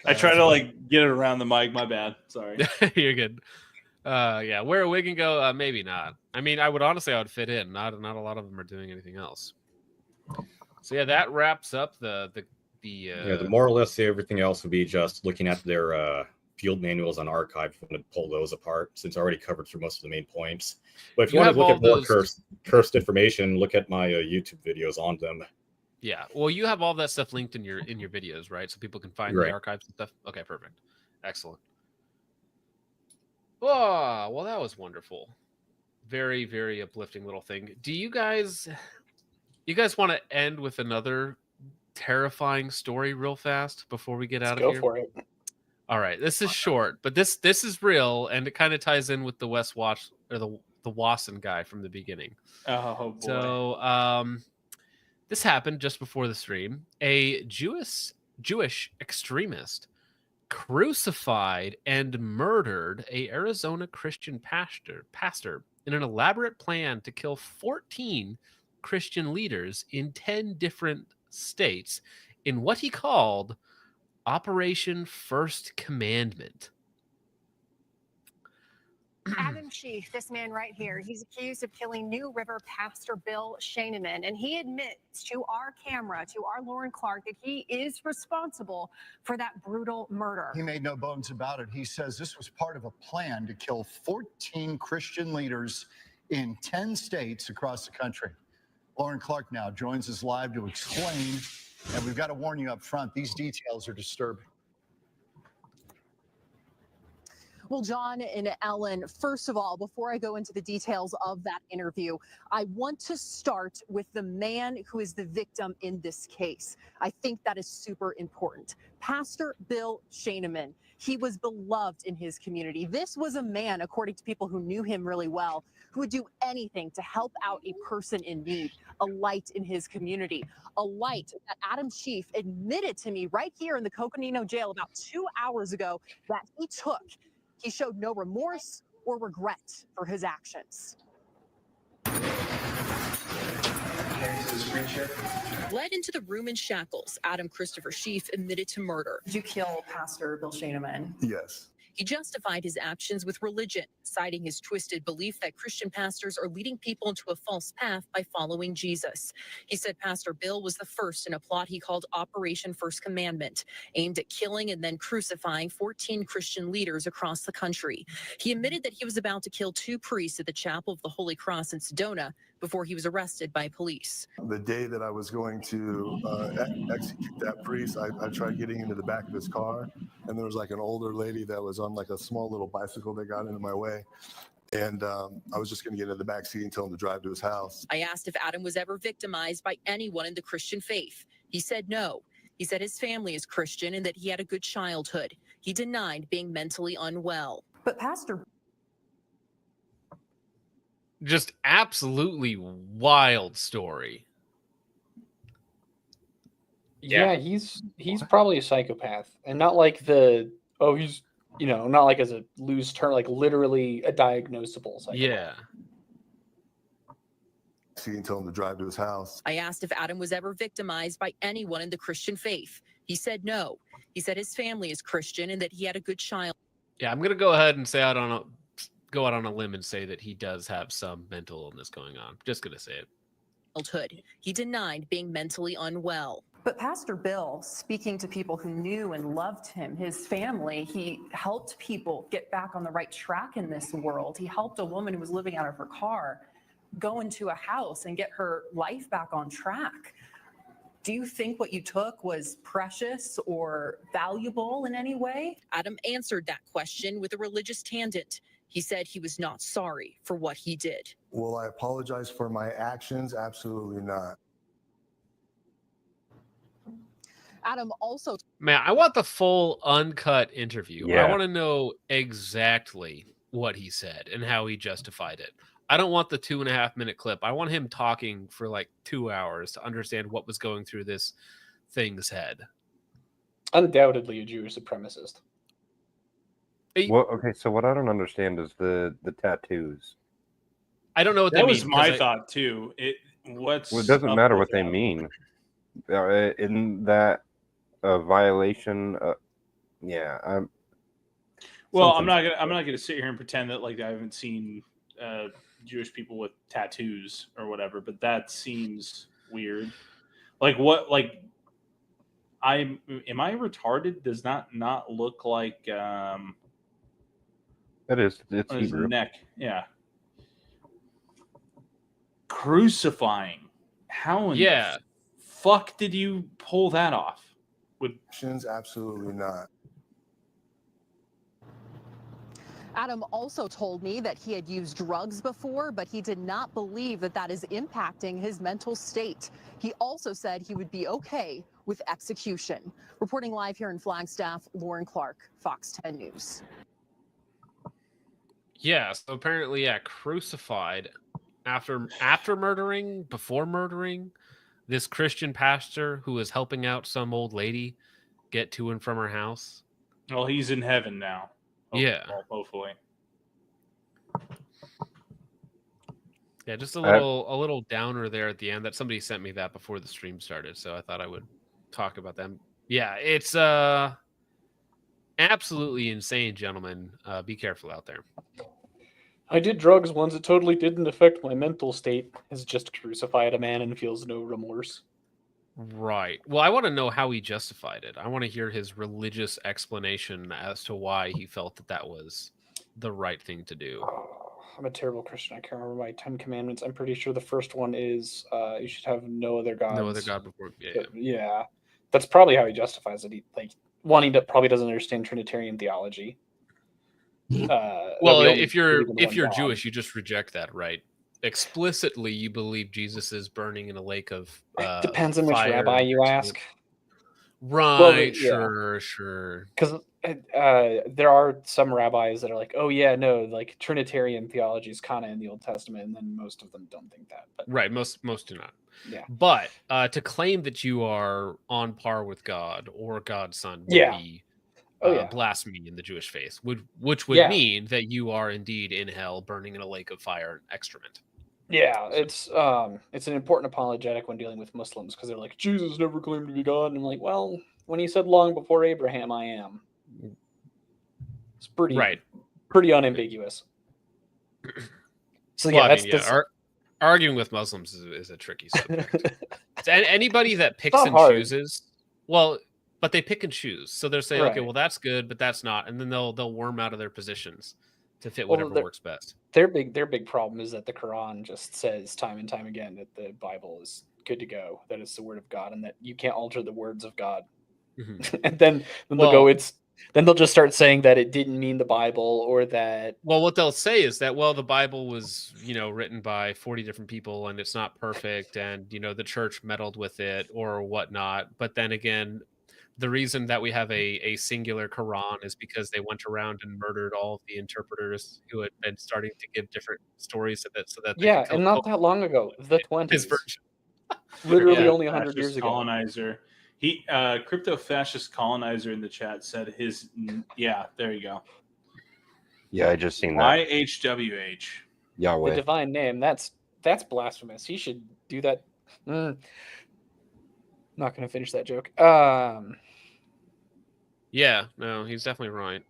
S6: I try to like get it around the mic. My bad. Sorry.
S5: You're good. Yeah, where a wig can go, maybe not. I mean, I would fit in. Not a lot of them are doing anything else. So yeah, that wraps up the
S7: more or less everything else would be just looking at their field manuals on archive. If you want to pull those apart, since I already covered through most of the main points. But if you want to look at more cursed information, look at my YouTube videos on them.
S5: Yeah, well, you have all that stuff linked in your videos, right? So people can find the archives and stuff. Okay, perfect, excellent. Oh, well, that was wonderful. Very, very uplifting little thing. Do you guys want to end with another terrifying story real fast before we get out of here?
S8: Go for it.
S5: All right, this is short, but this is real, and it kind of ties in with the West Watch or the Wasson guy from the beginning.
S6: Oh boy.
S5: So this happened just before the stream. A Jewish extremist crucified and murdered a Arizona Christian pastor in an elaborate plan to kill 14 Christian leaders in 10 different states in what he called Operation First Commandment.
S3: Adam Schiff, this man right here, he's accused of killing New River pastor Bill Scheineman, and he admits to our camera, to our Lauren Clark, that he is responsible for that brutal murder.
S4: He made no bones about it. He says this was part of a plan to kill 14 Christian leaders in 10 states across the country. Lauren Clark now joins us live to explain, and we've got to warn you up front, these details are disturbing.
S3: Well, John and Ellen, first of all, before I go into the details of that interview, I want to start with the man who is the victim in this case. I think that is super important. Pastor Bill Scheineman. He was beloved in his community. This was a man, according to people who knew him really well, who would do anything to help out a person in need, a light in his community, a light that Adam Schiff admitted to me right here in the Coconino jail about 2 hours ago that he took. He showed no remorse or regret for his actions.
S23: Led into the room in shackles, Adam Christopher Schiff admitted to murder.
S3: Did you kill Pastor Bill Scheineman?
S4: Yes.
S23: He justified his actions with religion, citing his twisted belief that Christian pastors are leading people into a false path by following Jesus. He said Pastor Bill was the first in a plot he called Operation First Commandment, aimed at killing and then crucifying 14 Christian leaders across the country. He admitted that he was about to kill 2 priests at the Chapel of the Holy Cross in Sedona before he was arrested by police.
S24: The day that I was going to execute that priest, I tried getting into the back of his car, and there was like an older lady that was on like a small little bicycle that got into my way. And I was just going to get into the back seat and tell him to drive to his house.
S23: I asked if Adam was ever victimized by anyone in the Christian faith. He said no. He said his family is Christian and that he had a good childhood. He denied being mentally unwell.
S3: But Pastor...
S5: Just absolutely wild story.
S8: Yeah, he's probably a psychopath, and not like he's not like as a loose term, like literally a diagnosable psychopath.
S5: Yeah.
S24: See and tell him to drive to his house.
S23: I asked if Adam was ever victimized by anyone in the Christian faith. He said no. He said his family is Christian and that he had a good child.
S5: Yeah, I'm gonna go ahead and say go out on a limb and say that he does have some mental illness going on. Just gonna say it.
S23: Childhood. He denied being mentally unwell.
S3: But Pastor Bill, speaking to people who knew and loved him, his family, he helped people get back on the right track in this world. He helped a woman who was living out of her car go into a house and get her life back on track. Do you think what you took was precious or valuable in any way?
S23: Adam answered that question with a religious tangent. He said he was not sorry for what he did.
S24: Will I apologize for my actions? Absolutely not.
S3: Adam also...
S5: Man, I want the full uncut interview.
S10: Yeah.
S5: I want to know exactly what he said and how he justified it. I don't want the 2.5-minute clip. I want him talking for like 2 hours to understand what was going through this thing's head.
S8: Undoubtedly a Jewish supremacist.
S10: Well, okay, so what I don't understand is the tattoos.
S5: I don't know what
S6: that
S5: they
S6: was
S5: mean.
S6: my thought too. Well,
S10: it doesn't matter what they
S6: that?
S10: mean. In that violation, yeah.
S6: Well, I'm not gonna sit here and pretend that like I haven't seen Jewish people with tattoos or whatever, but that seems weird. Like what? Like am I retarded? Does not look like
S10: It's
S6: on his
S10: Hebrew.
S6: neck? Yeah. Crucifying. How in the fuck did you pull that off?
S24: Absolutely not.
S3: Adam also told me that he had used drugs before, but he did not believe that that is impacting his mental state. He also said he would be okay with execution. Reporting live here in Flagstaff, Lauren Clark, Fox 10 News.
S5: Yeah, so apparently, crucified after murdering, before murdering, this Christian pastor who was helping out some old lady get to and from her house.
S6: Well, he's in heaven now.
S5: Yeah.
S6: Well, hopefully.
S5: Yeah, just a little downer there at the end. That somebody sent me that before the stream started, so I thought I would talk about them. Yeah, it's absolutely insane, gentlemen. Be careful out there.
S8: I did drugs once. It totally didn't affect my mental state. Has just crucified a man and feels no remorse.
S5: Right. Well, I want to know how he justified it. I want to hear his religious explanation as to why he felt that that was the right thing to do.
S8: I'm a terrible Christian. I can't remember my 10 commandments. I'm pretty sure the first one is you should have no other gods.
S5: No other god before.
S8: Yeah. That's probably how he justifies it. He probably doesn't understand Trinitarian theology.
S5: Well, if you're Jewish, you just reject that, right? Explicitly, you believe Jesus is burning in a lake of
S8: depends on which rabbi you ask.
S5: Right, sure.
S8: Because there are some rabbis that are like, oh yeah, no, like Trinitarian theology is kind of in the Old Testament, and then most of them don't think that. But
S5: right, most do not.
S8: Yeah.
S5: But to claim that you are on par with God or God's son would be blasphemy in the Jewish faith, which would mean that you are indeed in hell, burning in a lake of fire and excrement.
S8: Yeah, it's an important apologetic when dealing with Muslims because they're like, Jesus never claimed to be God, and I'm like, well, when he said long before Abraham, I am. It's pretty unambiguous. So
S5: arguing with Muslims is a tricky subject. Anybody that picks and chooses, but they pick and choose. So they'll say, okay, well that's good, but that's not, and then they'll worm out of their positions to fit whatever works best.
S8: Their big problem is that the Quran just says time and time again that the Bible is good to go, that it's the word of God, and that you can't alter the words of God. Mm-hmm. and then they'll just start saying that it didn't mean the Bible, or that.
S5: Well, what they'll say is that the Bible was written by 40 different people and it's not perfect, and the church meddled with it or whatnot. But then again, the reason that we have a singular Quran is because they went around and murdered all of the interpreters who had been starting to give different stories so that they could
S8: and not that long ago, the 20s, literally only 100 years ago.
S6: Colonizer. He crypto fascist colonizer in the chat said his there you go.
S10: Yeah, I just seen that.
S6: YHWH.
S10: Yahweh.
S8: The divine name. That's blasphemous. He should do that. Not going to finish that joke.
S5: Yeah, no, he's definitely right.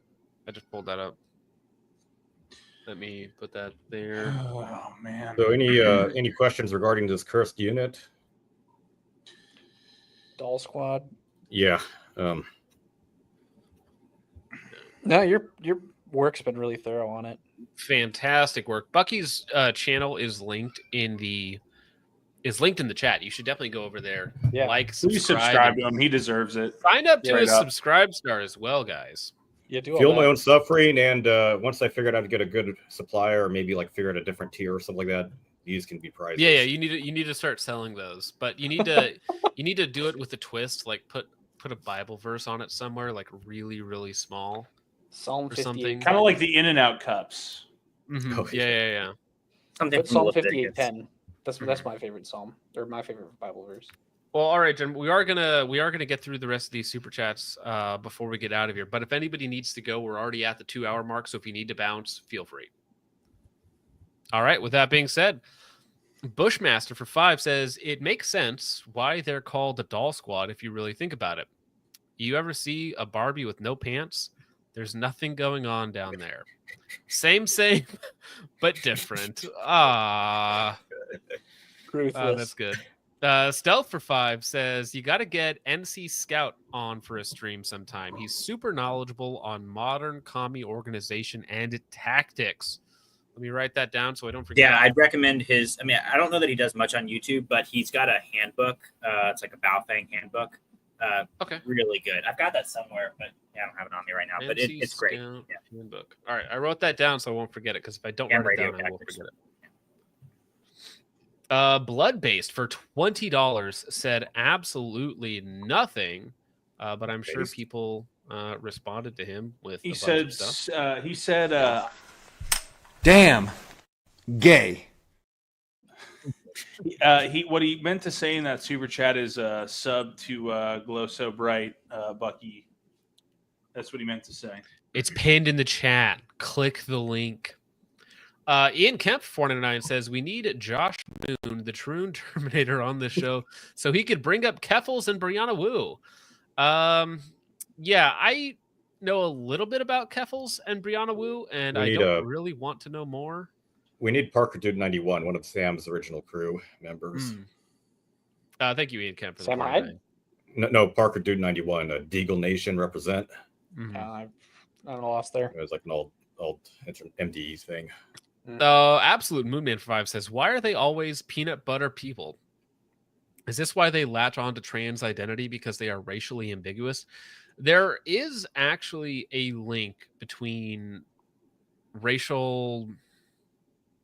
S5: I just pulled that up. Let me put that there.
S6: Oh man.
S7: So any questions regarding this cursed unit?
S8: Doll Squad.
S7: Yeah.
S8: No, your work's been really thorough on it.
S5: Fantastic work. Bucky's channel is linked in the chat. You should definitely go over there.
S8: Yeah.
S6: Subscribe to him. He deserves it.
S5: Sign up to his subscribe star as well, guys.
S8: Yeah,
S7: feel my own suffering, and once I figured out how to get a good supplier, or maybe like figure out a different tier or something like that, these can be prizes.
S5: Yeah. You need to start selling those, but you need to do it with a twist. Like put a Bible verse on it somewhere, like really really small.
S8: Psalm 58,
S6: kind of like the In-N-Out cups.
S5: Mm-hmm. Oh, yeah.
S8: Put Psalm 58:10. That's my favorite psalm, or my favorite Bible verse.
S5: Well, all right, Jen. We are gonna get through the rest of these super chats before we get out of here. But if anybody needs to go, we're already at the 2-hour mark. So if you need to bounce, feel free. All right. With that being said, Bushmaster for 5 says it makes sense why they're called the Doll Squad if you really think about it. You ever see a Barbie with no pants? There's nothing going on down there. Same, but different. That's good. Stealth for 5 says you got to get NC Scout on for a stream sometime. He's super knowledgeable on modern commie organization and tactics. Let me write that down so I don't forget.
S18: Yeah, I'd recommend his. I mean, I don't know that he does much on YouTube, but he's got a handbook. It's like a Baofeng handbook.
S5: Okay.
S18: Really good. I've got that somewhere, but I don't have it on me right now. But it's great.
S5: Yeah. Handbook. All right, I wrote that down so I won't forget it, because if I don't write it down, I will forget it. Blood-based for $20 said absolutely nothing, but I'm sure people responded to him with.
S6: He
S5: a
S6: said.
S5: bunch of stuff.
S6: He said.
S1: Damn, gay.
S6: What he meant to say in that super chat is sub to Glow So Bright, Bucky. That's what he meant to say.
S5: It's pinned in the chat. Click the link. Ian Kemp 499 says we need Josh Moon, the true Terminator, on this show so he could bring up Keffels and Brianna Wu. Yeah, I know a little bit about Keffels and Brianna Wu, and I don't really want to know more.
S7: We need Parker Dude 91, one of Sam's original crew members.
S5: Thank you, Ian Kemp. For
S8: Sam
S5: the
S8: Hyde?
S7: No, Parker Dude 91, Deagle Nation represent.
S8: I don't know, lost there.
S7: It was like an old MDE thing.
S5: Absolute Moonman 5 says, why are they always peanut butter people? Is this why they latch on to trans identity, because they are racially ambiguous? There is actually a link between racial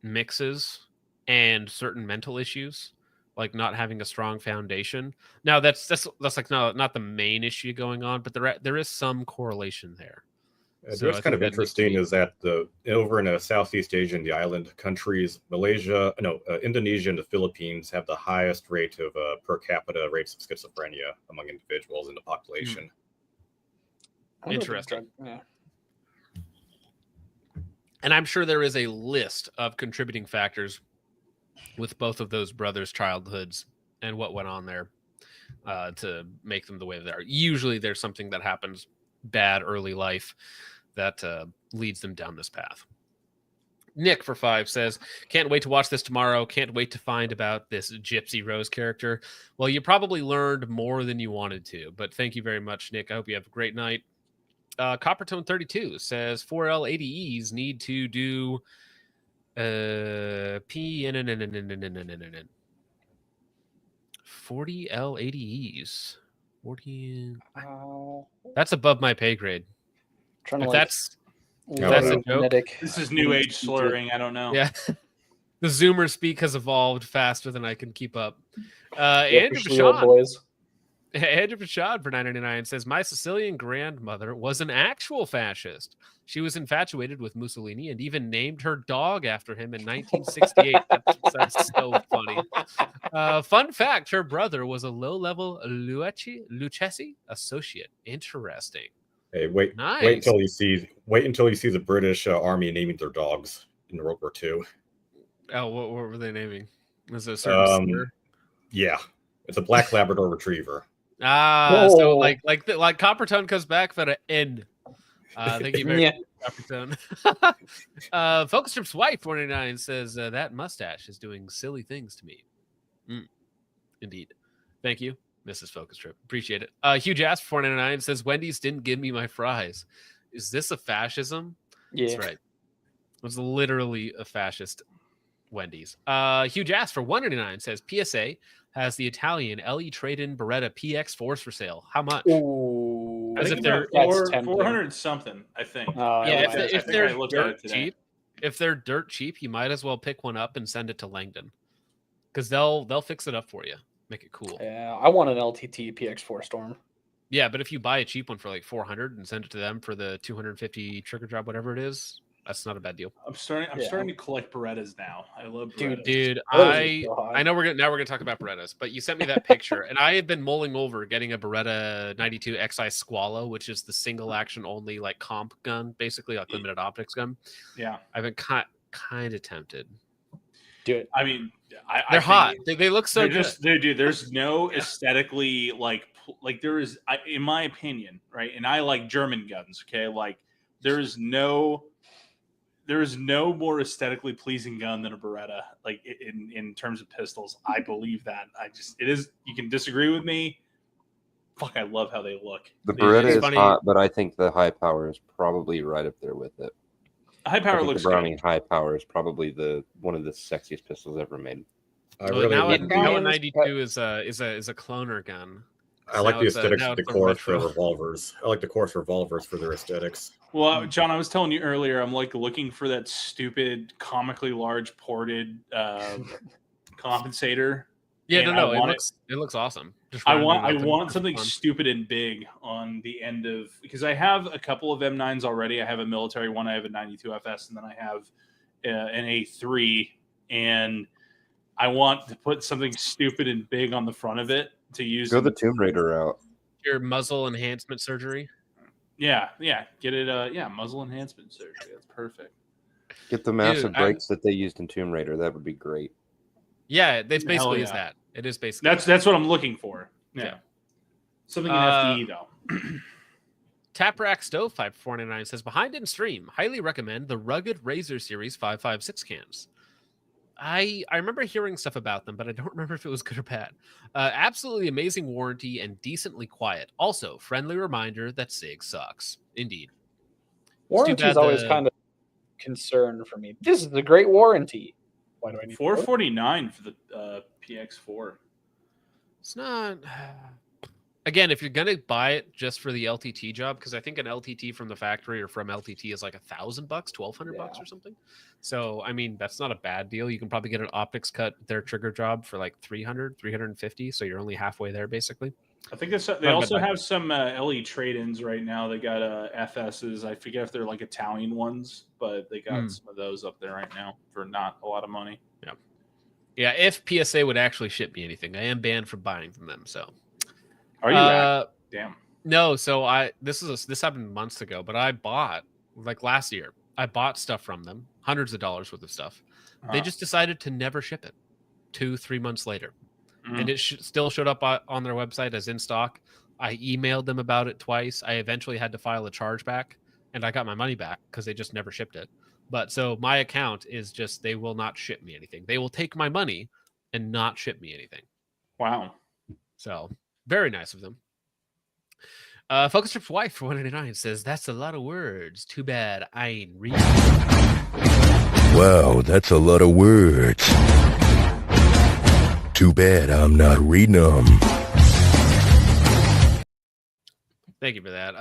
S5: mixes and certain mental issues, like not having a strong foundation. Now that's like not the main issue going on, but there is some correlation there.
S7: What's kind of interesting is that over in Southeast Asia and the island countries, Indonesia and the Philippines have the highest rate of per capita rates of schizophrenia among individuals in the population.
S5: Interesting.
S8: Yeah.
S5: And I'm sure there is a list of contributing factors with both of those brothers' childhoods and what went on there to make them the way they are. Usually there's something that happens bad early life that leads them down this path. Nick for 5 says, can't wait to watch this tomorrow. Can't wait to find about this Gypsy Rose character. Well, you probably learned more than you wanted to, but thank you very much, Nick. I hope you have a great night. Coppertone 32 says 4L ADEs need to do 40L ADEs. 40. That's above my pay grade. If that's a joke,
S6: this is new age slurring. I don't know.
S5: Yeah. The Zoomer speak has evolved faster than I can keep up. Andrew Bashad for 9.99 says, my Sicilian grandmother was an actual fascist. She was infatuated with Mussolini and even named her dog after him in 1968. That's so funny. Fun fact, her brother was a low-level Lucchesi associate. Interesting.
S7: Hey, wait until you see the British Army naming their dogs in World War II.
S5: Oh, what were they naming? Was it a certain slur?
S7: Yeah, it's a black Labrador Retriever.
S5: So like Coppertone comes back for an N. Thank you very much, Coppertone. Focus Trip's wife 49 says that mustache is doing silly things to me. Indeed. Thank you, Mrs. Focus Trip. Appreciate it. Huge Ass 499 says Wendy's didn't give me my fries. Is this a fascism?
S8: Yeah,
S5: that's right. It was literally a fascist Wendy's. Huge Ass for 199 says PSA has the Italian LE Trade-in Beretta PX4s for sale. How much?
S8: Ooh,
S6: I think they're 400 something, I think.
S5: If they're dirt cheap, you might as well pick one up and send it to Langdon, because they'll fix it up for you, make it cool.
S8: Yeah, I want an LTT PX4 Storm.
S5: Yeah, but if you buy a cheap one for like 400 and send it to them for the 250 trigger drop, whatever it is, That's not a bad deal.
S6: I'm starting to collect Berettas now. I love Berettas.
S5: Dude,
S8: Berettas are so
S5: I know we're gonna talk about Berettas, but you sent me that picture, and I have been mulling over getting a Beretta 92 XI Squalo, which is the single action only like comp gun, basically like limited optics gun.
S6: Yeah,
S5: I've been kind of tempted.
S8: Do it.
S6: I mean,
S5: they're hot. They look so good.
S6: Dude, there's no aesthetically like there is, in my opinion, right? And I like German guns. Okay, like there is no more aesthetically pleasing gun than a Beretta. Like in terms of pistols, I believe that. It is. You can disagree with me. Fuck, I love how they look.
S10: The Beretta is hot, but I think the high power is probably right up there with it.
S6: High power looks
S10: the Browning high power is probably one of the sexiest pistols ever made.
S5: Now a 92 is a cloner gun.
S7: I like the aesthetics of the Course for revolvers. I like the Course revolvers for their aesthetics.
S6: Well, John, I was telling you earlier, I'm like looking for that stupid, comically large ported compensator.
S5: Yeah, it looks awesome.
S6: I want something stupid and big on the end of, because I have a couple of M9s already. I have a military one, I have a 92 FS, and then I have an A3, and I want to put something stupid and big on the front of it to use.
S10: Go the Tomb Raider route.
S5: Your muzzle enhancement surgery.
S6: Yeah, get it. Muzzle enhancement surgery. That's perfect.
S10: Get the massive brakes that they used in Tomb Raider. That would be great.
S5: Yeah, that's basically is that. It is basically
S6: that's what I'm looking for. Yeah. Something in FDE though.
S5: Taprack Stovepipe 499 says, behind in stream, highly recommend the Rugged Razor Series 556 cams. I remember hearing stuff about them, but I don't remember if it was good or bad. Absolutely amazing warranty and decently quiet. Also, friendly reminder that SIG sucks. Indeed.
S8: Warranty is always kind of concern for me. This is a great warranty. Why do I need
S6: $449 for the PX4?
S5: It's not. Again, if you're gonna buy it just for the LTT job, because I think an LTT from the factory or from LTT is like $1,000, $1,200 or something. So I mean, that's not a bad deal. You can probably get an optics cut their trigger job for like $300, $350. So you're only halfway there, basically.
S6: I think they also have some LE trade-ins right now. They got FSs. I forget if they're like Italian ones, but they got some of those up there right now for not a lot of money.
S5: Yeah. If PSA would actually ship me anything, I am banned from buying from them. So.
S6: Are you? Damn.
S5: No. So this happened months ago, but I bought like last year. I bought stuff from them, hundreds of dollars worth of stuff. They just decided to never ship it 2-3 months later. And it still showed up on their website as in stock. I emailed them about it twice. I eventually had to file a chargeback, and I got my money back because they just never shipped it. But so my account is just, they will not ship me anything. They will take my money and not ship me anything.
S6: Wow.
S5: So very nice of them. Focus Trip's wife for 189 says, that's a lot of words. Too bad I ain't reading.
S2: Wow, that's a lot of words. Too bad I'm not reading them.
S5: Thank you for that.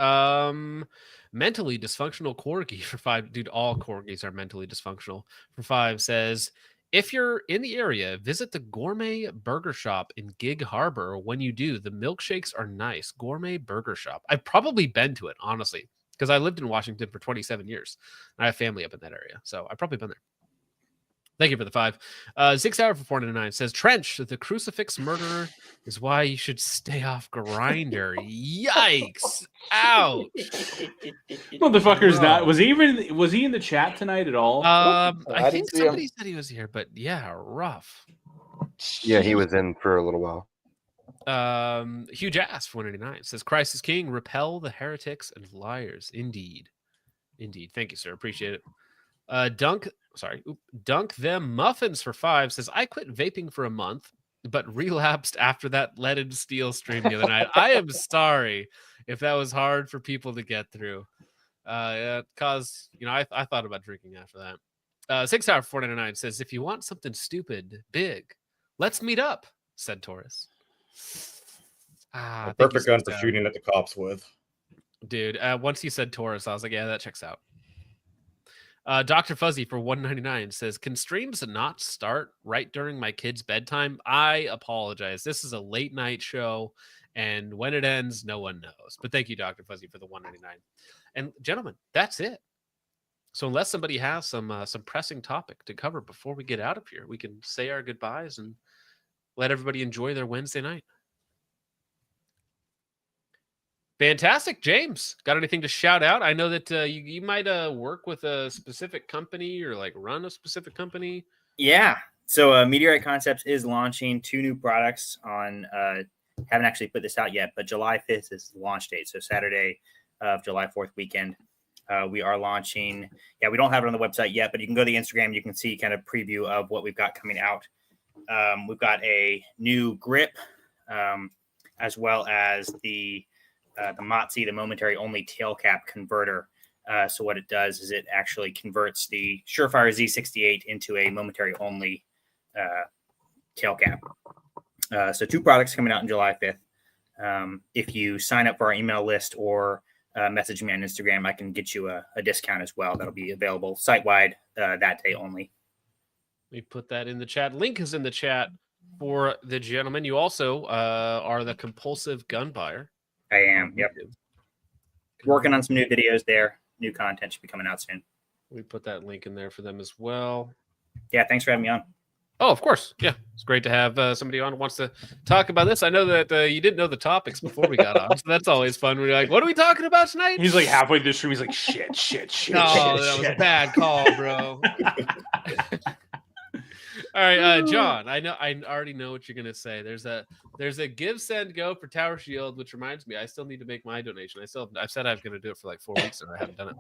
S5: Mentally dysfunctional corgi for 5. Dude, all corgis are mentally dysfunctional. For 5 says, if you're in the area, visit the Gourmet Burger Shop in Gig Harbor. When you do, the milkshakes are nice. Gourmet Burger Shop. I've probably been to it, honestly, because I lived in Washington for 27 years. I have family up in that area, so I've probably been there. Thank you for the 5. 6 Hour for 499 says, Trench, the crucifix murderer is why you should stay off Grindr. Yikes. Ouch.
S6: Motherfucker's not. Was he in the chat tonight at all?
S5: I think somebody said he was here, but yeah, rough.
S10: Yeah, he was in for a little while.
S5: Huge Ass for 189 says, Christ is King, repel the heretics and liars. Indeed. Thank you, sir. Appreciate it. Dunk them muffins for 5 says, I quit vaping for a month, but relapsed after that leaded steel stream the other night. I am sorry if that was hard for people to get through. Cause I thought about drinking after that. 6 Hour 499 says, if you want something stupid, big, let's meet up, said Taurus.
S7: A perfect gun for shooting at the cops with.
S5: Dude, once you said Taurus, I was like, yeah, that checks out. Dr. Fuzzy for 199 says, can streams not start right during my kid's bedtime? I apologize. This is a late night show, and when it ends, no one knows. But thank you, Dr. Fuzzy, for the 199. And gentlemen, that's it. So unless somebody has some pressing topic to cover before we get out of here, we can say our goodbyes and let everybody enjoy their Wednesday night. Fantastic. James, got anything to shout out? I know that you might work with a specific company or like run a specific company.
S18: Yeah. So Meteorite Concepts is launching 2 new products on, haven't actually put this out yet, but July 5th is the launch date. So Saturday of July 4th weekend. We are launching. Yeah, we don't have it on the website yet, but you can go to the Instagram. You can see kind of preview of what we've got coming out. We've got a new grip, as well as the MOTSI, the momentary only tail cap converter. So what it does is it actually converts the Surefire Z68 into a momentary only tail cap. So 2 products coming out on July 5th. If you sign up for our email list or message me on Instagram, I can get you a discount as well. That'll be available site-wide that day only.
S5: We put that in the chat. Link is in the chat for the gentleman. You also are the compulsive gun buyer.
S18: I am. Yep. Working on some new videos there. New content should be coming out soon.
S5: We put that link in there for them as well.
S18: Yeah, thanks for having me on.
S5: Oh, of course. Yeah, it's great to have somebody on who wants to talk about this. I know that you didn't know the topics before we got on, so that's always fun. We're like, what are we talking about tonight?
S6: He's like halfway through the stream. He's like, shit.
S5: Oh, that was a bad call, bro. All right, John. I already know what you're gonna say. There's a give, send, go for Tower Shield, which reminds me, I still need to make my donation. I've said I'm gonna do it for like 4 weeks and I haven't done it.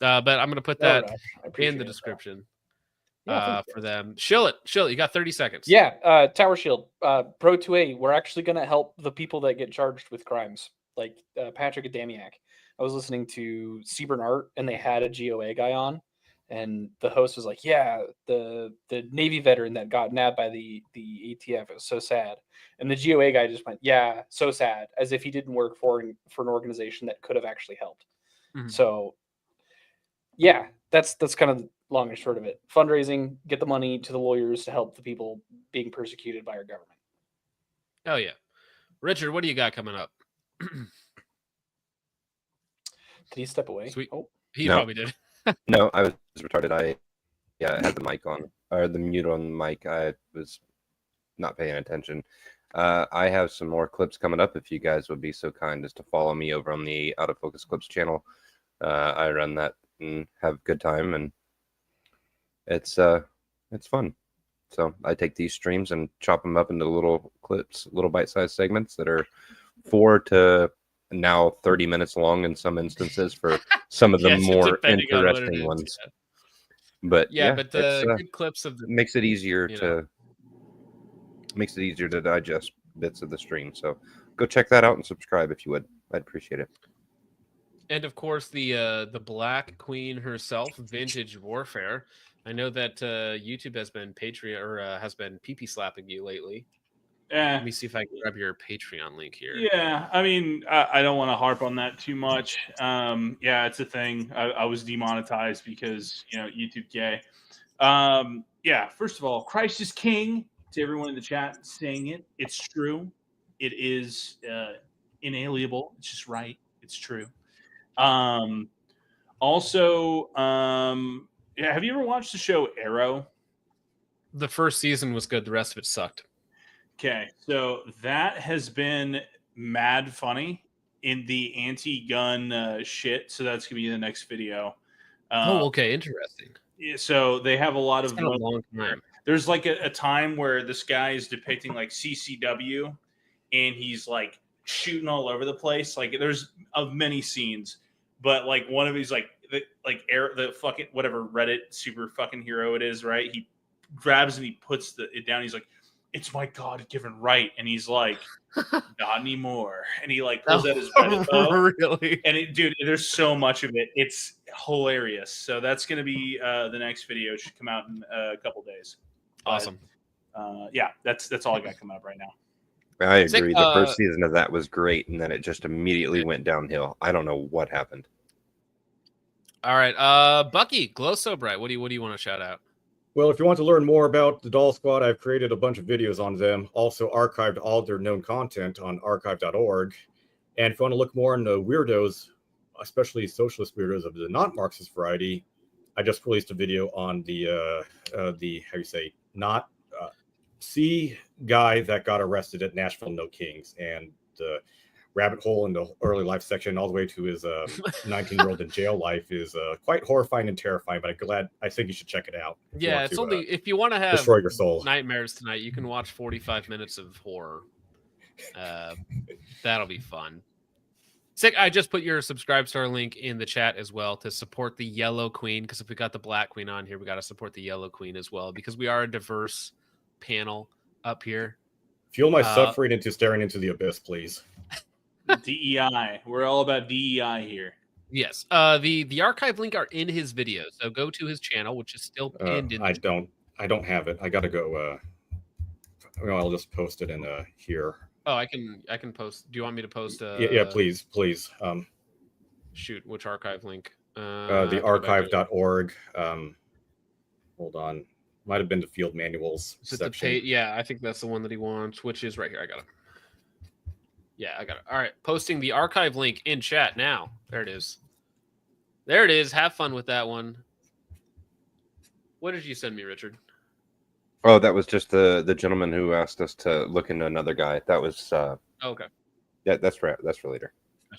S5: But I'm gonna put that in the description for them. Shill it. You got 30 seconds.
S8: Yeah, Tower Shield, Pro 2A. We're actually gonna help the people that get charged with crimes, like Patrick Adamiak. I was listening to Seaburn Art, and they had a GOA guy on. And the host was like, yeah, the Navy veteran that got nabbed by the ATF, it was so sad. And the GOA guy just went, yeah, so sad, as if he didn't work for an organization that could have actually helped. Mm-hmm. So, yeah, that's kind of long and short of it. Fundraising, get the money to the lawyers to help the people being persecuted by our government.
S5: Oh, yeah. Richard, what do you got coming up?
S8: Did he step away?
S5: Sweet.
S8: Oh,
S5: he probably did.
S10: No, I was retarded. I had the mic on, or the mute on the mic. I was not paying attention. I have some more clips coming up. If you guys would be so kind as to follow me over on the Out of Focus Clips channel. I run that and have a good time, and it's fun. So I take these streams and chop them up into little clips, little bite-sized segments that are 4 to now 30 minutes long in some instances for some of the more interesting ones. But
S5: yeah, but the good clips of
S10: makes it easier to digest bits of the stream. So go check that out and subscribe if you would. I'd appreciate it.
S5: And of course, the Black Queen herself, Vintage Warfare. I know that YouTube has been has been pee-pee slapping you lately. Let me see if I can grab your Patreon link here.
S6: Yeah, I mean, I don't want to harp on that too much. Yeah, it's a thing. I was demonetized because, YouTube gay. Yeah, first of all, Christ is King. To everyone in the chat saying it. It's true. It is inalienable. It's just right. It's true. Also, yeah, have you ever watched the show Arrow?
S5: The first season was good. The rest of it sucked.
S6: Okay, so that has been mad funny in the anti-gun shit. So that's gonna be the next video.
S5: Okay, interesting.
S6: Yeah, so they have a lot of
S5: a long time.
S6: There's like a time where this guy is depicting like CCW, and he's like shooting all over the place. Like there's of many scenes, but like one of these the fucking whatever Reddit super fucking hero it is, right? He grabs and he puts it down. He's like, it's my God-given right. And he's like, not anymore. And he like pulls out his Reddit bow.
S5: Really?
S6: And dude, there's so much of it. It's hilarious. So that's going to be the next video. It should come out in a couple days.
S5: Awesome.
S6: Yeah, that's all I got coming up right now.
S10: I agree. The first season of that was great. And then it just immediately went downhill. I don't know what happened.
S5: All right. Bucky, Glow So Bright. What do you want to shout out?
S7: Well, if you want to learn more about the Doll Squad, I've created a bunch of videos on them, also archived all their known content on archive.org. And if you want to look more into weirdos, especially socialist weirdos of the not Marxist variety, I just released a video on the how you say, not C guy that got arrested at Nashville No Kings, and the rabbit hole in the early life section all the way to his 19-year-old in jail life is quite horrifying and terrifying, but I think you should check it out.
S5: Yeah, it's only if you want to have
S7: destroy your soul.
S5: nightmares tonight, you can watch 45 minutes of horror. That'll be fun. Sick. I just put your subscribe star link in the chat as well to support the Yellow Queen, because if we got the Black Queen on here, we got to support the Yellow Queen as well, because we are a diverse panel up here.
S7: Fuel my suffering into staring into the abyss, please.
S6: DEI. We're all about DEI here.
S5: Yes. The archive link are in his video, so go to his channel, which is still pinned in.
S7: I don't have it. I gotta go. I'll just post it in here.
S5: Oh, I can post. Do you want me to post?
S7: Yeah, please.
S5: Shoot, which archive link?
S7: The archive.org. Hold on. Might have been the field manuals section.
S5: Yeah, I think that's the one that he wants, which is right here. I got it. Yeah, I got it. All right, posting the archive link in chat now. There it is. There it is. Have fun with that one. What did you send me, Richard?
S10: Oh, that was just the gentleman who asked us to look into another guy. That was
S5: okay.
S10: Yeah, that's for later.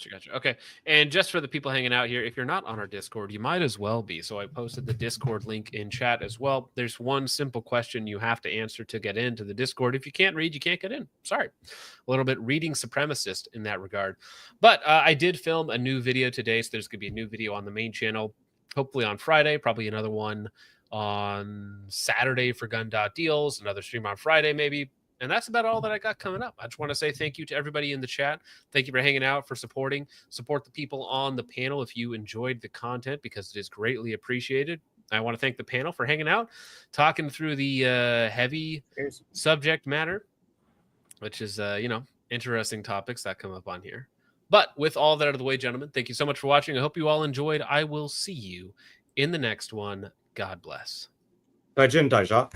S5: Gotcha. Okay. And just for the people hanging out here, if you're not on our Discord, you might as well be. So I posted the Discord link in chat as well. There's one simple question you have to answer to get into the Discord. If you can't read, you can't get in. Sorry. A little bit reading supremacist in that regard. But I did film a new video today, so there's going to be a new video on the main channel, hopefully on Friday, probably another one on Saturday for gun.deals, another stream on Friday maybe. And that's about all that I got coming up. I just want to say thank you to everybody in the chat. Thank you for hanging out, for supporting. Support the people on the panel if you enjoyed the content, because it is greatly appreciated. I want to thank the panel for hanging out, talking through the heavy subject matter, which is, interesting topics that come up on here. But with all that out of the way, gentlemen, thank you so much for watching. I hope you all enjoyed. I will see you in the next one. God bless.
S7: 再见，大家。